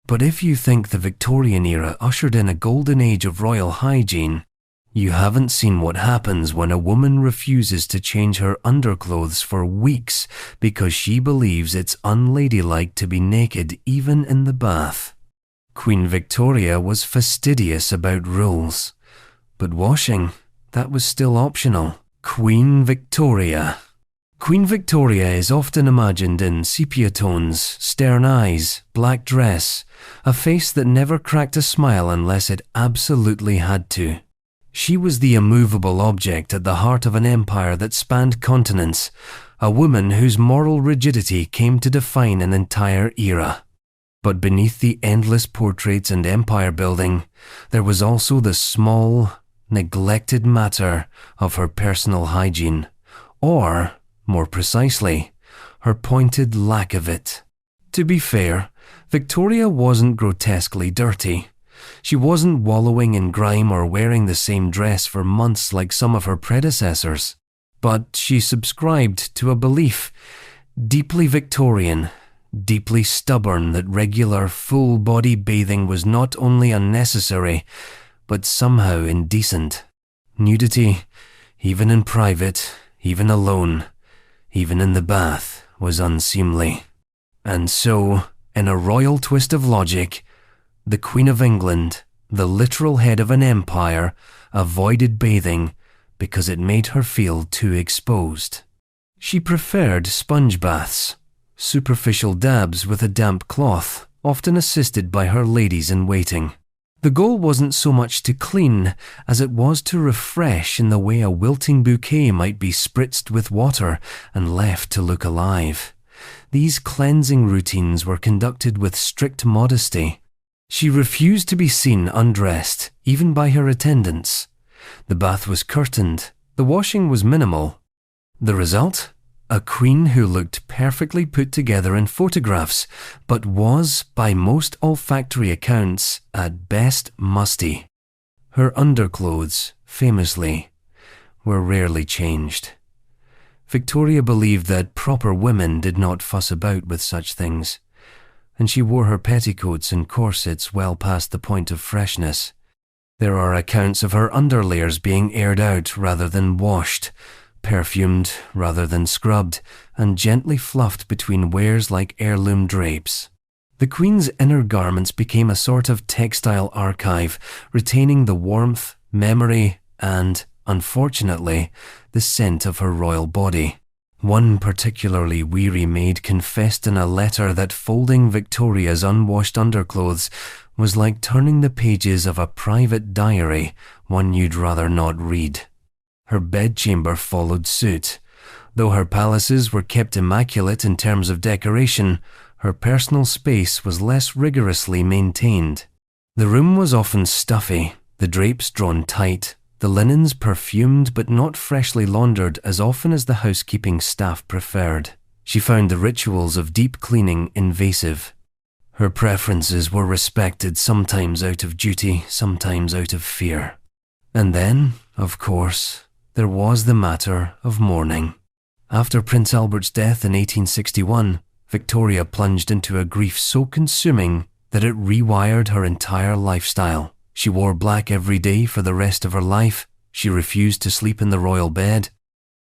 But if you think the Victorian era ushered in a golden age of royal hygiene, you haven't seen what happens when a woman refuses to change her underclothes for weeks because she believes it's unladylike to be naked even in the bath. Queen Victoria was fastidious about rules, but washing, that was still optional. Queen Victoria. Queen Victoria is often imagined in sepia tones, stern eyes, black dress, a face that never cracked a smile unless it absolutely had to. She was the immovable object at the heart of an empire that spanned continents, a woman whose moral rigidity came to define an entire era. But beneath the endless portraits and empire building, there was also the small, neglected matter of her personal hygiene, or, more precisely, her pointed lack of it. To be fair, Victoria wasn't grotesquely dirty. She wasn't wallowing in grime or wearing the same dress for months like some of her predecessors. But she subscribed to a belief, deeply Victorian, deeply stubborn, that regular full-body bathing was not only unnecessary, but somehow indecent. Nudity, even in private, even alone, even in the bath, was unseemly. And so, in a royal twist of logic, the Queen of England, the literal head of an empire, avoided bathing because it made her feel too exposed. She preferred sponge baths, superficial dabs with a damp cloth, often assisted by her ladies-in-waiting. The goal wasn't so much to clean as it was to refresh in the way a wilting bouquet might be spritzed with water and left to look alive. These cleansing routines were conducted with strict modesty. She refused to be seen undressed, even by her attendants. The bath was curtained. The washing was minimal. The result? A queen who looked perfectly put together in photographs, but was, by most olfactory accounts, at best musty. Her underclothes, famously, were rarely changed. Victoria believed that proper women did not fuss about with such things, and she wore her petticoats and corsets well past the point of freshness. There are accounts of her underlayers being aired out rather than washed, perfumed rather than scrubbed, and gently fluffed between wears like heirloom drapes. The Queen's inner garments became a sort of textile archive, retaining the warmth, memory, and, unfortunately, the scent of her royal body. One particularly weary maid confessed in a letter that folding Victoria's unwashed underclothes was like turning the pages of a private diary, one you'd rather not read. Her bedchamber followed suit. Though her palaces were kept immaculate in terms of decoration, her personal space was less rigorously maintained. The room was often stuffy, the drapes drawn tight, the linens perfumed but not freshly laundered as often as the housekeeping staff preferred. She found the rituals of deep cleaning invasive. Her preferences were respected, sometimes out of duty, sometimes out of fear. And then, of course, there was the matter of mourning. After Prince Albert's death in 1861, Victoria plunged into a grief so consuming that it rewired her entire lifestyle. She wore black every day for the rest of her life. She refused to sleep in the royal bed.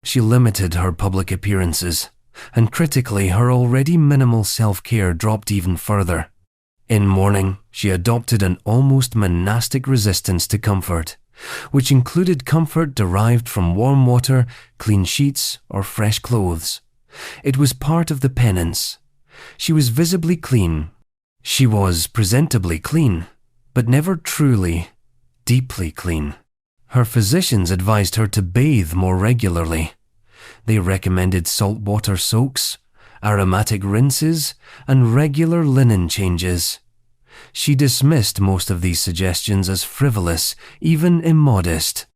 She limited her public appearances, and critically, her already minimal self-care dropped even further. In mourning, she adopted an almost monastic resistance to comfort, which included comfort derived from warm water, clean sheets, or fresh clothes. It was part of the penance. She was visibly clean. She was presentably clean, but never truly, deeply clean. Her physicians advised her to bathe more regularly. They recommended saltwater soaks, aromatic rinses, and regular linen changes. She dismissed most of these suggestions as frivolous, even immodest.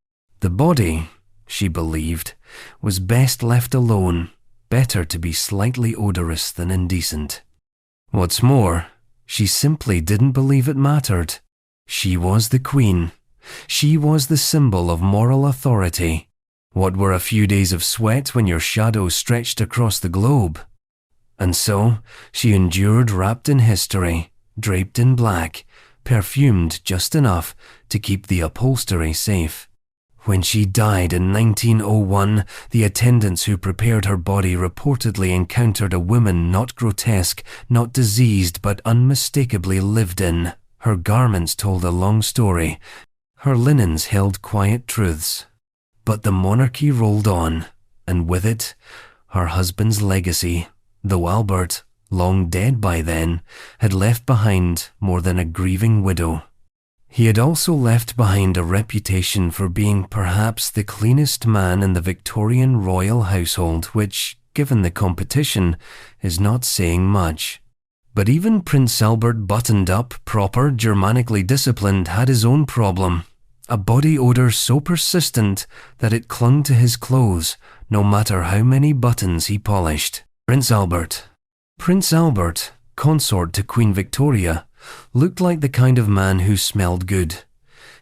The body, she believed, was best left alone, better to be slightly odorous than indecent. What's more, she simply didn't believe it mattered. She was the Queen. She was the symbol of moral authority. What were a few days of sweat when your shadow stretched across the globe? And so, she endured wrapped in history, draped in black, perfumed just enough to keep the upholstery safe. When she died in 1901, the attendants who prepared her body reportedly encountered a woman not grotesque, not diseased, but unmistakably lived in. Her garments told a long story. Her linens held quiet truths. But the monarchy rolled on, and with it, her husband's legacy, though Albert, long dead by then, had left behind more than a grieving widow. He had also left behind a reputation for being perhaps the cleanest man in the Victorian royal household, which, given the competition, is not saying much. But even Prince Albert, buttoned up, proper, Germanically disciplined, had his own problem. A body odour so persistent that it clung to his clothes, no matter how many buttons he polished. Prince Albert, consort to Queen Victoria, looked like the kind of man who smelled good.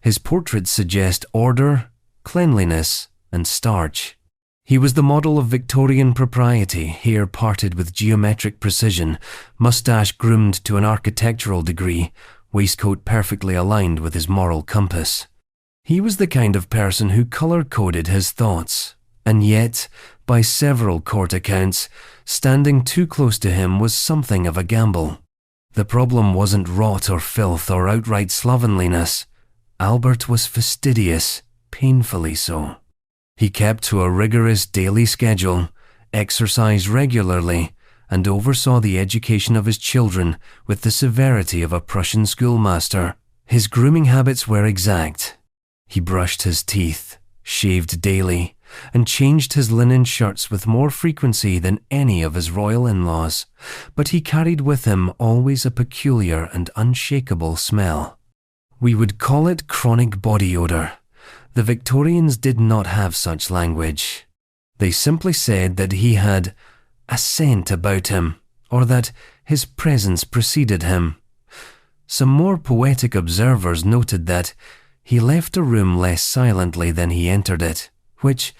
His portraits suggest order, cleanliness, and starch. He was the model of Victorian propriety, hair parted with geometric precision, moustache groomed to an architectural degree, waistcoat perfectly aligned with his moral compass. He was the kind of person who colour-coded his thoughts, and yet, by several court accounts, standing too close to him was something of a gamble. The problem wasn't rot or filth or outright slovenliness. Albert was fastidious, painfully so. He kept to a rigorous daily schedule, exercised regularly, and oversaw the education of his children with the severity of a Prussian schoolmaster. His grooming habits were exact. He brushed his teeth, shaved daily, and changed his linen shirts with more frequency than any of his royal in-laws, but he carried with him always a peculiar and unshakable smell. We would call it chronic body odor. The Victorians did not have such language. They simply said that he had a scent about him, or that his presence preceded him. Some more poetic observers noted that he left a room less silently than he entered it, which,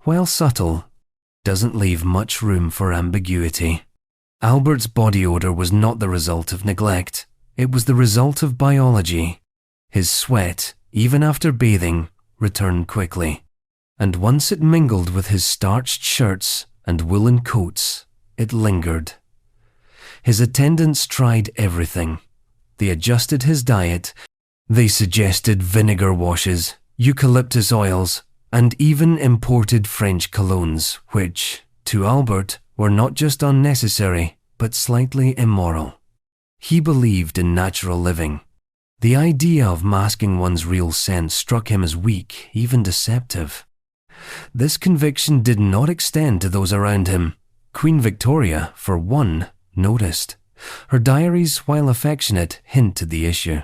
while subtle, doesn't leave much room for ambiguity. Albert's body odor was not the result of neglect. It was the result of biology. His sweat, even after bathing, returned quickly, and once it mingled with his starched shirts and woolen coats, it lingered. His attendants tried everything. They adjusted his diet. They suggested vinegar washes, eucalyptus oils, and even imported French colognes, which, to Albert, were not just unnecessary, but slightly immoral. He believed in natural living. The idea of masking one's real scent struck him as weak, even deceptive. This conviction did not extend to those around him. Queen Victoria, for one, noticed. Her diaries, while affectionate, hint at the issue.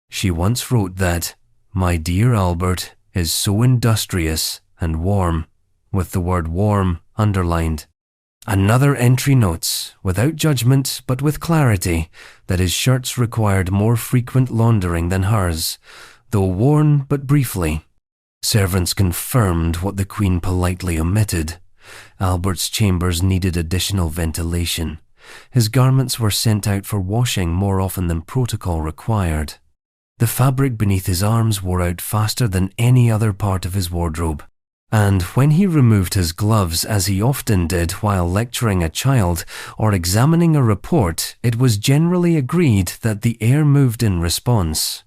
She once wrote that, "My dear Albert is so industrious and warm," with the word warm underlined. Another entry notes, without judgment but with clarity, that his shirts required more frequent laundering than hers, though worn but briefly. Servants confirmed what the Queen politely omitted. Albert's chambers needed additional ventilation. His garments were sent out for washing more often than protocol required. The fabric beneath his arms wore out faster than any other part of his wardrobe. And when he removed his gloves, as he often did while lecturing a child or examining a report, it was generally agreed that the air moved in response.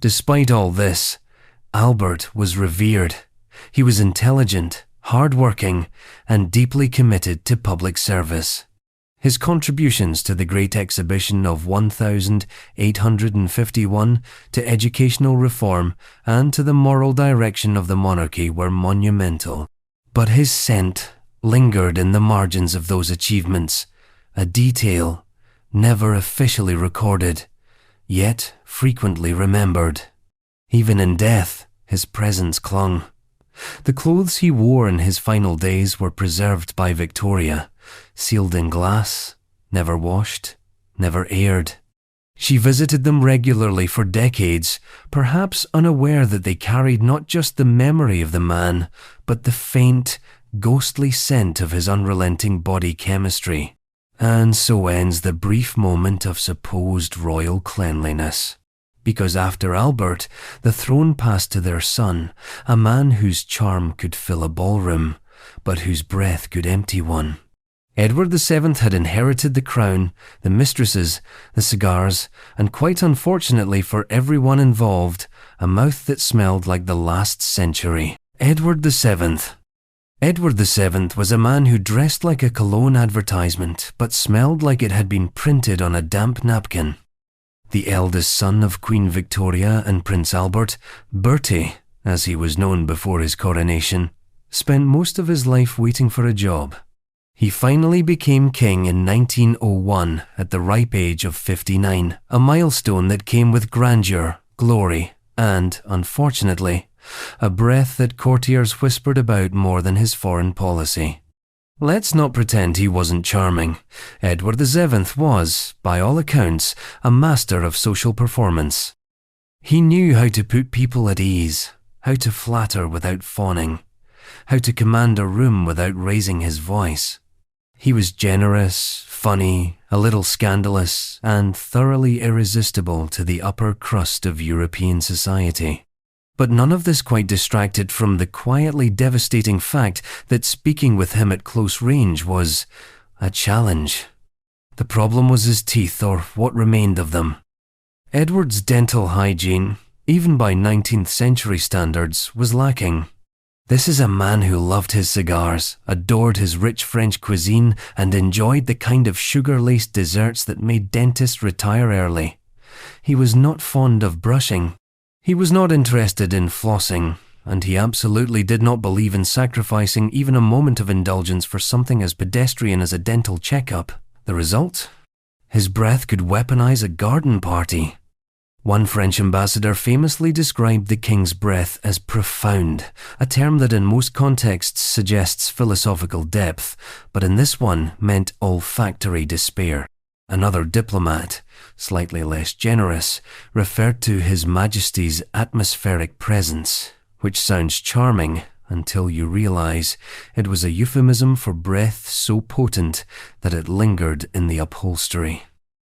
Despite all this, Albert was revered. He was intelligent, hard-working, and deeply committed to public service. His contributions to the Great Exhibition of 1851 to educational reform and to the moral direction of the monarchy were monumental. But his scent lingered in the margins of those achievements, a detail never officially recorded, yet frequently remembered. Even in death, his presence clung. The clothes he wore in his final days were preserved by Victoria, sealed in glass, never washed, never aired. She visited them regularly for decades, perhaps unaware that they carried not just the memory of the man, but the faint, ghostly scent of his unrelenting body chemistry. And so ends the brief moment of supposed royal cleanliness. Because after Albert, the throne passed to their son, a man whose charm could fill a ballroom, but whose breath could empty one. Edward VII had inherited the crown, the mistresses, the cigars, and quite unfortunately for everyone involved, a mouth that smelled like the last century. Edward VII was a man who dressed like a cologne advertisement, but smelled like it had been printed on a damp napkin. The eldest son of Queen Victoria and Prince Albert, Bertie, as he was known before his coronation, spent most of his life waiting for a job. He finally became king in 1901 at the ripe age of 59, a milestone that came with grandeur, glory, and, unfortunately, a breath that courtiers whispered about more than his foreign policy. Let's not pretend he wasn't charming. Edward VII was, by all accounts, a master of social performance. He knew how to put people at ease, how to flatter without fawning, how to command a room without raising his voice. He was generous, funny, a little scandalous, and thoroughly irresistible to the upper crust of European society. But none of this quite distracted from the quietly devastating fact that speaking with him at close range was a challenge. The problem was his teeth, or what remained of them. Edward's dental hygiene, even by 19th century standards, was lacking. This is a man who loved his cigars, adored his rich French cuisine, and enjoyed the kind of sugar-laced desserts that made dentists retire early. He was not fond of brushing. He was not interested in flossing, and he absolutely did not believe in sacrificing even a moment of indulgence for something as pedestrian as a dental checkup. The result? His breath could weaponize a garden party. One French ambassador famously described the king's breath as profound, a term that in most contexts suggests philosophical depth, but in this one meant olfactory despair. Another diplomat, slightly less generous, referred to His Majesty's atmospheric presence, which sounds charming until you realize it was a euphemism for breath so potent that it lingered in the upholstery.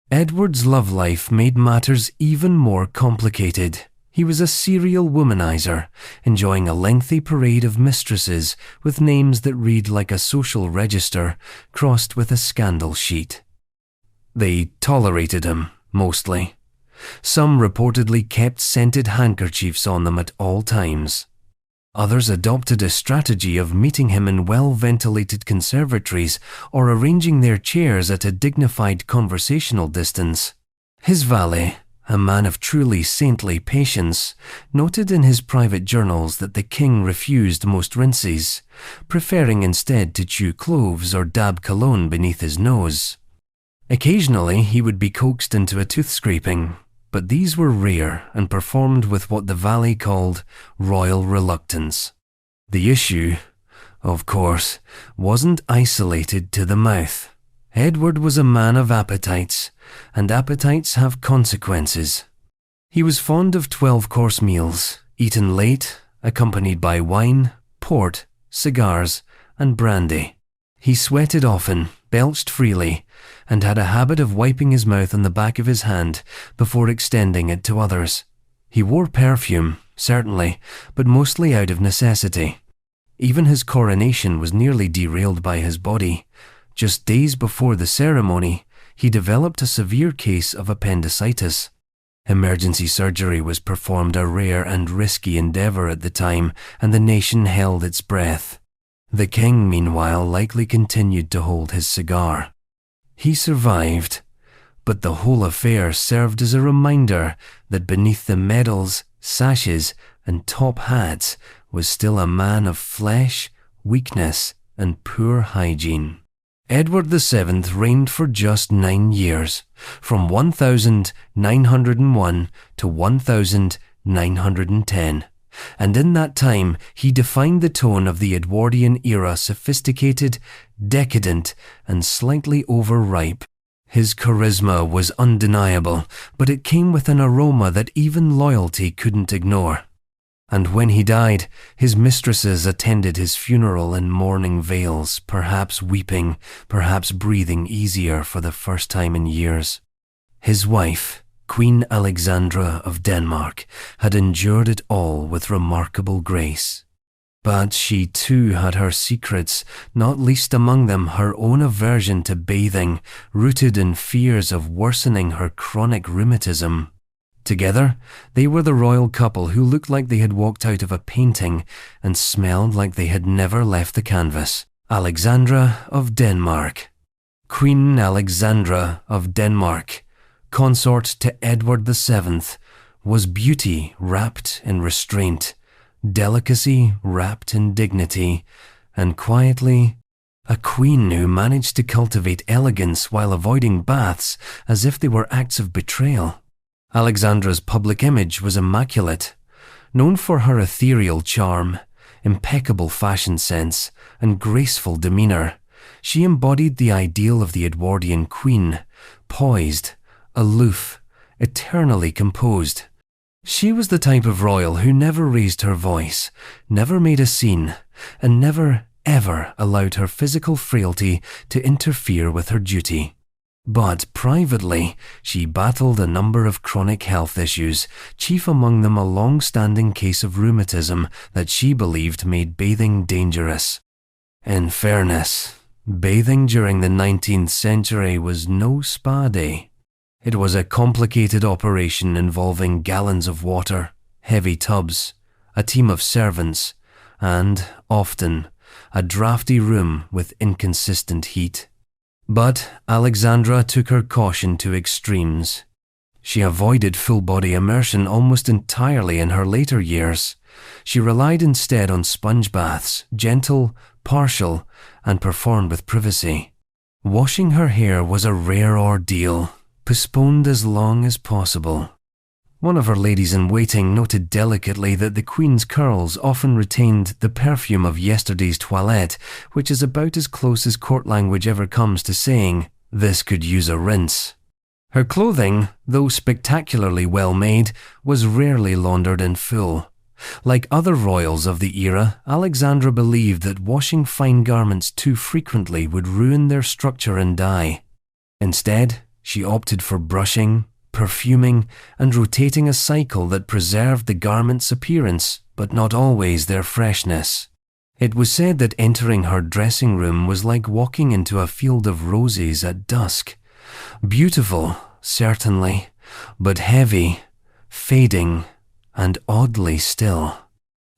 Edward's love life made matters even more complicated. He was a serial womanizer, enjoying a lengthy parade of mistresses with names that read like a social register crossed with a scandal sheet. They tolerated him, mostly. Some reportedly kept scented handkerchiefs on them at all times. Others adopted a strategy of meeting him in well-ventilated conservatories or arranging their chairs at a dignified conversational distance. His valet, a man of truly saintly patience, noted in his private journals that the king refused most rinses, preferring instead to chew cloves or dab cologne beneath his nose. Occasionally he would be coaxed into a tooth-scraping, but these were rare and performed with what the valet called royal reluctance. The issue, of course, wasn't isolated to the mouth. Edward was a man of appetites, and appetites have consequences. He was fond of 12-course meals, eaten late, accompanied by wine, port, cigars, and brandy. He sweated often, belched freely, and had a habit of wiping his mouth on the back of his hand before extending it to others. He wore perfume, certainly, but mostly out of necessity. Even his coronation was nearly derailed by his body. Just days before the ceremony, he developed a severe case of appendicitis. Emergency surgery was performed, a rare and risky endeavour at the time, and the nation held its breath. The king, meanwhile, likely continued to hold his cigar. He survived, but the whole affair served as a reminder that beneath the medals, sashes, and top hats was still a man of flesh, weakness, and poor hygiene. Edward VII reigned for just 9 years, from 1901 to 1910. And in that time he defined the tone of the Edwardian era, sophisticated, decadent, and slightly overripe. His charisma was undeniable, but it came with an aroma that even loyalty couldn't ignore. And when he died, his mistresses attended his funeral in mourning veils, perhaps weeping, perhaps breathing easier for the first time in years. His wife, Queen Alexandra of Denmark, had endured it all with remarkable grace. But she too had her secrets, not least among them her own aversion to bathing, rooted in fears of worsening her chronic rheumatism. Together, they were the royal couple who looked like they had walked out of a painting and smelled like they had never left the canvas. Alexandra of Denmark. Queen Alexandra of Denmark, consort to Edward VII, was beauty wrapped in restraint, delicacy wrapped in dignity, and quietly, a queen who managed to cultivate elegance while avoiding baths as if they were acts of betrayal. Alexandra's public image was immaculate. Known for her ethereal charm, impeccable fashion sense, and graceful demeanour, she embodied the ideal of the Edwardian queen, poised, aloof, eternally composed. She was the type of royal who never raised her voice, never made a scene, and never, ever allowed her physical frailty to interfere with her duty. But privately, she battled a number of chronic health issues, chief among them a long-standing case of rheumatism that she believed made bathing dangerous. In fairness, bathing during the 19th century was no spa day. It was a complicated operation involving gallons of water, heavy tubs, a team of servants, and, often, a drafty room with inconsistent heat. But Alexandra took her caution to extremes. She avoided full-body immersion almost entirely in her later years. She relied instead on sponge baths, gentle, partial, and performed with privacy. Washing her hair was a rare ordeal, postponed as long as possible. One of her ladies-in-waiting noted delicately that the Queen's curls often retained the perfume of yesterday's toilette, which is about as close as court language ever comes to saying, "This could use a rinse." Her clothing, though spectacularly well made, was rarely laundered in full. Like other royals of the era, Alexandra believed that washing fine garments too frequently would ruin their structure and dye. Instead, she opted for brushing, perfuming, and rotating a cycle that preserved the garment's appearance, but not always their freshness. It was said that entering her dressing room was like walking into a field of roses at dusk. Beautiful, certainly, but heavy, fading, and oddly still.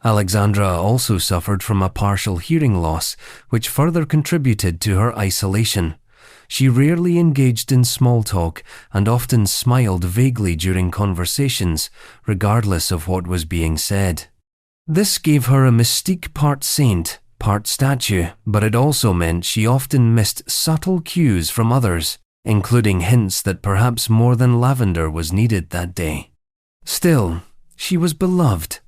Alexandra also suffered from a partial hearing loss, which further contributed to her isolation. She rarely engaged in small talk and often smiled vaguely during conversations, regardless of what was being said. This gave her a mystique part saint, part statue, but it also meant she often missed subtle cues from others, including hints that perhaps more than lavender was needed that day. Still, she was beloved.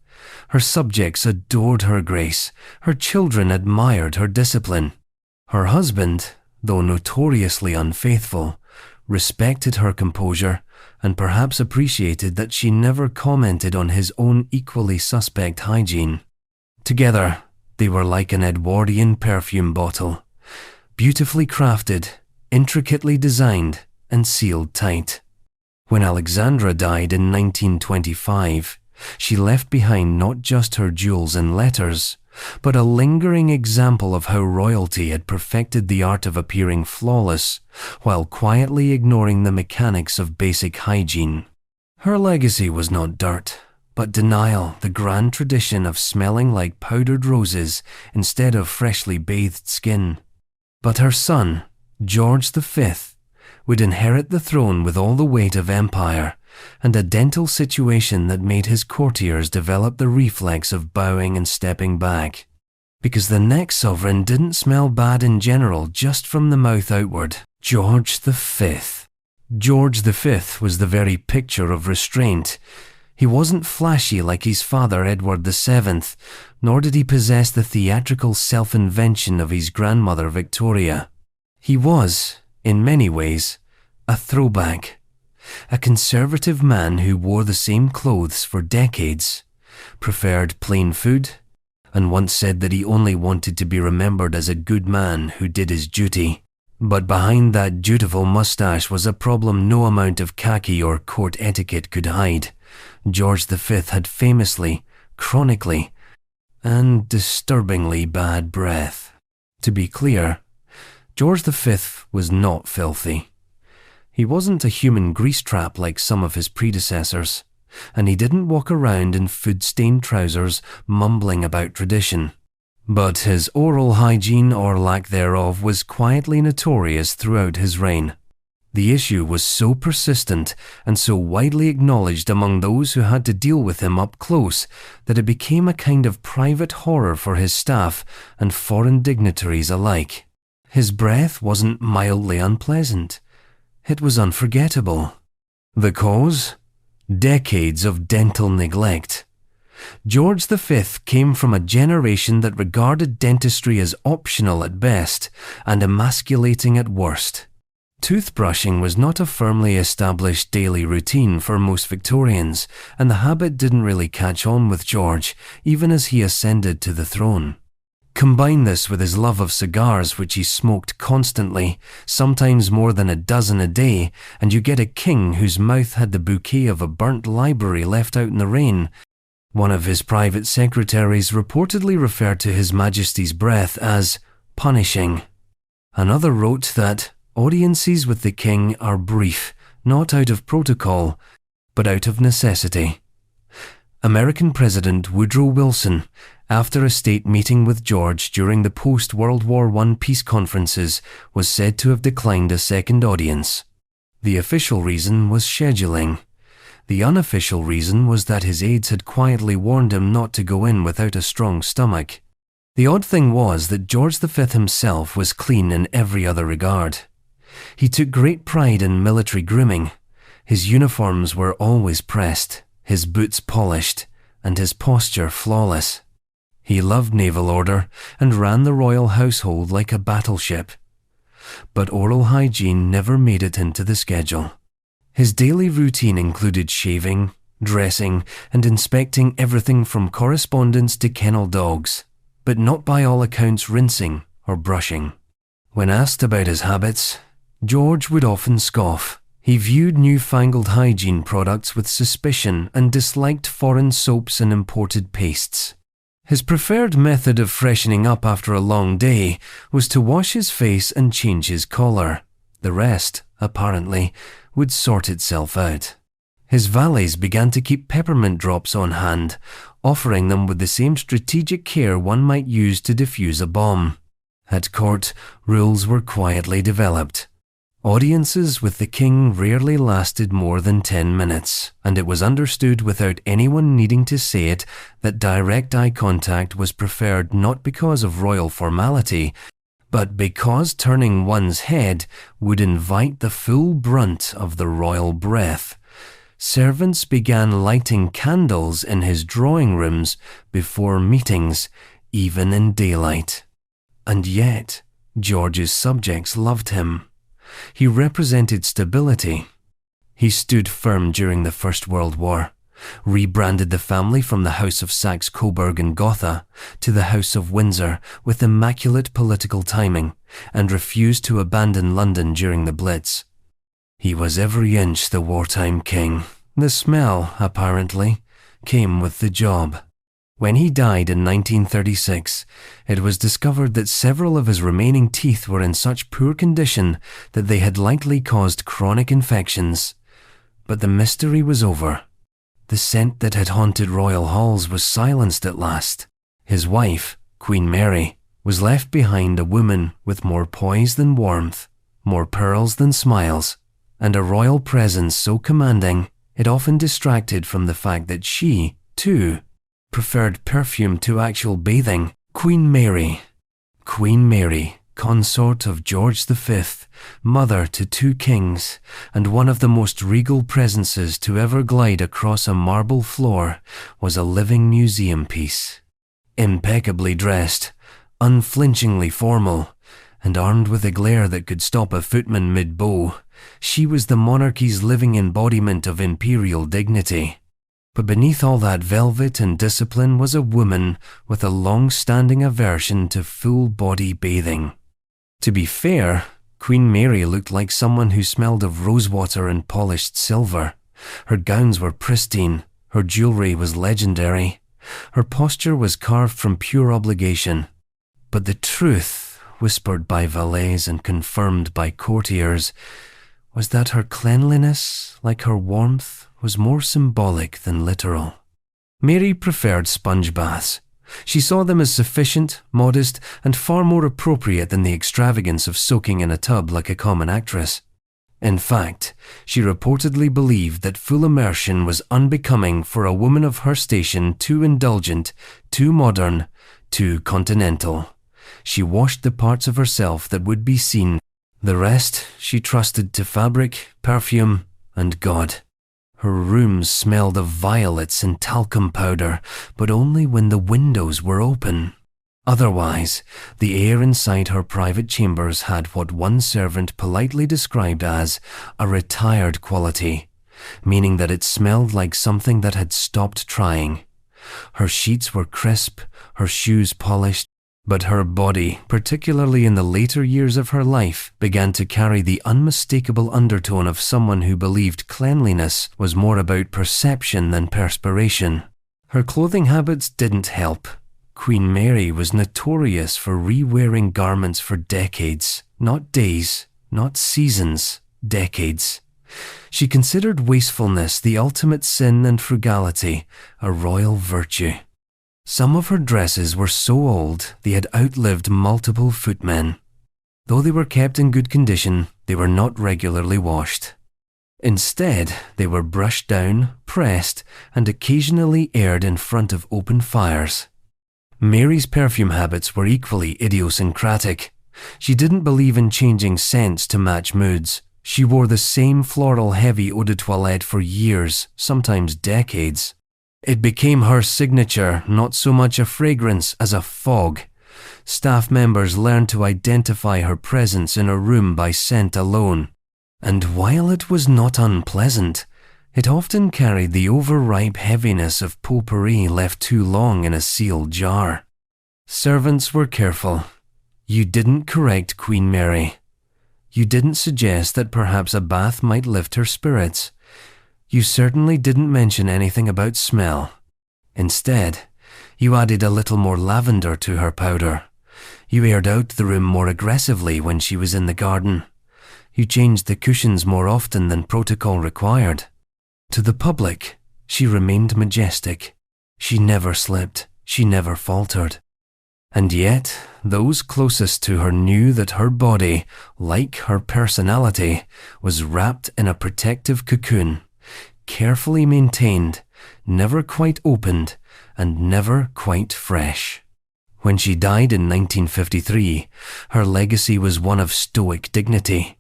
Her subjects adored her grace. Her children admired her discipline. Her husband, though notoriously unfaithful, respected her composure and perhaps appreciated that she never commented on his own equally suspect hygiene. Together, they were like an Edwardian perfume bottle, beautifully crafted, intricately designed, and sealed tight. When Alexandra died in 1925, she left behind not just her jewels and letters, but a lingering example of how royalty had perfected the art of appearing flawless, while quietly ignoring the mechanics of basic hygiene. Her legacy was not dirt, but denial, the grand tradition of smelling like powdered roses instead of freshly bathed skin. But her son, George V, would inherit the throne with all the weight of empire, and a dental situation that made his courtiers develop the reflex of bowing and stepping back. Because the next sovereign didn't smell bad in general just from the mouth outward. George V. George V was the very picture of restraint. He wasn't flashy like his father Edward VII, nor did he possess the theatrical self-invention of his grandmother Victoria. He was, in many ways, a throwback. A conservative man who wore the same clothes for decades, preferred plain food, and once said that he only wanted to be remembered as a good man who did his duty. But behind that dutiful mustache was a problem no amount of khaki or court etiquette could hide. George V had famously, chronically, and disturbingly bad breath. To be clear, George V was not filthy. He wasn't a human grease trap like some of his predecessors, and he didn't walk around in food-stained trousers mumbling about tradition. But his oral hygiene or lack thereof was quietly notorious throughout his reign. The issue was so persistent and so widely acknowledged among those who had to deal with him up close that it became a kind of private horror for his staff and foreign dignitaries alike. His breath wasn't mildly unpleasant. It was unforgettable. The cause? Decades of dental neglect. George V came from a generation that regarded dentistry as optional at best and emasculating at worst. Toothbrushing was not a firmly established daily routine for most Victorians, and the habit didn't really catch on with George, even as he ascended to the throne. Combine this with his love of cigars, which he smoked constantly, sometimes more than a dozen a day, and you get a king whose mouth had the bouquet of a burnt library left out in the rain. One of his private secretaries reportedly referred to His Majesty's breath as punishing. Another wrote that audiences with the king are brief, not out of protocol, but out of necessity. American President Woodrow Wilson, after a state meeting with George during the post-World War I peace conferences, was said to have declined a second audience. The official reason was scheduling. The unofficial reason was that his aides had quietly warned him not to go in without a strong stomach. The odd thing was that George V himself was clean in every other regard. He took great pride in military grooming. His uniforms were always pressed, his boots polished, and his posture flawless. He loved naval order and ran the royal household like a battleship. But oral hygiene never made it into the schedule. His daily routine included shaving, dressing, and inspecting everything from correspondence to kennel dogs, but not by all accounts rinsing or brushing. When asked about his habits, George would often scoff. He viewed newfangled hygiene products with suspicion and disliked foreign soaps and imported pastes. His preferred method of freshening up after a long day was to wash his face and change his collar. The rest, apparently, would sort itself out. His valets began to keep peppermint drops on hand, offering them with the same strategic care one might use to defuse a bomb. At court, rules were quietly developed. Audiences with the king rarely lasted more than 10 minutes, and it was understood without anyone needing to say it that direct eye contact was preferred not because of royal formality, but because turning one's head would invite the full brunt of the royal breath. Servants began lighting candles in his drawing rooms before meetings, even in daylight. And yet, George's subjects loved him. He represented stability. He stood firm during the First World War, rebranded the family from the House of Saxe-Coburg and Gotha to the House of Windsor with immaculate political timing, and refused to abandon London during the Blitz. He was every inch the wartime king. The smell, apparently, came with the job. When he died in 1936, it was discovered that several of his remaining teeth were in such poor condition that they had likely caused chronic infections. But the mystery was over. The scent that had haunted royal halls was silenced at last. His wife, Queen Mary, was left behind a woman with more poise than warmth, more pearls than smiles, and a royal presence so commanding it often distracted from the fact that she, too, preferred perfume to actual bathing. Queen Mary, consort of George V, mother to 2 kings, and one of the most regal presences to ever glide across a marble floor, was a living museum piece. Impeccably dressed, unflinchingly formal, and armed with a glare that could stop a footman mid-bow, she was the monarchy's living embodiment of imperial dignity. But beneath all that velvet and discipline was a woman with a long-standing aversion to full-body bathing. To be fair, Queen Mary looked like someone who smelled of rosewater and polished silver. Her gowns were pristine, her jewelry was legendary, her posture was carved from pure obligation. But the truth, whispered by valets and confirmed by courtiers, was that her cleanliness, like her warmth, was more symbolic than literal. Mary preferred sponge baths. She saw them as sufficient, modest, and far more appropriate than the extravagance of soaking in a tub like a common actress. In fact, she reportedly believed that full immersion was unbecoming for a woman of her station, too indulgent, too modern, too continental. She washed the parts of herself that would be seen. The rest she trusted to fabric, perfume, and God. Her rooms smelled of violets and talcum powder, but only when the windows were open. Otherwise, the air inside her private chambers had what one servant politely described as a retired quality, meaning that it smelled like something that had stopped trying. Her sheets were crisp, her shoes polished, but her body, particularly in the later years of her life, began to carry the unmistakable undertone of someone who believed cleanliness was more about perception than perspiration. Her clothing habits didn't help. Queen Mary was notorious for re-wearing garments for decades, not days, not seasons, decades. She considered wastefulness the ultimate sin and frugality a royal virtue. Some of her dresses were so old they had outlived multiple footmen. Though they were kept in good condition, they were not regularly washed. Instead, they were brushed down, pressed, and occasionally aired in front of open fires. Mary's perfume habits were equally idiosyncratic. She didn't believe in changing scents to match moods. She wore the same floral heavy eau de toilette for years, sometimes decades. It became her signature, not so much a fragrance as a fog. Staff members learned to identify her presence in a room by scent alone. And while it was not unpleasant, it often carried the overripe heaviness of potpourri left too long in a sealed jar. Servants were careful. You didn't correct Queen Mary. You didn't suggest that perhaps a bath might lift her spirits. You certainly didn't mention anything about smell. Instead, you added a little more lavender to her powder. You aired out the room more aggressively when she was in the garden. You changed the cushions more often than protocol required. To the public, she remained majestic. She never slipped. She never faltered. And yet, those closest to her knew that her body, like her personality, was wrapped in a protective cocoon, carefully maintained, never quite opened, and never quite fresh. When she died in 1953, her legacy was one of stoic dignity.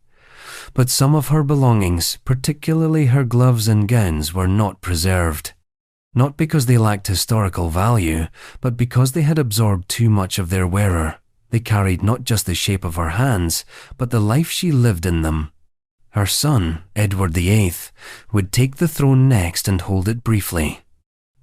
But some of her belongings, particularly her gloves and gowns, were not preserved. Not because they lacked historical value, but because they had absorbed too much of their wearer. They carried not just the shape of her hands, but the life she lived in them. Her son, Edward VIII, would take the throne next and hold it briefly.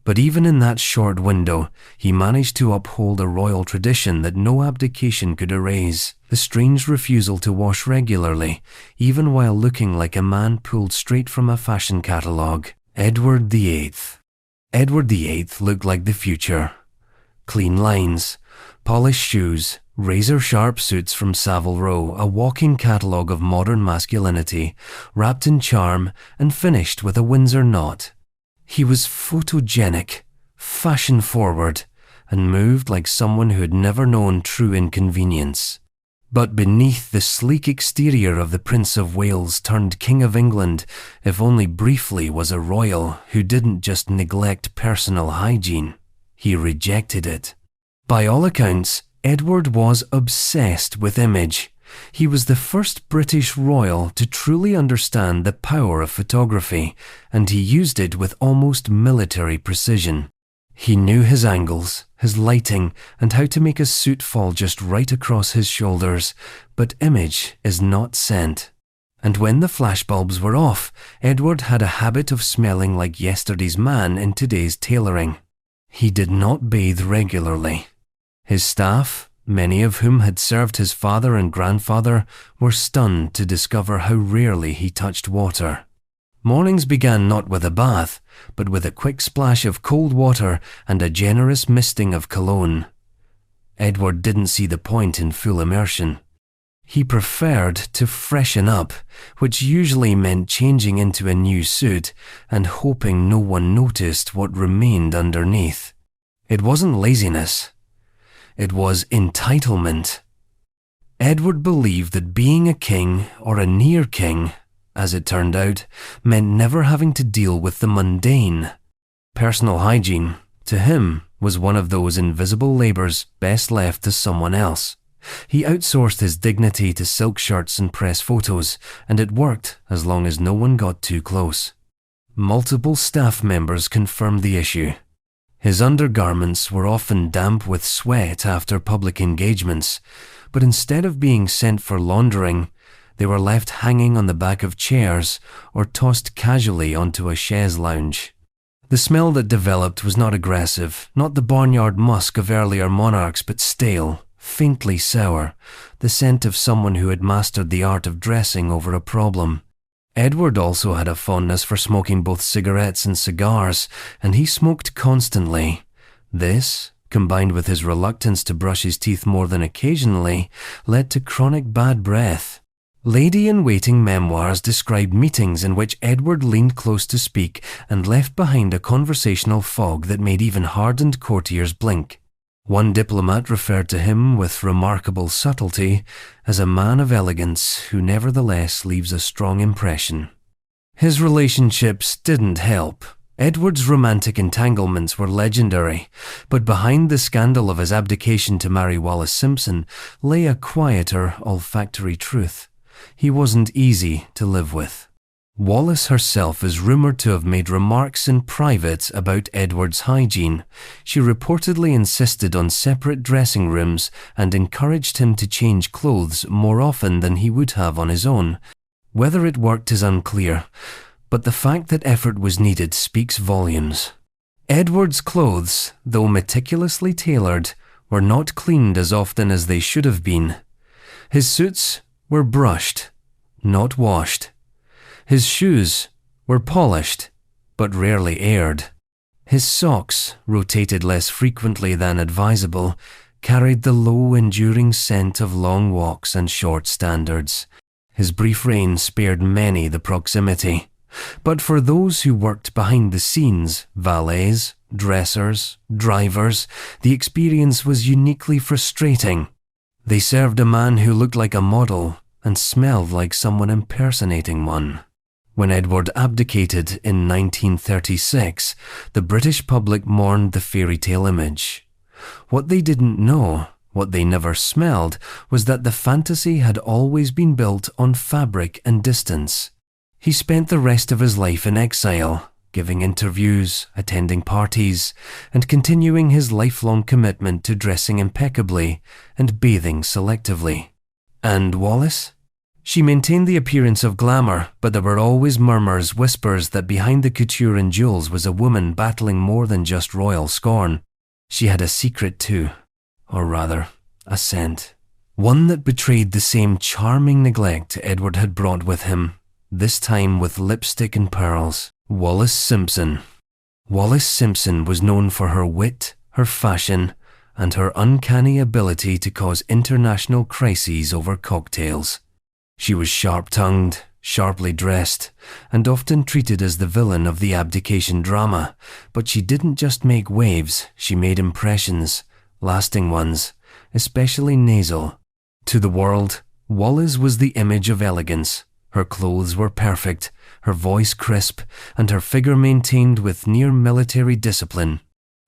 But even in that short window, he managed to uphold a royal tradition that no abdication could erase: the strange refusal to wash regularly, even while looking like a man pulled straight from a fashion catalogue. Edward VIII. Edward VIII looked like the future. Clean lines, polished shoes, razor-sharp suits from Savile Row, a walking catalogue of modern masculinity, wrapped in charm and finished with a Windsor knot. He was photogenic, fashion-forward, and moved like someone who had never known true inconvenience. But beneath the sleek exterior of the Prince of Wales turned King of England, if only briefly, was a royal who didn't just neglect personal hygiene. He rejected it. By all accounts, Edward was obsessed with image. He was the first British royal to truly understand the power of photography, and he used it with almost military precision. He knew his angles, his lighting, and how to make a suit fall just right across his shoulders, but image is not scent. And when the flashbulbs were off, Edward had a habit of smelling like yesterday's man in today's tailoring. He did not bathe regularly. His staff, many of whom had served his father and grandfather, were stunned to discover how rarely he touched water. Mornings began not with a bath, but with a quick splash of cold water and a generous misting of cologne. Edward didn't see the point in full immersion. He preferred to freshen up, which usually meant changing into a new suit and hoping no one noticed what remained underneath. It wasn't laziness. It was entitlement. Edward believed that being a king, or a near king, as it turned out, meant never having to deal with the mundane. Personal hygiene, to him, was one of those invisible labours best left to someone else. He outsourced his dignity to silk shirts and press photos, and it worked as long as no one got too close. Multiple staff members confirmed the issue. His undergarments were often damp with sweat after public engagements, but instead of being sent for laundering, they were left hanging on the back of chairs or tossed casually onto a chaise lounge. The smell that developed was not aggressive, not the barnyard musk of earlier monarchs, but stale, faintly sour, the scent of someone who had mastered the art of dressing over a problem. Edward also had a fondness for smoking both cigarettes and cigars, and he smoked constantly. This, combined with his reluctance to brush his teeth more than occasionally, led to chronic bad breath. Lady-in-Waiting memoirs describe meetings in which Edward leaned close to speak and left behind a conversational fog that made even hardened courtiers blink. One diplomat referred to him with remarkable subtlety as a man of elegance who nevertheless leaves a strong impression. His relationships didn't help. Edward's romantic entanglements were legendary, but behind the scandal of his abdication to marry Wallace Simpson lay a quieter, olfactory truth. He wasn't easy to live with. Wallace herself is rumoured to have made remarks in private about Edward's hygiene. She reportedly insisted on separate dressing rooms and encouraged him to change clothes more often than he would have on his own. Whether it worked is unclear, but the fact that effort was needed speaks volumes. Edward's clothes, though meticulously tailored, were not cleaned as often as they should have been. His suits were brushed, not washed. His shoes were polished, but rarely aired. His socks, rotated less frequently than advisable, carried the low, enduring scent of long walks and short standards. His brief reign spared many the proximity. But for those who worked behind the scenes, valets, dressers, drivers, the experience was uniquely frustrating. They served a man who looked like a model and smelled like someone impersonating one. When Edward abdicated in 1936, the British public mourned the fairy tale image. What they didn't know, what they never smelled, was that the fantasy had always been built on fabric and distance. He spent the rest of his life in exile, giving interviews, attending parties, and continuing his lifelong commitment to dressing impeccably and bathing selectively. And Wallace? She maintained the appearance of glamour, but there were always murmurs, whispers that behind the couture and jewels was a woman battling more than just royal scorn. She had a secret too, or rather, a scent. One that betrayed the same charming neglect Edward had brought with him, this time with lipstick and pearls. Wallace Simpson. Wallace Simpson was known for her wit, her fashion, and her uncanny ability to cause international crises over cocktails. She was sharp-tongued, sharply dressed, and often treated as the villain of the abdication drama. But she didn't just make waves, she made impressions, lasting ones, especially nasal. To the world, Wallace was the image of elegance. Her clothes were perfect, her voice crisp, and her figure maintained with near-military discipline.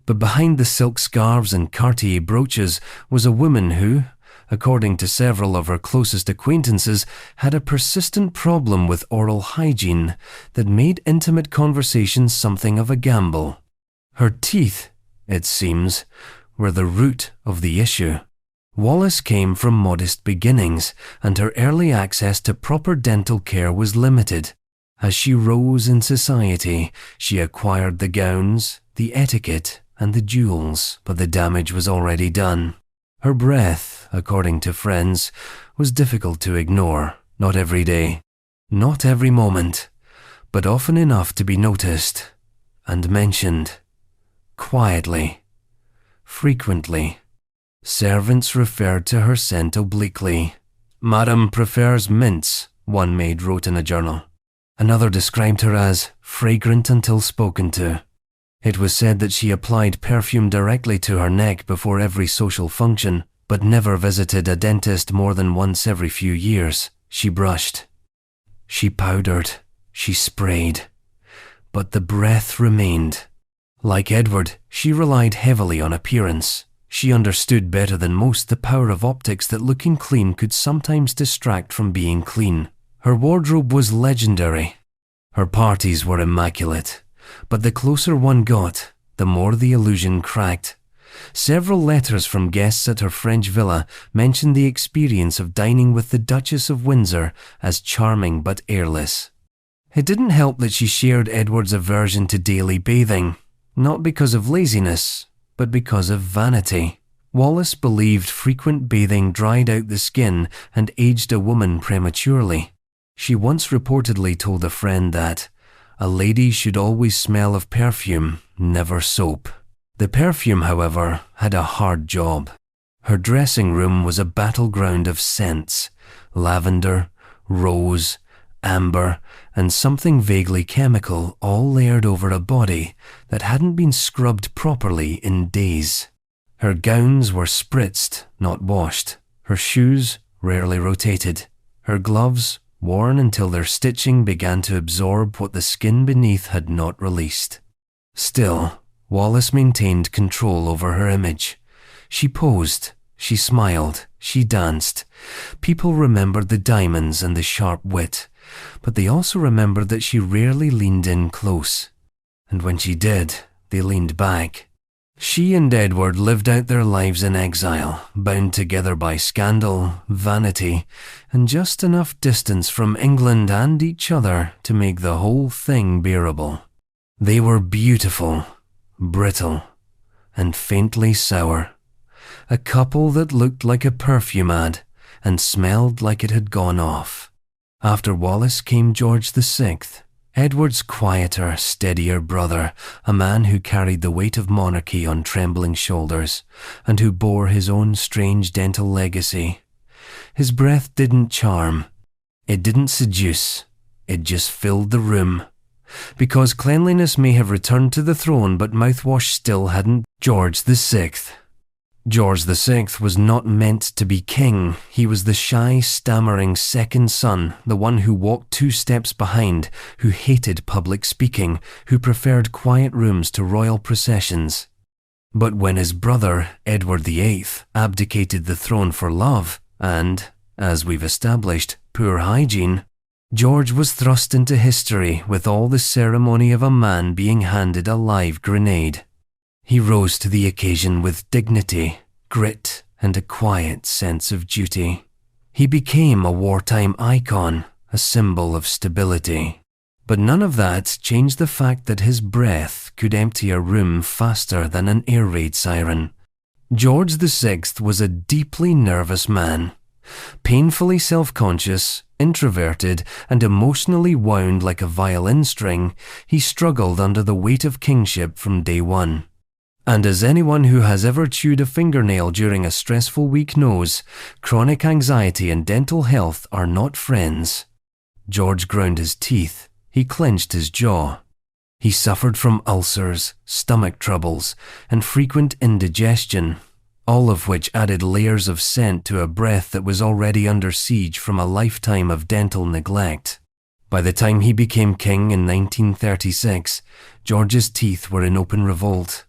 But behind the silk scarves and Cartier brooches was a woman who, according to several of her closest acquaintances, had a persistent problem with oral hygiene that made intimate conversations something of a gamble. Her teeth, it seems, were the root of the issue. Wallace came from modest beginnings, and her early access to proper dental care was limited. As she rose in society, she acquired the gowns, the etiquette, and the jewels, but the damage was already done. Her breath, according to friends, was difficult to ignore, not every day, not every moment, but often enough to be noticed and mentioned, quietly, frequently. Servants referred to her scent obliquely. "Madam prefers mints," one maid wrote in a journal. Another described her as fragrant until spoken to. It was said that she applied perfume directly to her neck before every social function, but never visited a dentist more than once every few years. She brushed, she powdered, she sprayed, but the breath remained. Like Edward, she relied heavily on appearance. She understood better than most the power of optics that looking clean could sometimes distract from being clean. Her wardrobe was legendary. Her parties were immaculate. But the closer one got, the more the illusion cracked. Several letters from guests at her French villa mentioned the experience of dining with the Duchess of Windsor as charming but airless. It didn't help that she shared Edward's aversion to daily bathing, not because of laziness, but because of vanity. Wallace believed frequent bathing dried out the skin and aged a woman prematurely. She once reportedly told a friend that a lady should always smell of perfume, never soap. The perfume, however, had a hard job. Her dressing room was a battleground of scents: lavender, rose, amber, and something vaguely chemical all layered over a body that hadn't been scrubbed properly in days. Her gowns were spritzed, not washed. Her shoes rarely rotated. Her gloves worn until their stitching began to absorb what the skin beneath had not released. Still, Wallace maintained control over her image. She posed, she smiled, she danced. People remembered the diamonds and the sharp wit, but they also remembered that she rarely leaned in close. And when she did, they leaned back. She and Edward lived out their lives in exile, bound together by scandal, vanity, and just enough distance from England and each other to make the whole thing bearable. They were beautiful, brittle, and faintly sour. A couple that looked like a perfume ad and smelled like it had gone off. After Wallace came George VI, Edward's quieter, steadier brother, a man who carried the weight of monarchy on trembling shoulders, and who bore his own strange dental legacy. His breath didn't charm. It didn't seduce. It just filled the room. Because cleanliness may have returned to the throne, but mouthwash still hadn't. George VI. George VI was not meant to be king. He was the shy, stammering second son, the one who walked 2 steps behind, who hated public speaking, who preferred quiet rooms to royal processions. But when his brother, Edward VIII, abdicated the throne for love and, as we've established, poor hygiene, George was thrust into history with all the ceremony of a man being handed a live grenade. He rose to the occasion with dignity, grit, and a quiet sense of duty. He became a wartime icon, a symbol of stability. But none of that changed the fact that his breath could empty a room faster than an air raid siren. George VI was a deeply nervous man. Painfully self-conscious, introverted, and emotionally wound like a violin string, he struggled under the weight of kingship from day one. And as anyone who has ever chewed a fingernail during a stressful week knows, chronic anxiety and dental health are not friends. George ground his teeth. He clenched his jaw. He suffered from ulcers, stomach troubles, and frequent indigestion, all of which added layers of scent to a breath that was already under siege from a lifetime of dental neglect. By the time he became king in 1936, George's teeth were in open revolt.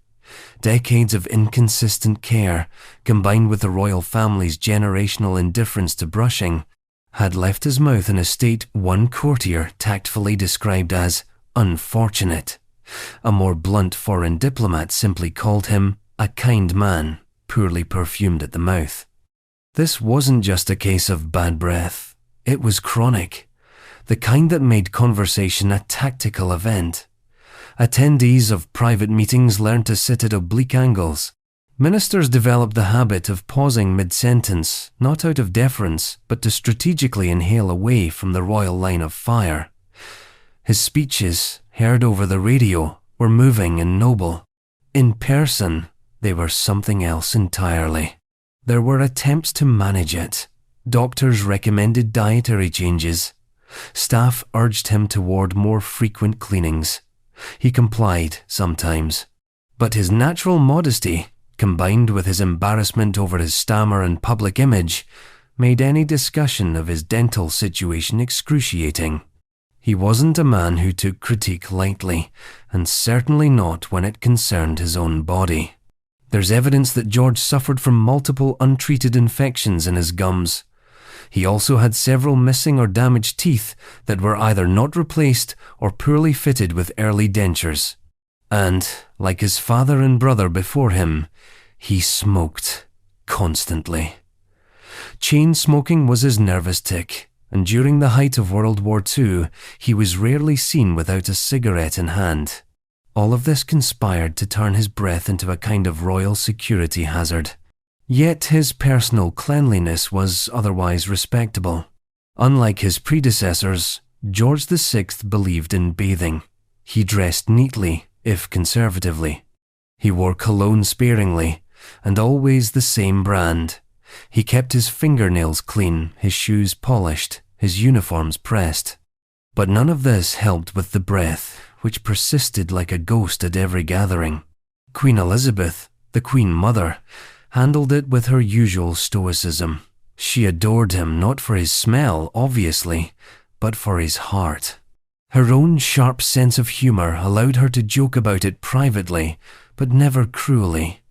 Decades of inconsistent care, combined with the royal family's generational indifference to brushing, had left his mouth in a state one courtier tactfully described as unfortunate. A more blunt foreign diplomat simply called him a kind man, poorly perfumed at the mouth. This wasn't just a case of bad breath. It was chronic, the kind that made conversation a tactical event. Attendees of private meetings learned to sit at oblique angles. Ministers developed the habit of pausing mid-sentence, not out of deference, but to strategically inhale away from the royal line of fire. His speeches, heard over the radio, were moving and noble. In person, they were something else entirely. There were attempts to manage it. Doctors recommended dietary changes. Staff urged him toward more frequent cleanings. He complied sometimes. But his natural modesty, combined with his embarrassment over his stammer and public image, made any discussion of his dental situation excruciating. He wasn't a man who took critique lightly, and certainly not when it concerned his own body. There's evidence that George suffered from multiple untreated infections in his gums. He also had several missing or damaged teeth that were either not replaced or poorly fitted with early dentures. And, like his father and brother before him, he smoked constantly. Chain smoking was his nervous tick, and during the height of World War II, he was rarely seen without a cigarette in hand. All of this conspired to turn his breath into a kind of royal security hazard. Yet his personal cleanliness was otherwise respectable. Unlike his predecessors, George VI believed in bathing. He dressed neatly, if conservatively. He wore cologne sparingly, and always the same brand. He kept his fingernails clean, his shoes polished, his uniforms pressed. But none of this helped with the breath, which persisted like a ghost at every gathering. Queen Elizabeth, the Queen Mother, handled it with her usual stoicism. She adored him not for his smell, obviously, but for his heart. Her own sharp sense of humor allowed her to joke about it privately, but never cruelly.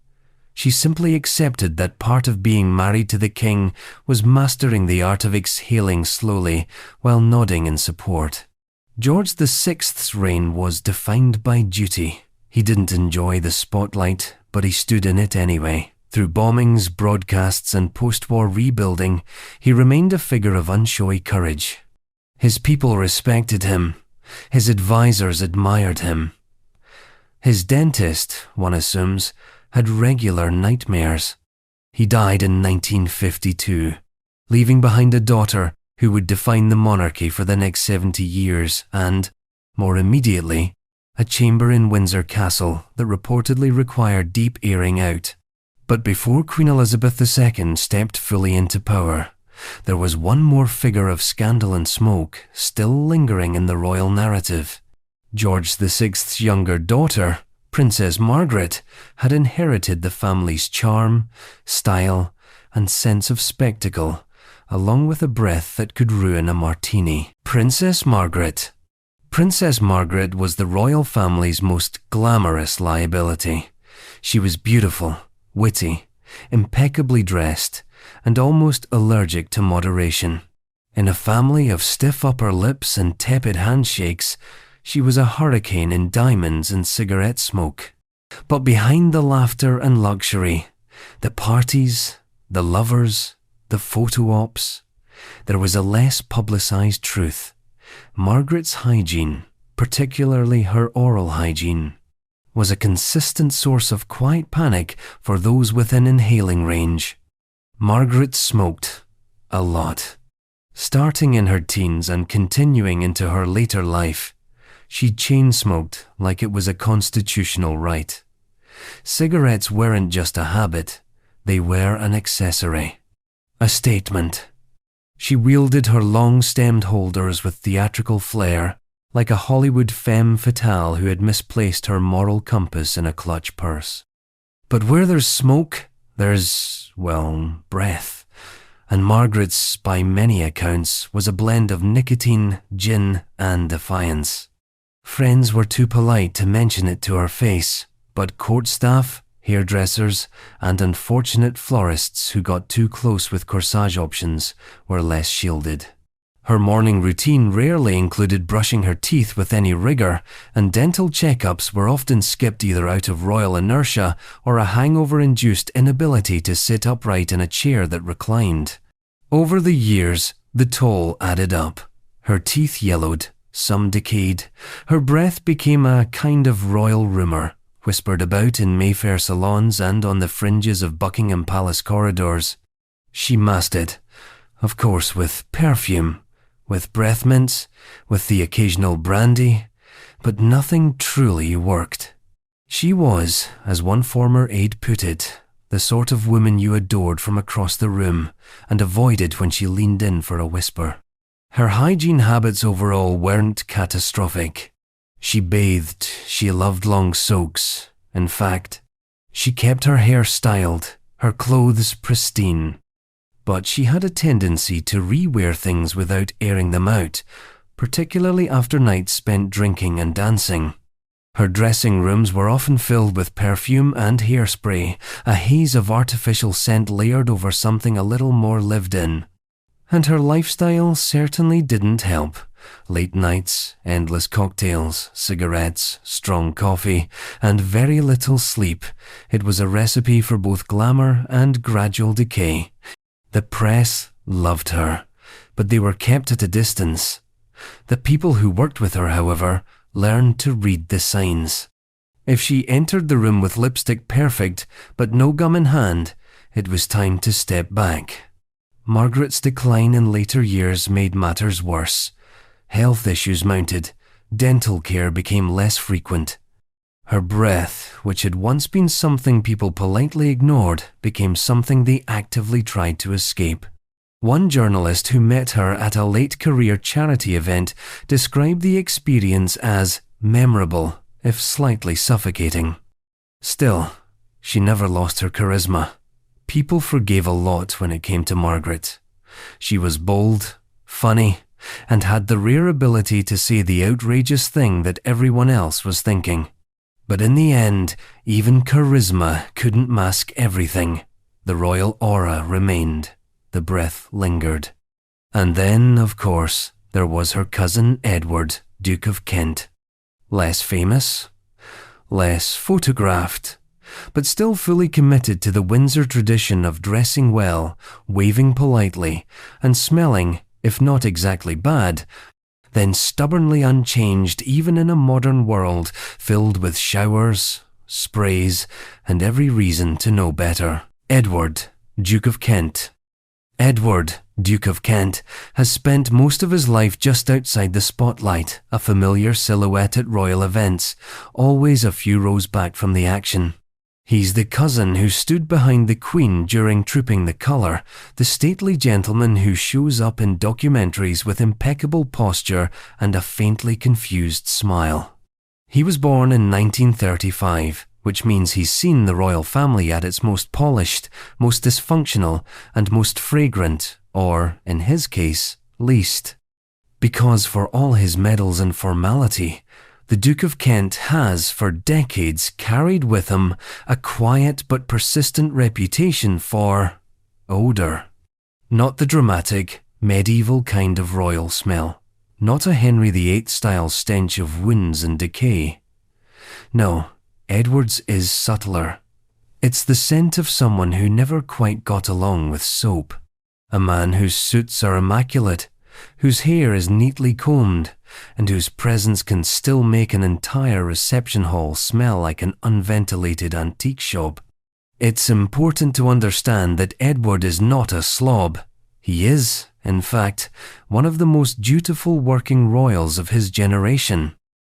She simply accepted that part of being married to the king was mastering the art of exhaling slowly while nodding in support. George VI's reign was defined by duty. He didn't enjoy the spotlight, but he stood in it anyway. Through bombings, broadcasts, and post-war rebuilding, he remained a figure of unshowy courage. His people respected him. His advisors admired him. His dentist, one assumes, had regular nightmares. He died in 1952, leaving behind a daughter who would define the monarchy for the next 70 years and, more immediately, a chamber in Windsor Castle that reportedly required deep airing out. But before Queen Elizabeth II stepped fully into power, there was one more figure of scandal and smoke still lingering in the royal narrative. George VI's younger daughter, Princess Margaret, had inherited the family's charm, style, and sense of spectacle, along with a breath that could ruin a martini. Princess Margaret was the royal family's most glamorous liability. She was beautiful, witty, impeccably dressed, and almost allergic to moderation. In a family of stiff upper lips and tepid handshakes, she was a hurricane in diamonds and cigarette smoke. But behind the laughter and luxury, the parties, the lovers, the photo ops, there was a less publicized truth. Margaret's hygiene, particularly her oral hygiene, was a consistent source of quiet panic for those within inhaling range. Margaret smoked a lot. Starting in her teens and continuing into her later life, she chain-smoked like it was a constitutional right. Cigarettes weren't just a habit, they were an accessory. A statement. She wielded her long-stemmed holders with theatrical flair, like a Hollywood femme fatale who had misplaced her moral compass in a clutch purse. But where there's smoke, there's, well, breath. And Margaret's, by many accounts, was a blend of nicotine, gin, and defiance. Friends were too polite to mention it to her face, but court staff, hairdressers, and unfortunate florists who got too close with corsage options were less shielded. Her morning routine rarely included brushing her teeth with any rigor, and dental checkups were often skipped either out of royal inertia or a hangover-induced inability to sit upright in a chair that reclined. Over the years, the toll added up. Her teeth yellowed, some decayed. Her breath became a kind of royal rumour, whispered about in Mayfair salons and on the fringes of Buckingham Palace corridors. She masked it, of course, with perfume, with breath mints, with the occasional brandy, but nothing truly worked. She was, as one former aide put it, the sort of woman you adored from across the room and avoided when she leaned in for a whisper. Her hygiene habits overall weren't catastrophic. She bathed, she loved long soaks. In fact, she kept her hair styled, her clothes pristine. But she had a tendency to rewear things without airing them out, particularly after nights spent drinking and dancing. Her dressing rooms were often filled with perfume and hairspray, a haze of artificial scent layered over something a little more lived in. And her lifestyle certainly didn't help. Late nights, endless cocktails, cigarettes, strong coffee, and very little sleep. It was a recipe for both glamour and gradual decay. The press loved her, but they were kept at a distance. The people who worked with her, however, learned to read the signs. If she entered the room with lipstick perfect, but no gum in hand, it was time to step back. Margaret's decline in later years made matters worse. Health issues mounted. Dental care became less frequent. Her breath, which had once been something people politely ignored, became something they actively tried to escape. One journalist who met her at a late-career charity event described the experience as memorable, if slightly suffocating. Still, she never lost her charisma. People forgave a lot when it came to Margaret. She was bold, funny, and had the rare ability to say the outrageous thing that everyone else was thinking. But in the end, even charisma couldn't mask everything. The royal aura remained. The breath lingered. And then, of course, there was her cousin Edward, Duke of Kent. Less famous, less photographed, but still fully committed to the Windsor tradition of dressing well, waving politely, and smelling, if not exactly bad, then stubbornly unchanged even in a modern world filled with showers, sprays, and every reason to know better. Edward, Duke of Kent. Edward, Duke of Kent, has spent most of his life just outside the spotlight, a familiar silhouette at royal events, always a few rows back from the action. He's the cousin who stood behind the Queen during Trooping the Colour, the stately gentleman who shows up in documentaries with impeccable posture and a faintly confused smile. He was born in 1935, which means he's seen the royal family at its most polished, most dysfunctional, and most fragrant, or, in his case, least. Because for all his medals and formality, the Duke of Kent has, for decades, carried with him a quiet but persistent reputation for odour. Not the dramatic, medieval kind of royal smell. Not a Henry VIII-style stench of wounds and decay. No, Edward's is subtler. It's the scent of someone who never quite got along with soap. A man whose suits are immaculate, whose hair is neatly combed, and whose presence can still make an entire reception hall smell like an unventilated antique shop. It's important to understand that Edward is not a slob. He is, in fact, one of the most dutiful working royals of his generation.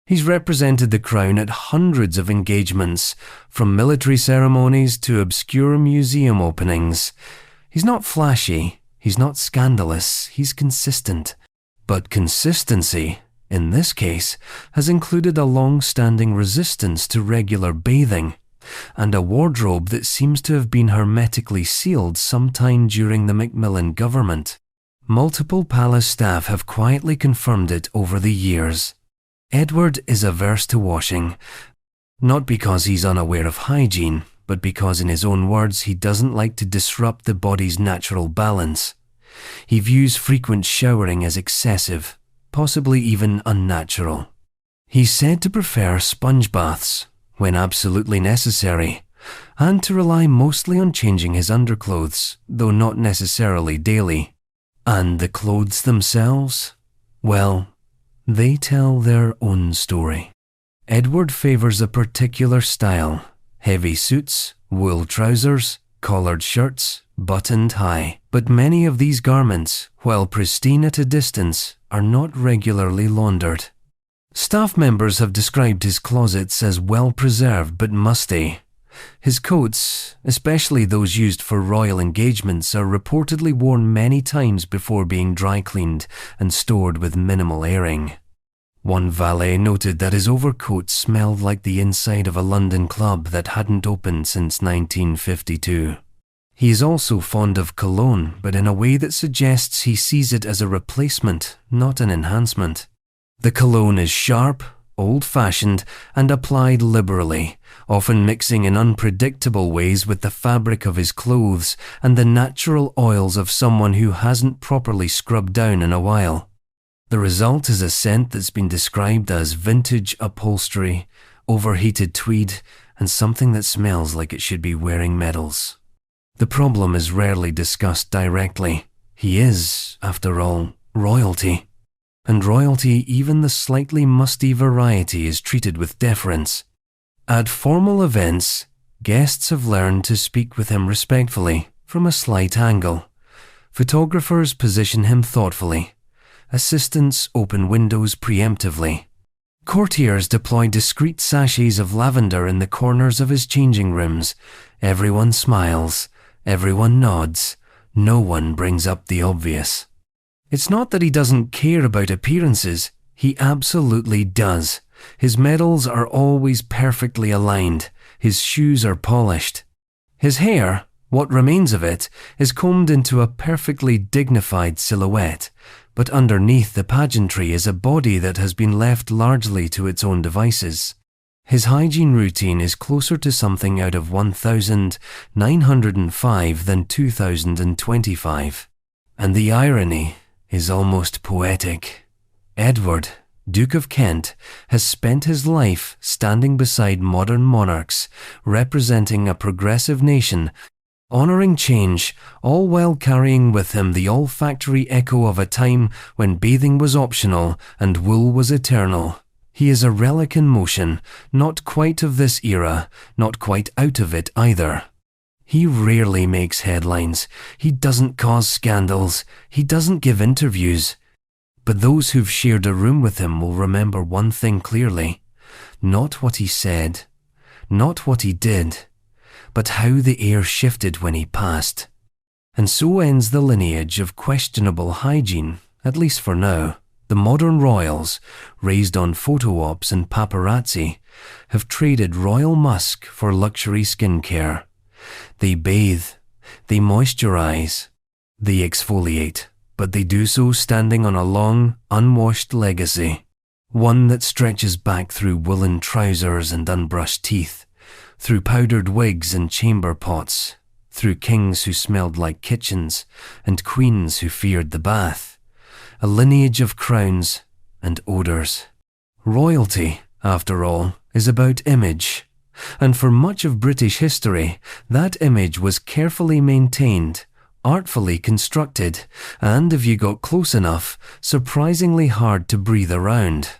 He's represented the crown at hundreds of engagements, from military ceremonies to obscure museum openings. He's not flashy, he's not scandalous, he's consistent. But consistency, in this case, has included a long-standing resistance to regular bathing, and a wardrobe that seems to have been hermetically sealed sometime during the Macmillan government. Multiple palace staff have quietly confirmed it over the years. Edward is averse to washing, not because he's unaware of hygiene, but because in his own words he doesn't like to disrupt the body's natural balance. He views frequent showering as excessive, possibly even unnatural. He's said to prefer sponge baths, when absolutely necessary, and to rely mostly on changing his underclothes, though not necessarily daily. And the clothes themselves? Well, they tell their own story. Edward favours a particular style: heavy suits, wool trousers, collared shirts, buttoned high. But many of these garments, while pristine at a distance, are not regularly laundered. Staff members have described his closets as well-preserved but musty. His coats, especially those used for royal engagements, are reportedly worn many times before being dry-cleaned and stored with minimal airing. One valet noted that his overcoat smelled like the inside of a London club that hadn't opened since 1952. He is also fond of cologne, but in a way that suggests he sees it as a replacement, not an enhancement. The cologne is sharp, old-fashioned, and applied liberally, often mixing in unpredictable ways with the fabric of his clothes and the natural oils of someone who hasn't properly scrubbed down in a while. The result is a scent that's been described as vintage upholstery, overheated tweed, and something that smells like it should be wearing medals. The problem is rarely discussed directly. He is, after all, royalty. And royalty, even the slightly musty variety, is treated with deference. At formal events, guests have learned to speak with him respectfully, from a slight angle. Photographers position him thoughtfully. Assistants open windows preemptively. Courtiers deploy discreet sachets of lavender in the corners of his changing rooms. Everyone smiles. Everyone nods. No one brings up the obvious. It's not that he doesn't care about appearances. He absolutely does. His medals are always perfectly aligned. His shoes are polished. His hair, what remains of it, is combed into a perfectly dignified silhouette, but underneath the pageantry is a body that has been left largely to its own devices. His hygiene routine is closer to something out of 1905 than 2025. And the irony is almost poetic. Edward, Duke of Kent, has spent his life standing beside modern monarchs, representing a progressive nation, honouring change, all while carrying with him the olfactory echo of a time when bathing was optional and wool was eternal. He is a relic in motion, not quite of this era, not quite out of it either. He rarely makes headlines. He doesn't cause scandals. He doesn't give interviews. But those who've shared a room with him will remember one thing clearly. Not what he said, not what he did, but how the air shifted when he passed. And so ends the lineage of questionable hygiene, at least for now. The modern royals, raised on photo ops and paparazzi, have traded royal musk for luxury skincare. They bathe, they moisturize, they exfoliate, but they do so standing on a long, unwashed legacy. One that stretches back through woolen trousers and unbrushed teeth, through powdered wigs and chamber pots, through kings who smelled like kitchens and queens who feared the bath. A lineage of crowns and odours. Royalty, after all, is about image. And for much of British history, that image was carefully maintained, artfully constructed, and if you got close enough, surprisingly hard to breathe around.